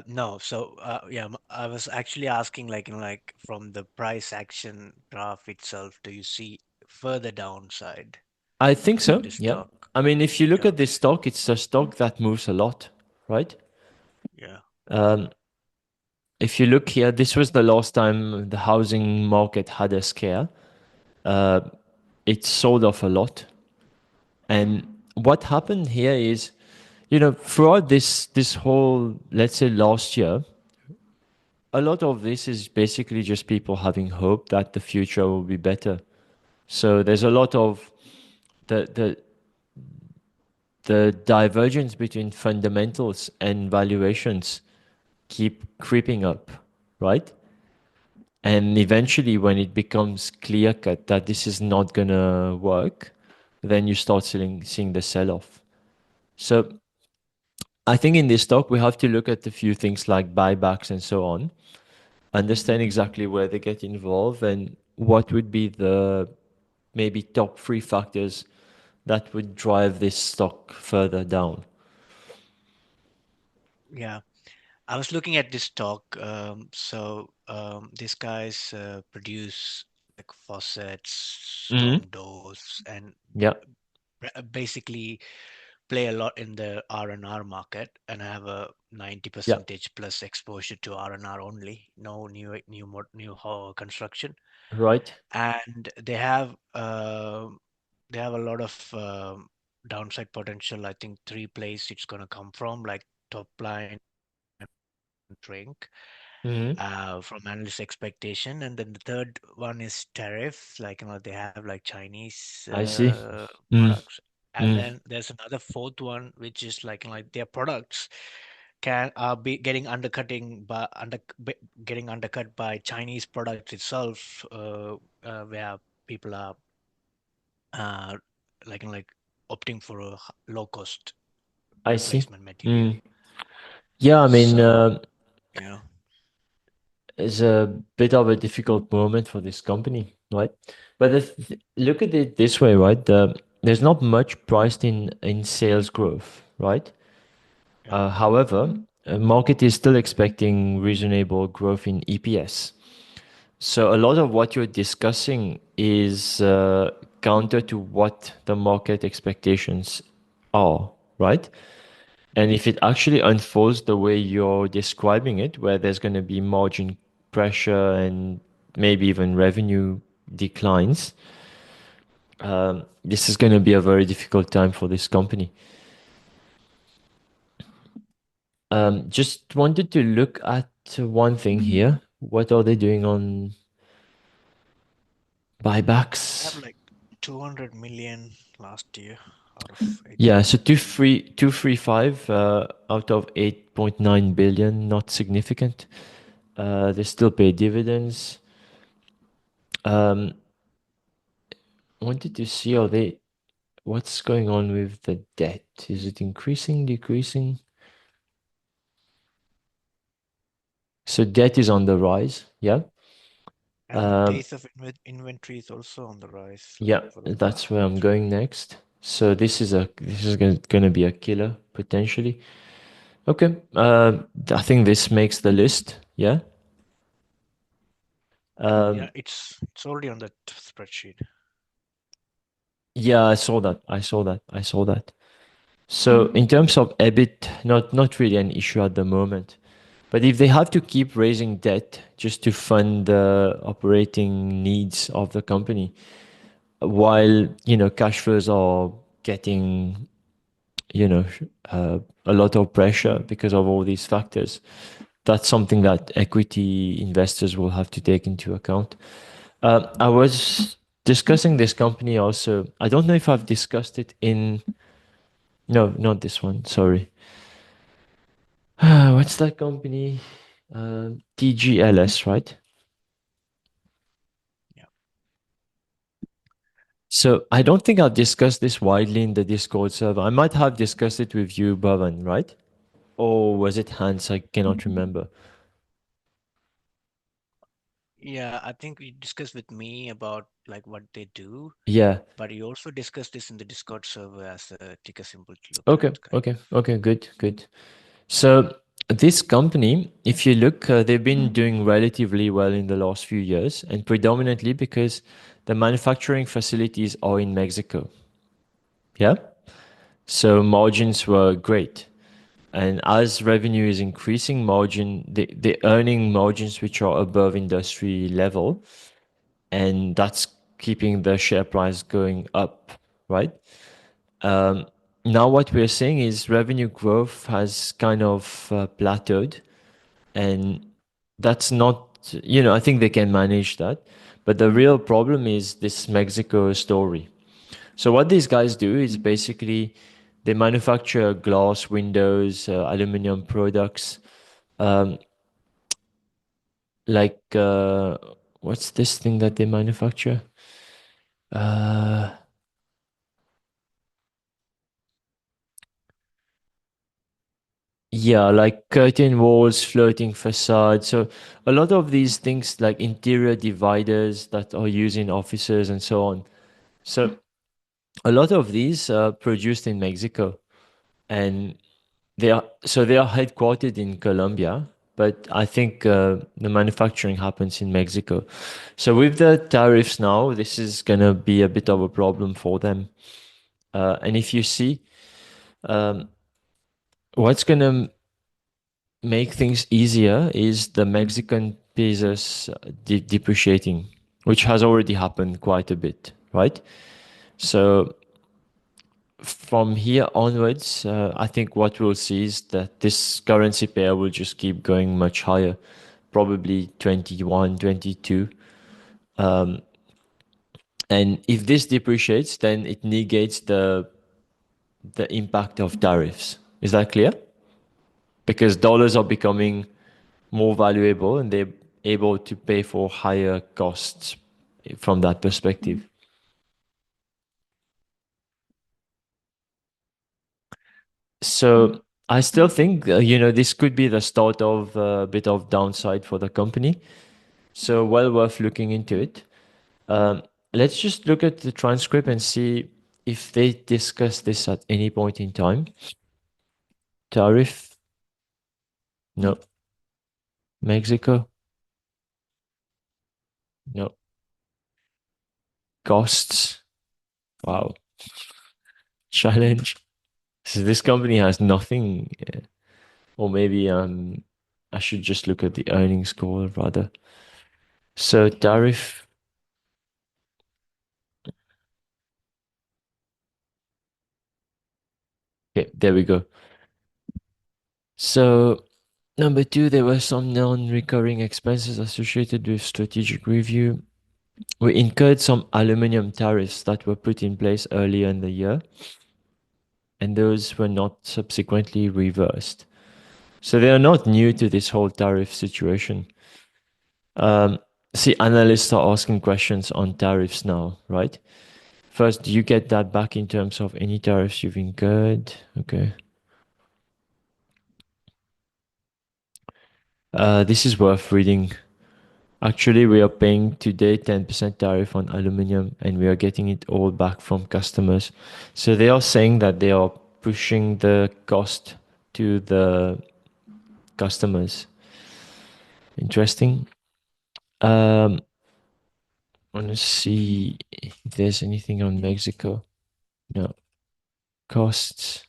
Speaker 5: No, so yeah, I was actually asking, like, like from the price action graph itself, do you see further downside
Speaker 1: I think
Speaker 5: in
Speaker 1: so.
Speaker 5: this
Speaker 1: Yeah.
Speaker 5: stock?
Speaker 1: I mean, if you look
Speaker 5: Yeah,
Speaker 1: at this stock, it's a stock that moves a lot, right?
Speaker 5: yeah,
Speaker 1: If you look here, this was the last time the housing market had a scare. Uh, it sold off a lot. And what happened here is, throughout this whole, let's say last year, a lot of this is basically just people having hope that the future will be better. So there's a lot of the the divergence between fundamentals and valuations keep creeping up, right? And eventually, when it becomes clear cut that this is not gonna work, then you start seeing the sell off. So I think in this talk, we have to look at a few things like buybacks and so on, understand exactly where they get involved and what would be the maybe top three factors that would drive this stock further down.
Speaker 5: yeah. I was looking at this stock. These guys produce like faucets,
Speaker 1: Mm-hmm.
Speaker 5: stone doors, and
Speaker 1: Yeah.
Speaker 5: basically play a lot in the R&R market, and I have a 90
Speaker 1: Yeah.
Speaker 5: percentage plus exposure to R&R only, no new construction.
Speaker 1: Right.
Speaker 5: And they have a lot of downside potential. I think three places it's going to come from, like top line shrink
Speaker 1: Mm-hmm.
Speaker 5: from analyst expectation, and then the third one is tariff, like they have like Chinese
Speaker 1: I see. Mm.
Speaker 5: products. And
Speaker 1: Mm.
Speaker 5: then there's another fourth one, which is like their products can be getting getting undercut by Chinese product itself, where people are uh, like opting for a low cost
Speaker 1: I see.
Speaker 5: replacement material.
Speaker 1: Mm. Yeah, I mean,
Speaker 5: So you know,
Speaker 1: it's a bit of a difficult moment for this company, right? But look at it this way, right? There's not much priced in sales growth, right?
Speaker 5: yeah,
Speaker 1: However, market is still expecting reasonable growth in EPS. So a lot of what you're discussing is counter to what the market expectations are, right? And if it actually unfolds the way you're describing it, where there's going to be margin pressure and maybe even revenue declines, this is going to be a very difficult time for this company. Just wanted to look at one thing here. What are they doing on
Speaker 5: I have
Speaker 1: buybacks?
Speaker 5: like 200 million last year out of
Speaker 1: Yeah,
Speaker 5: 800.
Speaker 1: so 235 out of 8.9 billion, not significant. They still pay dividends. Um, wanted to see what's going on with the debt. Is it increasing, decreasing? So debt is on the rise. Yeah.
Speaker 5: And the
Speaker 1: Um,
Speaker 5: days of inventory is also on the rise, like
Speaker 1: yeah,
Speaker 5: for the past
Speaker 1: that's where I'm
Speaker 5: 3.
Speaker 1: going next. So this is going to be a killer potentially. Okay. I think this makes the list. Yeah.
Speaker 5: Yeah,
Speaker 1: Um,
Speaker 5: it's already on that spreadsheet.
Speaker 1: yeah, I saw that. I saw that. I saw that. So in terms of EBIT, not really an issue at the moment. But if they have to keep raising debt just to fund the operating needs of the company, while cash flows are getting you know a lot of pressure because of all these factors, that's something that equity investors will have to take into account. I was discussing this company also. I don't know if I've discussed it in. No, not this one. Sorry. What's that company? TGLS, right?
Speaker 5: Yeah.
Speaker 1: So I don't think I've discussed this widely in the Discord server. I might have discussed it with you, Bhavan, right? Or was it Hans? I cannot remember.
Speaker 5: Yeah, I think you discussed with me about like what they do,
Speaker 1: Yeah.
Speaker 5: but you also discussed this in the Discord server as a ticker symbol to look at,
Speaker 1: Okay.
Speaker 5: kind
Speaker 1: Okay.
Speaker 5: of.
Speaker 1: Okay. Good. Good. So this company, if you look, they've been doing relatively well in the last few years, and predominantly because the manufacturing facilities are in Mexico. Yeah. So margins were great. And as revenue is increasing, the earning margins which are above industry level, and that's keeping the share price going up, right? Um, Now what we're seeing is revenue growth has kind of plateaued, and that's not, I think they can manage that. But the real problem is this Mexico story. So what these guys do is basically they manufacture glass, windows, aluminum products. Um, like what's this thing that they manufacture? Uh, yeah, like curtain walls, floating facades. So a lot of these things like interior dividers that are used in offices and so on. So a lot of these are produced in Mexico, and they are headquartered in Colombia, but I think the manufacturing happens in Mexico. So with the tariffs now, this is gonna be a bit of a problem for them. And if you see, what's gonna make things easier is the Mexican pesos depreciating, which has already happened quite a bit, right? So from here onwards, I think what we'll see is that this currency pair will just keep going much higher, probably 21, 22. And if this depreciates, then it negates the impact of tariffs. Is that clear? Because dollars are becoming more valuable and they're able to pay for higher costs from that perspective. So I still think, this could be the start of a bit of downside for the company. So well worth looking into it. Let's just look at the transcript and see if they discuss this at any point in time. Tariff. No. Mexico. No. Costs. Wow. Challenge. So this company has nothing. Or maybe I should just look at the earnings call rather. So tariff. Okay, there we go. So number two, there were some non-recurring expenses associated with strategic review. We incurred some aluminum tariffs that were put in place earlier in the year, and those were not subsequently reversed. So they are not new to this whole tariff situation. See, analysts are asking questions on tariffs now, right? First, do you get that back in terms of any tariffs you've incurred? Okay. This is worth reading. Actually, we are paying today 10% tariff on aluminum and we are getting it all back from customers. So they are saying that they are pushing the cost to the customers. Interesting. I want to see if there's anything on Mexico. No. Costs.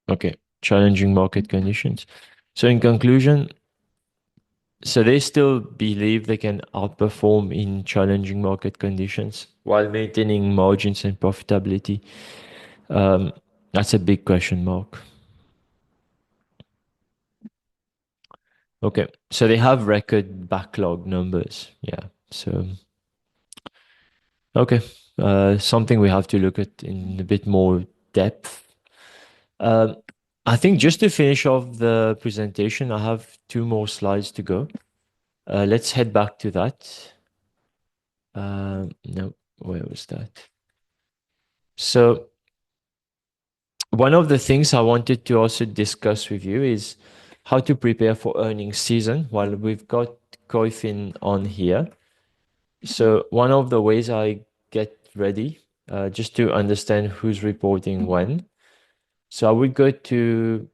Speaker 1: Okay. Challenging market conditions. So in conclusion, so they still believe they can outperform in challenging market conditions while maintaining margins and profitability. That's a big question mark. Okay, so they have record backlog numbers. Yeah, so okay, something we have to look at in a bit more depth. I think just to finish off the presentation, I have two more slides to go. Let's head back to that. No, where was that? So one of the things I wanted to also discuss with you is how to prepare for earnings season while we've got Koyfin on here. So one of the ways I get ready, just to understand who's reporting when. So I would go to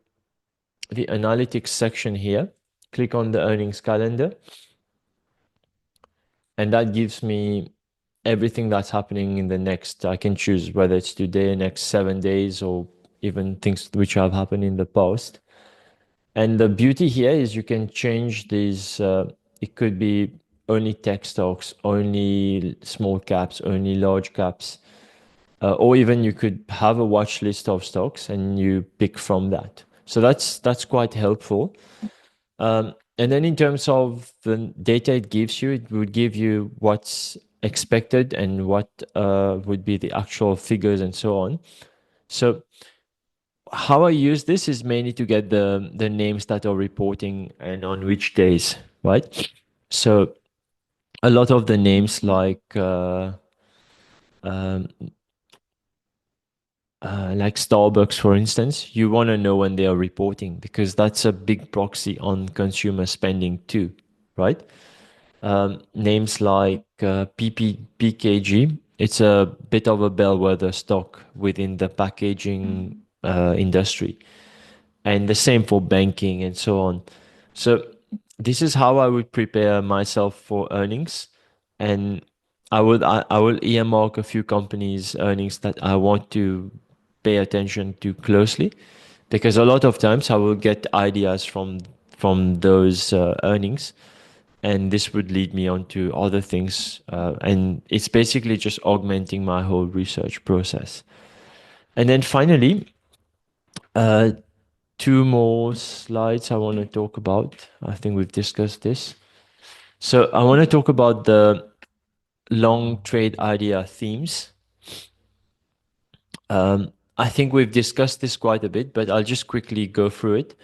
Speaker 1: the analytics section here, click on the earnings calendar, and that gives me everything that's happening in the next, I can choose whether it's today, next 7 days, or even things which have happened in the past. And the beauty here is you can change these, it could be only tech stocks, only small caps, only large caps, or even you could have a watch list of stocks and you pick from that. So that's quite helpful. And then in terms of the data it gives you, it would give you what's expected and what would be the actual figures and so on. So how I use this is mainly to get the names that are reporting and on which days, right? So a lot of the names like Starbucks, for instance, you want to know when they are reporting because that's a big proxy on consumer spending too, right? Names like PKG, it's a bit of a bellwether stock within the packaging industry, and the same for banking and so on. So this is how I would prepare myself for earnings, and I will earmark a few companies' earnings that I want to pay attention to closely, because a lot of times I will get ideas from those earnings, and this would lead me on to other things, and it's basically just augmenting my whole research process. And then finally, uh, two more slides I want to talk about. I think we've discussed this. So I want to talk about the long trade idea themes. I think we've discussed this quite a bit, but I'll just quickly go through it.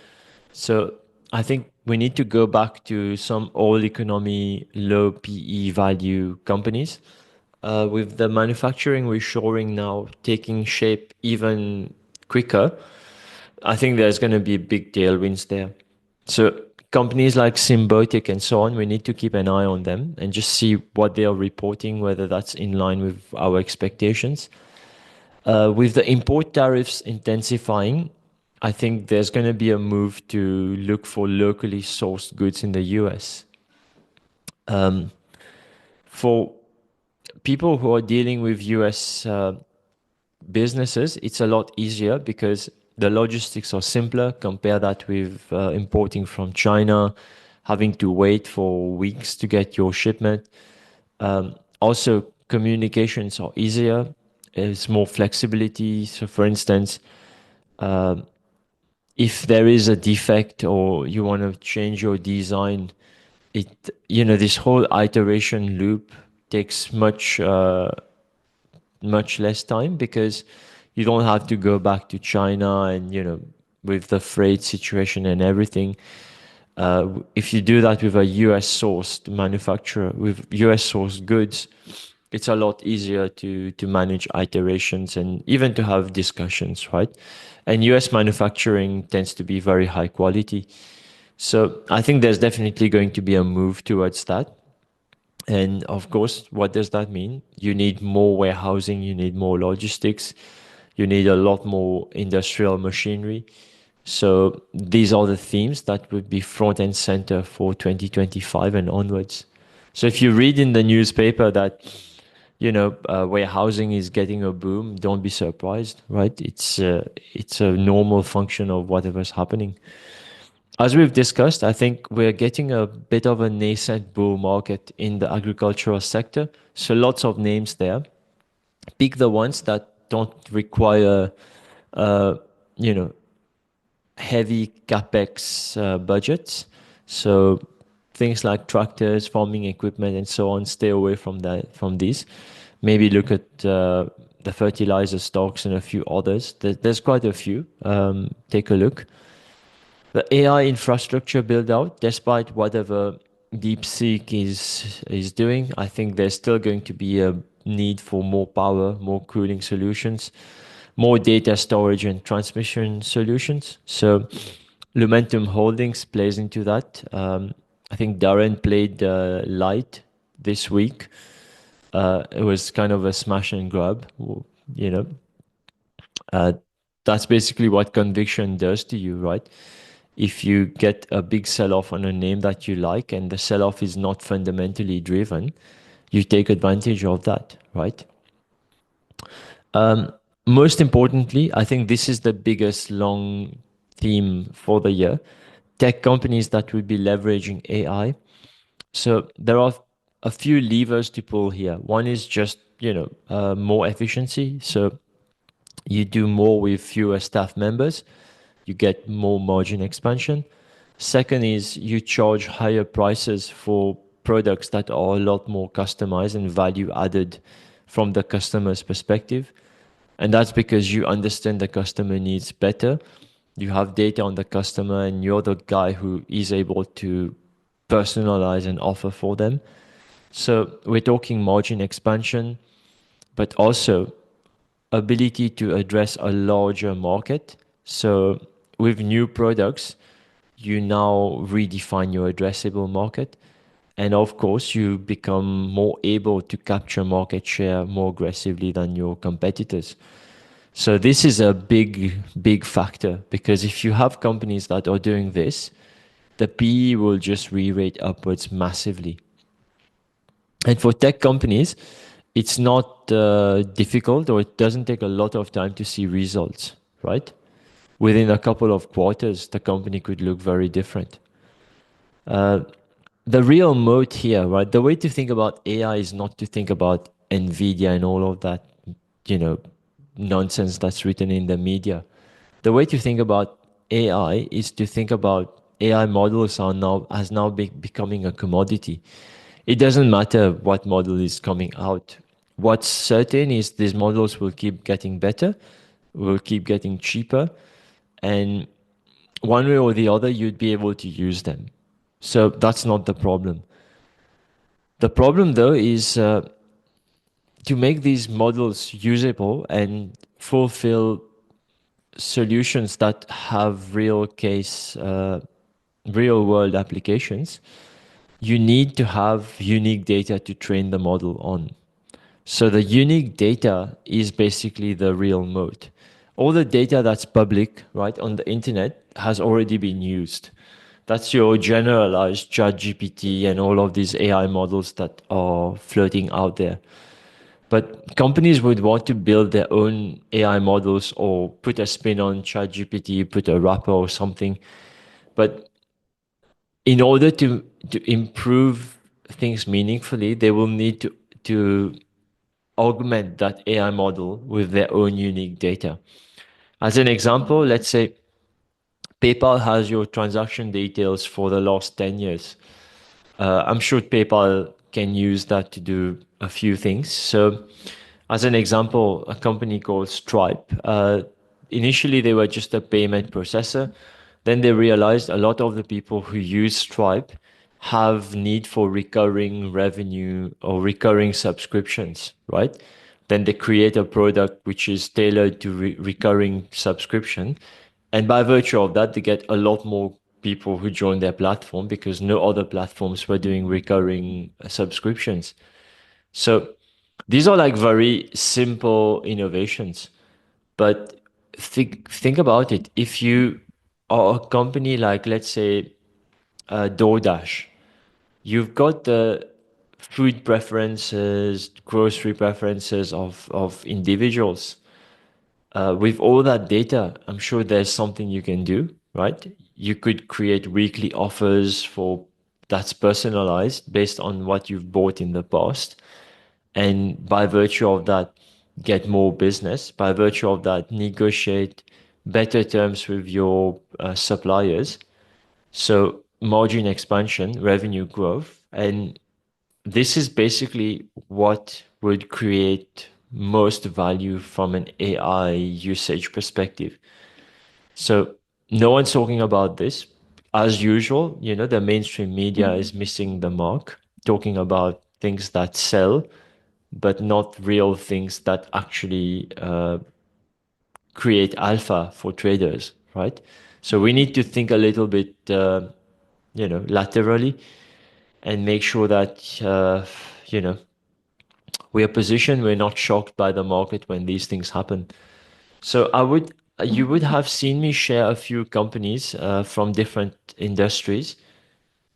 Speaker 1: So I think we need to go back to some old economy, low PE value companies. With the manufacturing reshoring now taking shape even quicker, I think there's going to be big tailwinds there. So companies like Symbiotic and so on, we need to keep an eye on them and just see what they are reporting, whether that's in line with our expectations. With the import tariffs intensifying, I think there's going to be a move to look for locally sourced goods in the US. For people who are dealing with US businesses, it's a lot easier because the logistics are simpler. Compare that with importing from China, having to wait for weeks to get your shipment. Also, communications are easier. There's more flexibility. So, for instance, if there is a defect or you want to change your design, this whole iteration loop takes much less time because you don't have to go back to China and, with the freight situation and everything. If you do that with a US sourced manufacturer, with US sourced goods, it's a lot easier to manage iterations and even to have discussions, right? And US manufacturing tends to be very high quality. So I think there's definitely going to be a move towards that. And of course, what does that mean? You need more warehousing, you need more logistics, you need a lot more industrial machinery. So these are the themes that would be front and center for 2025 and onwards. So if you read in the newspaper that, warehousing is getting a boom, don't be surprised, right? It's a normal function of whatever's happening. As we've discussed, I think we're getting a bit of a nascent bull market in the agricultural sector. So lots of names there. Pick the ones that don't require, uh, you know, heavy capex budgets. So things like tractors, farming equipment, and so on. Stay away from these. Maybe look at the fertilizer stocks and a few others. There's quite a few. Take a look. The AI infrastructure build out, despite whatever DeepSeek is doing, I think there's still going to be a need for more power, more cooling solutions, more data storage and transmission solutions. So Lumentum Holdings plays into that. I think Darren played Light this week. It was kind of a smash and grab, you know. That's basically what conviction does to you, right? If you get a big sell-off on a name that you like and the sell-off is not fundamentally driven, you take advantage of that, right? Most importantly, I think this is the biggest long theme for the year. Tech companies that will be leveraging AI. So there are a few levers to pull here. One is just, more efficiency. So you do more with fewer staff members, you get more margin expansion. Second is you charge higher prices for products that are a lot more customized and value added from the customer's perspective. And that's because you understand the customer needs better. You have data on the customer and you're the guy who is able to personalize and offer for them. So we're talking margin expansion, but also ability to address a larger market. So with new products, you now redefine your addressable market. And of course, you become more able to capture market share more aggressively than your competitors. So this is a big factor, because if you have companies that are doing this, the PE will just re-rate upwards massively. And for tech companies, it's not difficult, or it doesn't take a lot of time to see results, right? Within a couple of quarters, the company could look very different. The real moat here, right? The way to think about AI is not to think about NVIDIA and all of that, you know, nonsense that's written in the media. The way to think about AI is to think about AI models has now becoming a commodity. It doesn't matter what model is coming out. What's certain is these models will keep getting better, will keep getting cheaper, and one way or the other, you'd be able to use them. So that's not the problem. The problem, though, is to make these models usable and fulfill solutions that have real world applications. You need to have unique data to train the model on. So the unique data is basically the real moat. All the data that's public, right, on the internet has already been used. That's your generalized ChatGPT and all of these AI models that are floating out there. But companies would want to build their own AI models or put a spin on ChatGPT, put a wrapper or something. But in order to improve things meaningfully, they will need to augment that AI model with their own unique data. As an example, let's say PayPal has your transaction details for the last 10 years. I'm sure PayPal can use that to do a few things. So, as an example, a company called Stripe, initially they were just a payment processor. Then they realized a lot of the people who use Stripe have need for recurring revenue or recurring subscriptions, right? Then they create a product which is tailored to recurring subscription. And by virtue of that, they get a lot more people who join their platform because no other platforms were doing recurring subscriptions. So these are like very simple innovations, but think about it. If you are a company like, let's say, DoorDash, you've got the food preferences, grocery preferences of individuals. With all that data, I'm sure there's something you can do, right? You could create weekly offers for that's personalized based on what you've bought in the past. And by virtue of that, get more business. By virtue of that, negotiate better terms with your suppliers. So margin expansion, revenue growth, and this is basically what would create most value from an AI usage perspective. So no one's talking about this. As usual, the mainstream media is missing the mark, talking about things that sell, but not real things that actually create alpha for traders, right? So we need to think a little bit, laterally, and make sure that, we are positioned, we're not shocked by the market when these things happen. So you would have seen me share a few companies from different industries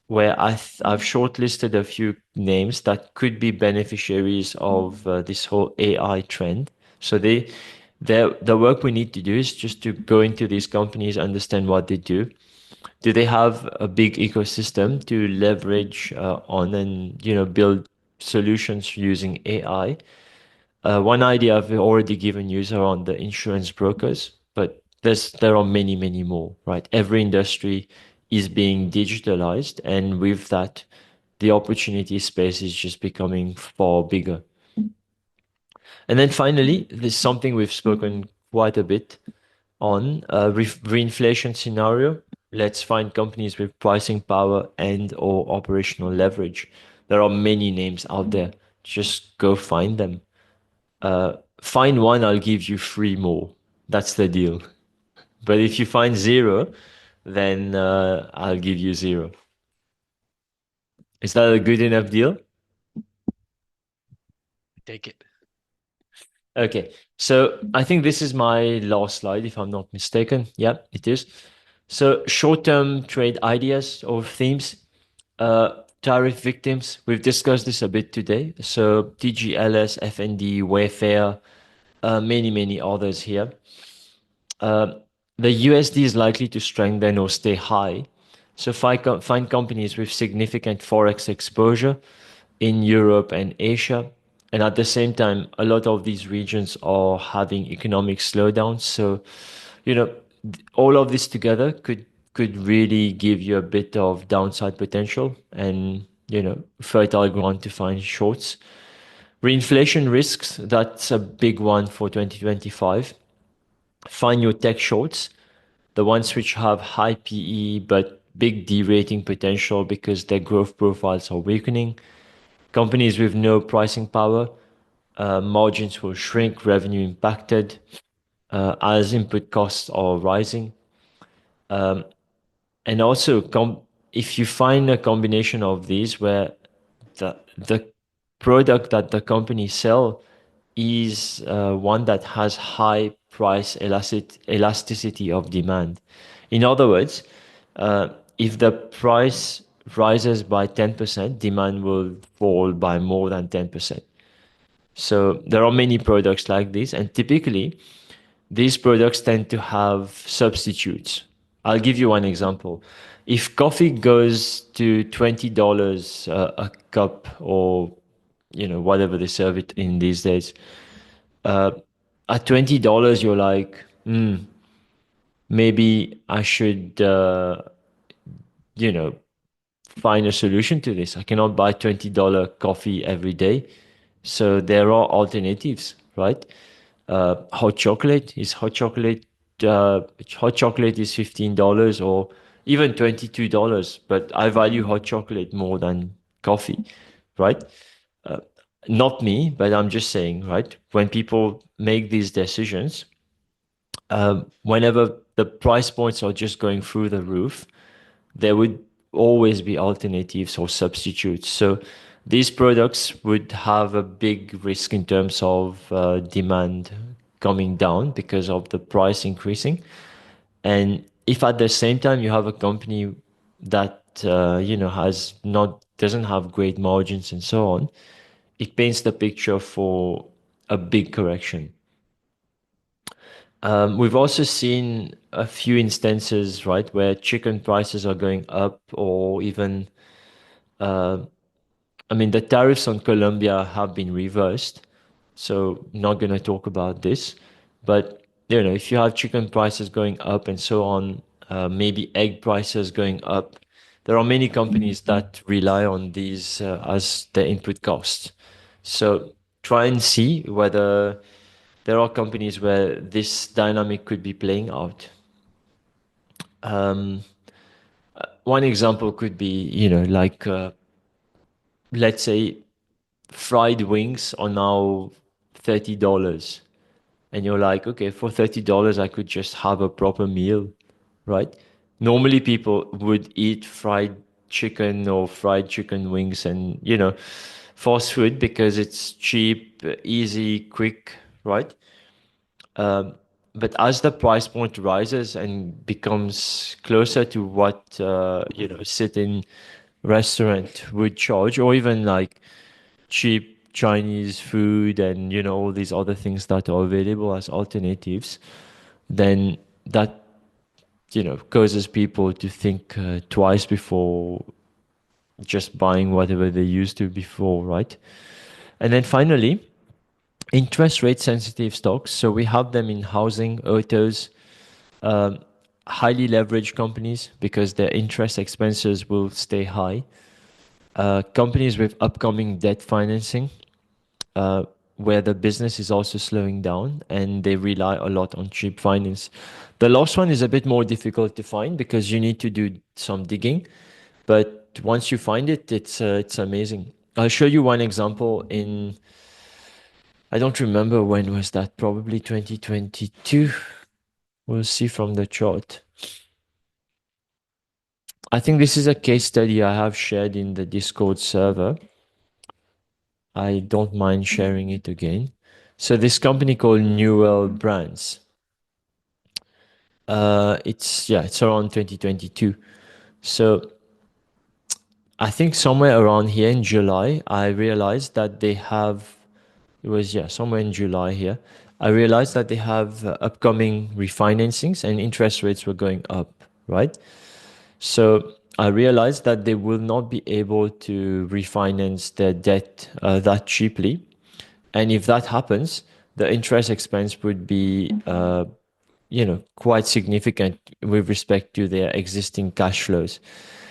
Speaker 1: where I've shortlisted a few names that could be beneficiaries of this whole AI trend. So the work we need to do is just to go into these companies, understand what they do. Do they have a big ecosystem to leverage on and build solutions using AI? One idea I've already given you is around the insurance brokers, but there are many, many more, right? Every industry is being digitalized, and with that, the opportunity space is just becoming far bigger. And then finally, there's something we've spoken quite a bit on, reinflation scenario. Let's find companies with pricing power and or operational leverage. There are many names out there. Just go find them. Find one, I'll give you three more. That's the deal. But if you find zero, then I'll give you zero. Is that a good enough deal?
Speaker 5: Take it.
Speaker 1: Okay, so I think this is my last slide, if I'm not mistaken. Yeah, it is. So short-term trade ideas or themes, tariff victims. We've discussed this a bit today. So TGLS, FND, Wayfair, many others here. The USD is likely to strengthen or stay high. So find companies with significant forex exposure in Europe and Asia. And at the same time, a lot of these regions are having economic slowdowns. So, all of this together could really give you a bit of downside potential and, fertile ground to find shorts. Reinflation risks, that's a big one for 2025. Find your tech shorts, the ones which have high PE but big derating potential because their growth profiles are weakening. Companies with no pricing power, margins will shrink, revenue impacted as input costs are rising. And also, if you find a combination of these where the product that the company sell is one that has high price elasticity of demand. In other words, if the price rises by 10%, demand will fall by more than 10%. So there are many products like this, and typically these products tend to have substitutes. I'll give you one example. If coffee goes to $20 a cup, or whatever they serve it in these days, at $20 you're like, maybe I should you know find a solution to this. I cannot buy $20 coffee every day. So there are alternatives, right? Hot chocolate is hot chocolate is $15 or even $22, but I value hot chocolate more than coffee, right? Uh, Not me, but I'm just saying, right? When people make these decisions, whenever the price points are just going through the roof, there would always be alternatives or substitutes. So these products would have a big risk in terms of demand coming down because of the price increasing. And if at the same time you have a company that has not doesn't have great margins and so on, it paints the picture for a big correction. We've also seen a few instances, right, where chicken prices are going up, or even, the tariffs on Colombia have been reversed. So, not going to talk about this. But, if you have chicken prices going up and so on, maybe egg prices going up, there are many companies that rely on these as their input costs. So, try and see whether there are companies where this dynamic could be playing out. One example could be, like, let's say fried wings are now $30. And you're like, okay, for $30, I could just have a proper meal, right? Normally, people would eat fried chicken or fried chicken wings and, fast food because it's cheap, easy, quick, right? But as the price point rises and becomes closer to what sit-in restaurant would charge, or even like cheap Chinese food and all these other things that are available as alternatives, then that causes people to think twice before just buying whatever they used to before, right? And then finally, interest rate sensitive stocks. So we have them in housing, autos, highly leveraged companies because their interest expenses will stay high. Companies with upcoming debt financing, where the business is also slowing down and they rely a lot on cheap finance. The last one is a bit more difficult to find because you need to do some digging. But once you find it, it's amazing. I'll show you one example I don't remember when was that, probably 2022. We'll see from the chart. I think this is a case study I have shared in the Discord server. I don't mind sharing it again. So this company called Newell Brands. It's around 2022. So I think somewhere around here in July, I realized that they have. It was somewhere in July here. I realized that they have upcoming refinancings and interest rates were going up, right? So I realized that they will not be able to refinance their debt that cheaply. And if that happens, the interest expense would be, quite significant with respect to their existing cash flows.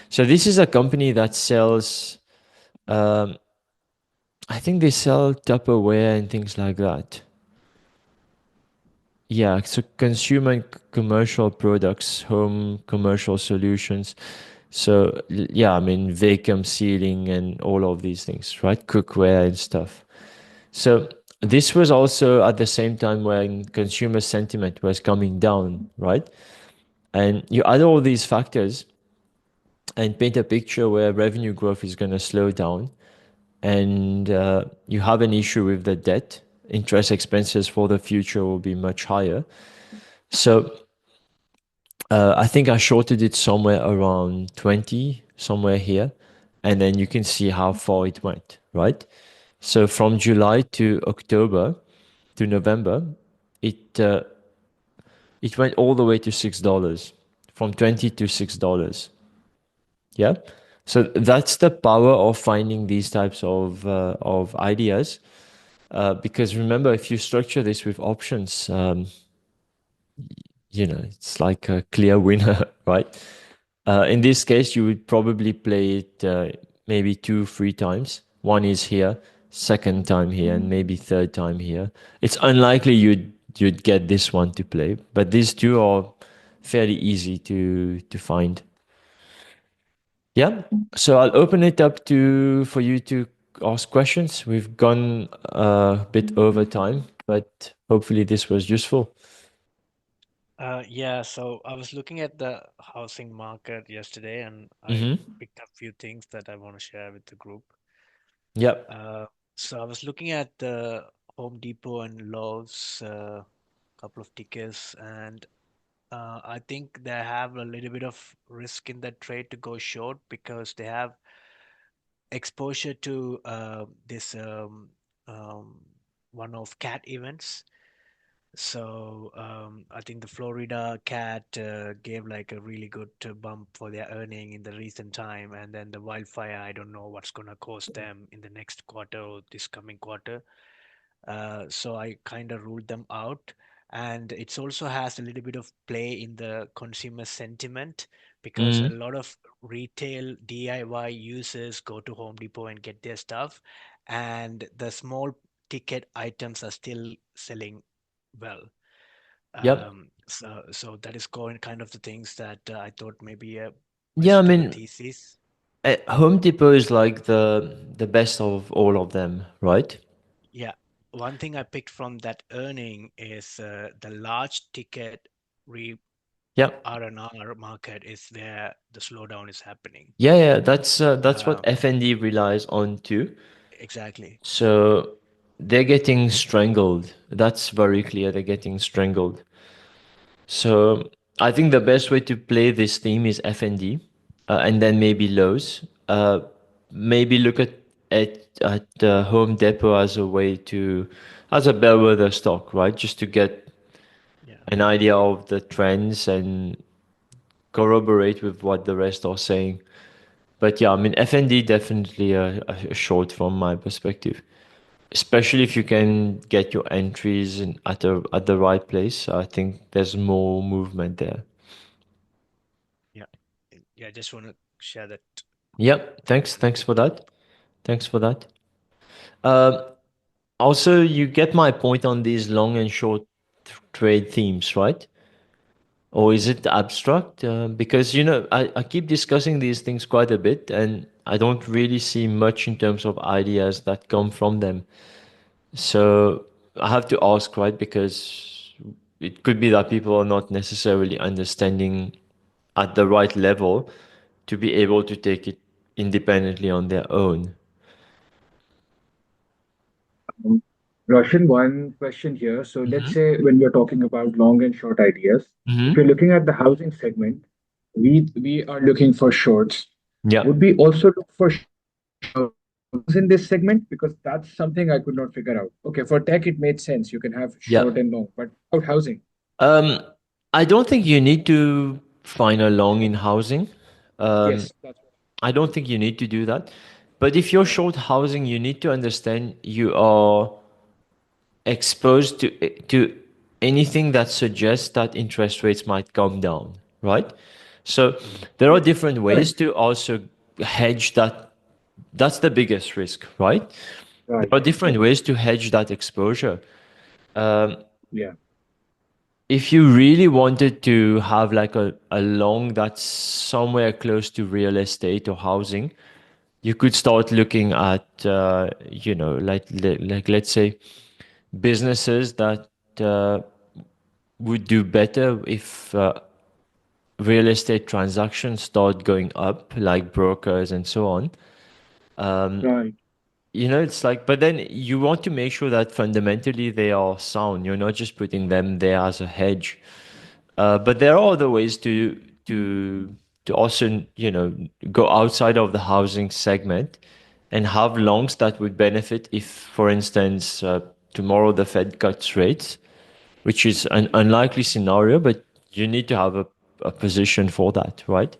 Speaker 1: So this is a company that sells, um, I think they sell Tupperware and things like that. Yeah, so consumer and commercial products, home commercial solutions. So yeah, I mean vacuum sealing and all of these things, right? Cookware and stuff. So this was also at the same time when consumer sentiment was coming down, right? And you add all these factors and paint a picture where revenue growth is going to slow down, and you have an issue with the debt. Interest expenses for the future will be much higher. So I think I shorted it somewhere around 20, somewhere here. And then you can see how far it went, right? So from July to October to November, it uh, it went all the way to $6, from 20 to $6. Yeah. So that's the power of finding these types of ideas. Because remember, if you structure this with options, it's like a clear winner, right? In this case, you would probably play it maybe 2, 3 times. One is here, second time here, and maybe third time here. It's unlikely you'd get this one to play, but these two are fairly easy to find. Yeah. So I'll open it up to for you to ask questions. We've gone a bit over time, but hopefully this was useful.
Speaker 5: Yeah, so I was looking at the housing market yesterday and I
Speaker 1: Mm-hmm.
Speaker 5: picked up a few things that I want to share with the group.
Speaker 1: Yep.
Speaker 5: So I was looking at the Home Depot and Lowe's couple of tickets, and I think they have a little bit of risk in that trade to go short because they have exposure to this um, one-off cat events. So I think the Florida cat gave like a really good bump for their earning in the recent time, and then the wildfire, I don't know what's gonna cost them in the next quarter or this coming quarter. So I kind of ruled them out. And it also has a little bit of play in the consumer sentiment because a
Speaker 1: Mm-hmm.
Speaker 5: lot of retail DIY users go to Home Depot and get their stuff, and the small ticket items are still selling well.
Speaker 1: Yep.
Speaker 5: So that is going kind of the things that I thought maybe a
Speaker 1: Yeah, I
Speaker 5: risk to the
Speaker 1: mean,
Speaker 5: thesis.
Speaker 1: Home Depot is like the best of all of them, right?
Speaker 5: Yeah, one thing I picked from that earning is the large ticket re
Speaker 1: Yep.
Speaker 5: R&R market is where the slowdown is happening.
Speaker 1: Yeah. That's what
Speaker 5: Um,
Speaker 1: FND relies on too.
Speaker 5: exactly.
Speaker 1: So they're getting strangled. That's very clear. They're getting strangled. So I think the best way to play this theme is FND, and then maybe lows. Maybe look at Home Depot as a way to as a bellwether stock, right? Just to get
Speaker 5: Yeah.
Speaker 1: an idea of the trends and corroborate with what the rest are saying. But yeah, I mean FND definitely a short from my perspective, especially if you can get your entries at the right place. I think there's more movement there.
Speaker 5: Yeah. Yeah, I just want to share that
Speaker 1: Yep.
Speaker 5: with
Speaker 1: Thanks
Speaker 5: you.
Speaker 1: for that. Thanks for that. Um, Also, you get my point on these long and short trade themes, right? Or is it abstract? Because, I keep discussing these things quite a bit and I don't really see much in terms of ideas that come from them. So I have to ask, right? Because it could be that people are not necessarily understanding at the right level to be able to take it independently on their own.
Speaker 3: Um, Roshan, one question here. So let's say when we're talking about long and short ideas, if you're
Speaker 1: Mm-hmm.
Speaker 3: looking at the housing segment, we are looking for shorts.
Speaker 1: Yeah.
Speaker 3: Would we also look for longs in this segment? Because that's something I could not figure out. Okay, for tech, it made sense. You can have
Speaker 1: Yeah.
Speaker 3: short and long, but about housing?
Speaker 1: Um, I don't think you need to find a long in housing. Um,
Speaker 3: Yes, that's
Speaker 1: I don't think you need to do that. But if you're
Speaker 3: right.
Speaker 1: short housing, you need to understand you are exposed to anything that suggests that interest rates might come down, right? So there are
Speaker 3: Yes,
Speaker 1: different ways
Speaker 3: correct.
Speaker 1: to also hedge that. That's the biggest risk, right? There
Speaker 3: Right,
Speaker 1: are different
Speaker 3: right.
Speaker 1: ways to hedge that exposure.
Speaker 3: Yeah,
Speaker 1: If you really wanted to have like a long that's somewhere close to real estate or housing, you could start looking at like let's say businesses that would do better if real estate transactions start going up, like brokers and so on.
Speaker 3: right.
Speaker 1: It's like, but then you want to make sure that fundamentally they are sound. You're not just putting them there as a hedge. But there are other ways to to also go outside of the housing segment and have longs that would benefit if, for instance, tomorrow the Fed cuts rates, which is an unlikely scenario, but you need to have a position for that, right?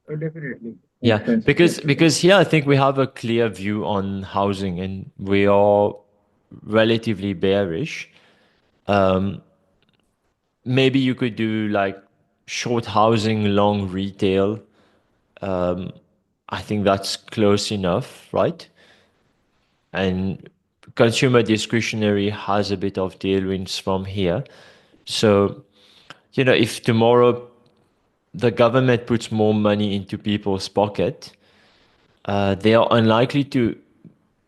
Speaker 3: Definitely.
Speaker 1: Yeah,
Speaker 3: Makes sense.
Speaker 1: because here I think we have a clear view on housing, and we are relatively bearish. Maybe you could do like short housing, long retail. I think that's close enough, right? And consumer discretionary has a bit of tailwinds from here. So, if tomorrow the government puts more money into people's pocket, they are unlikely to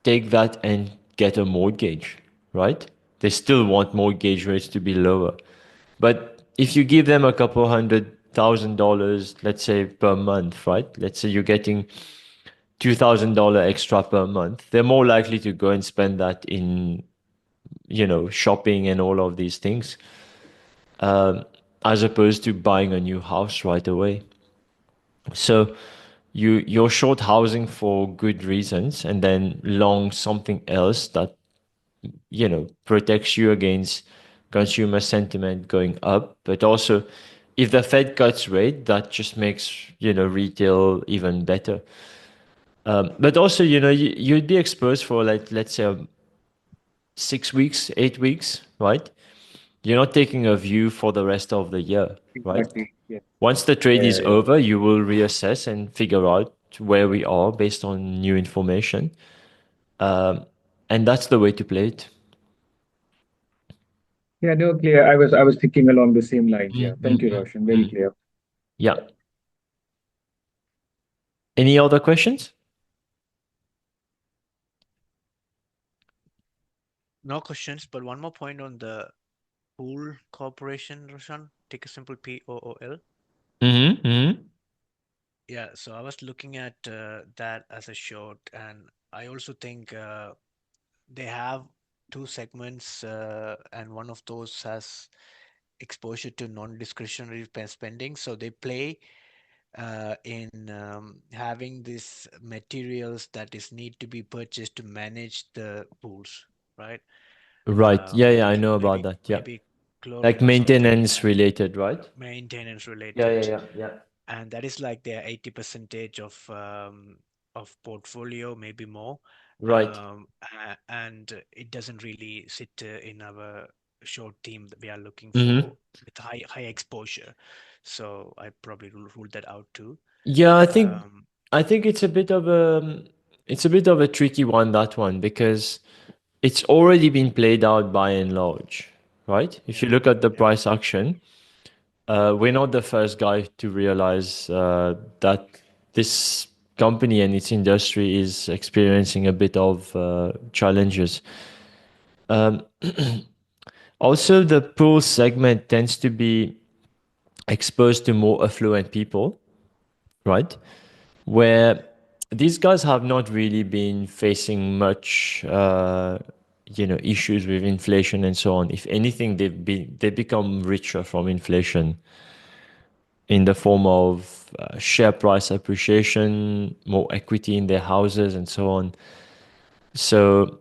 Speaker 1: take that and get a mortgage, right? They still want mortgage rates to be lower. But if you give them a couple $100,000, let's say per month, right? Let's say you're getting $2,000 extra per month, they're more likely to go and spend that in, shopping and all of these things, as opposed to buying a new house right away. So you're short housing for good reasons and then long something else that protects you against consumer sentiment going up. But also, if the Fed cuts rate, that just makes retail even better. But also, you'd be exposed for like let's say 6 weeks, 8 weeks, right? You're not taking a view for the rest of the year, right?
Speaker 3: Exactly. Yes.
Speaker 1: Once the
Speaker 3: Yeah,
Speaker 1: trade
Speaker 3: yeah,
Speaker 1: is
Speaker 3: yeah.
Speaker 1: over, you will reassess and figure out where we are based on new information. And that's the way to play it.
Speaker 3: Yeah, no, clear. I was thinking along the same lines.
Speaker 1: Mm,
Speaker 3: Yeah.
Speaker 1: mm,
Speaker 3: Thank you,
Speaker 1: mm,
Speaker 3: Roshan. Very
Speaker 1: mm.
Speaker 3: clear.
Speaker 1: Yeah. Any other questions?
Speaker 5: No questions, but one more point on the pool corporation, Roshan. Take a simple POOL.
Speaker 1: Mm-hmm. Mm-hmm.
Speaker 5: Yeah, so I was looking at that as a short, and I also think they have two segments, and one of those has exposure to non-discretionary spending. So they play in having these materials that is need to be purchased to manage the pools, right?
Speaker 1: Right. Yeah, yeah, I know about
Speaker 5: Maybe
Speaker 1: that. Yeah. Like
Speaker 5: chlorine or something,
Speaker 1: maintenance related, right?
Speaker 5: maintenance
Speaker 1: Yeah, yeah,
Speaker 5: related,
Speaker 1: yeah, yeah.
Speaker 5: and that is like their 80 percentage of portfolio, maybe more.
Speaker 1: Right.
Speaker 5: And it doesn't really sit in our short team that we are looking
Speaker 1: Mm-hmm.
Speaker 5: for with high exposure. So I probably rule that out too.
Speaker 1: Yeah,
Speaker 5: Um,
Speaker 1: I think it's a bit of a tricky one, that one, because it's already been played out by and large, right? If you
Speaker 5: yeah,
Speaker 1: look at the
Speaker 5: yeah,
Speaker 1: price action, we're not the first guy to realize that this company and its industry is experiencing a bit of challenges. Also, the pool segment tends to be exposed to more affluent people. right? Where these guys have not really been facing much, issues with inflation and so on. If anything, they become richer from inflation in the form of share price appreciation, more equity in their houses, and so on. So,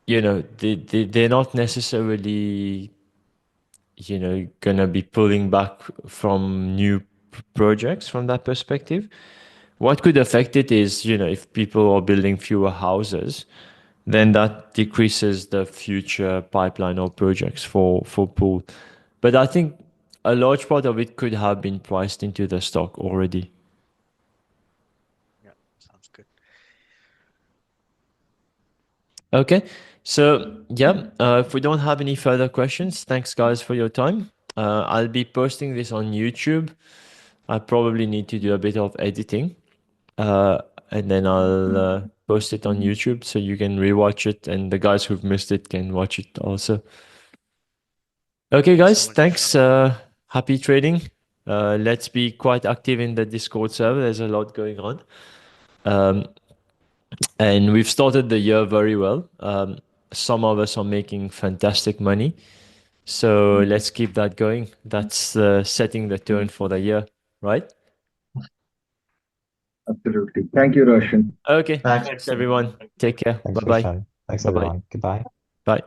Speaker 1: they're not necessarily, gonna be pulling back from new projects from that perspective. What could affect it is, if people are building fewer houses, then that decreases the future pipeline of projects for pool. But I think a large part of it could have been priced into the stock already.
Speaker 5: Yeah, sounds good.
Speaker 1: Okay, so yeah, if we don't have any further questions, thanks guys for your time. I'll be posting this on YouTube. I probably need to do a bit of editing, uh, and then I'll post it on YouTube so you can rewatch it, and the guys who've missed it can watch it also. Okay,
Speaker 5: Thank you so
Speaker 1: guys,
Speaker 5: much,
Speaker 1: thanks.
Speaker 5: Roshan.
Speaker 1: Happy trading. Let's be quite active in the Discord server. There's a lot going on. Um, and we've started the year very well. Some of us are making fantastic money. So let's keep that going. That's setting the tone for the year, right?
Speaker 3: Absolutely. Thank you, Roshan.
Speaker 1: Okay.
Speaker 4: Thanks.
Speaker 1: Thanks, everyone. Take care.
Speaker 2: Thanks,
Speaker 1: Bye-bye.
Speaker 2: Roshan. Thanks,
Speaker 1: Bye-bye.
Speaker 2: everyone. Goodbye.
Speaker 1: Bye.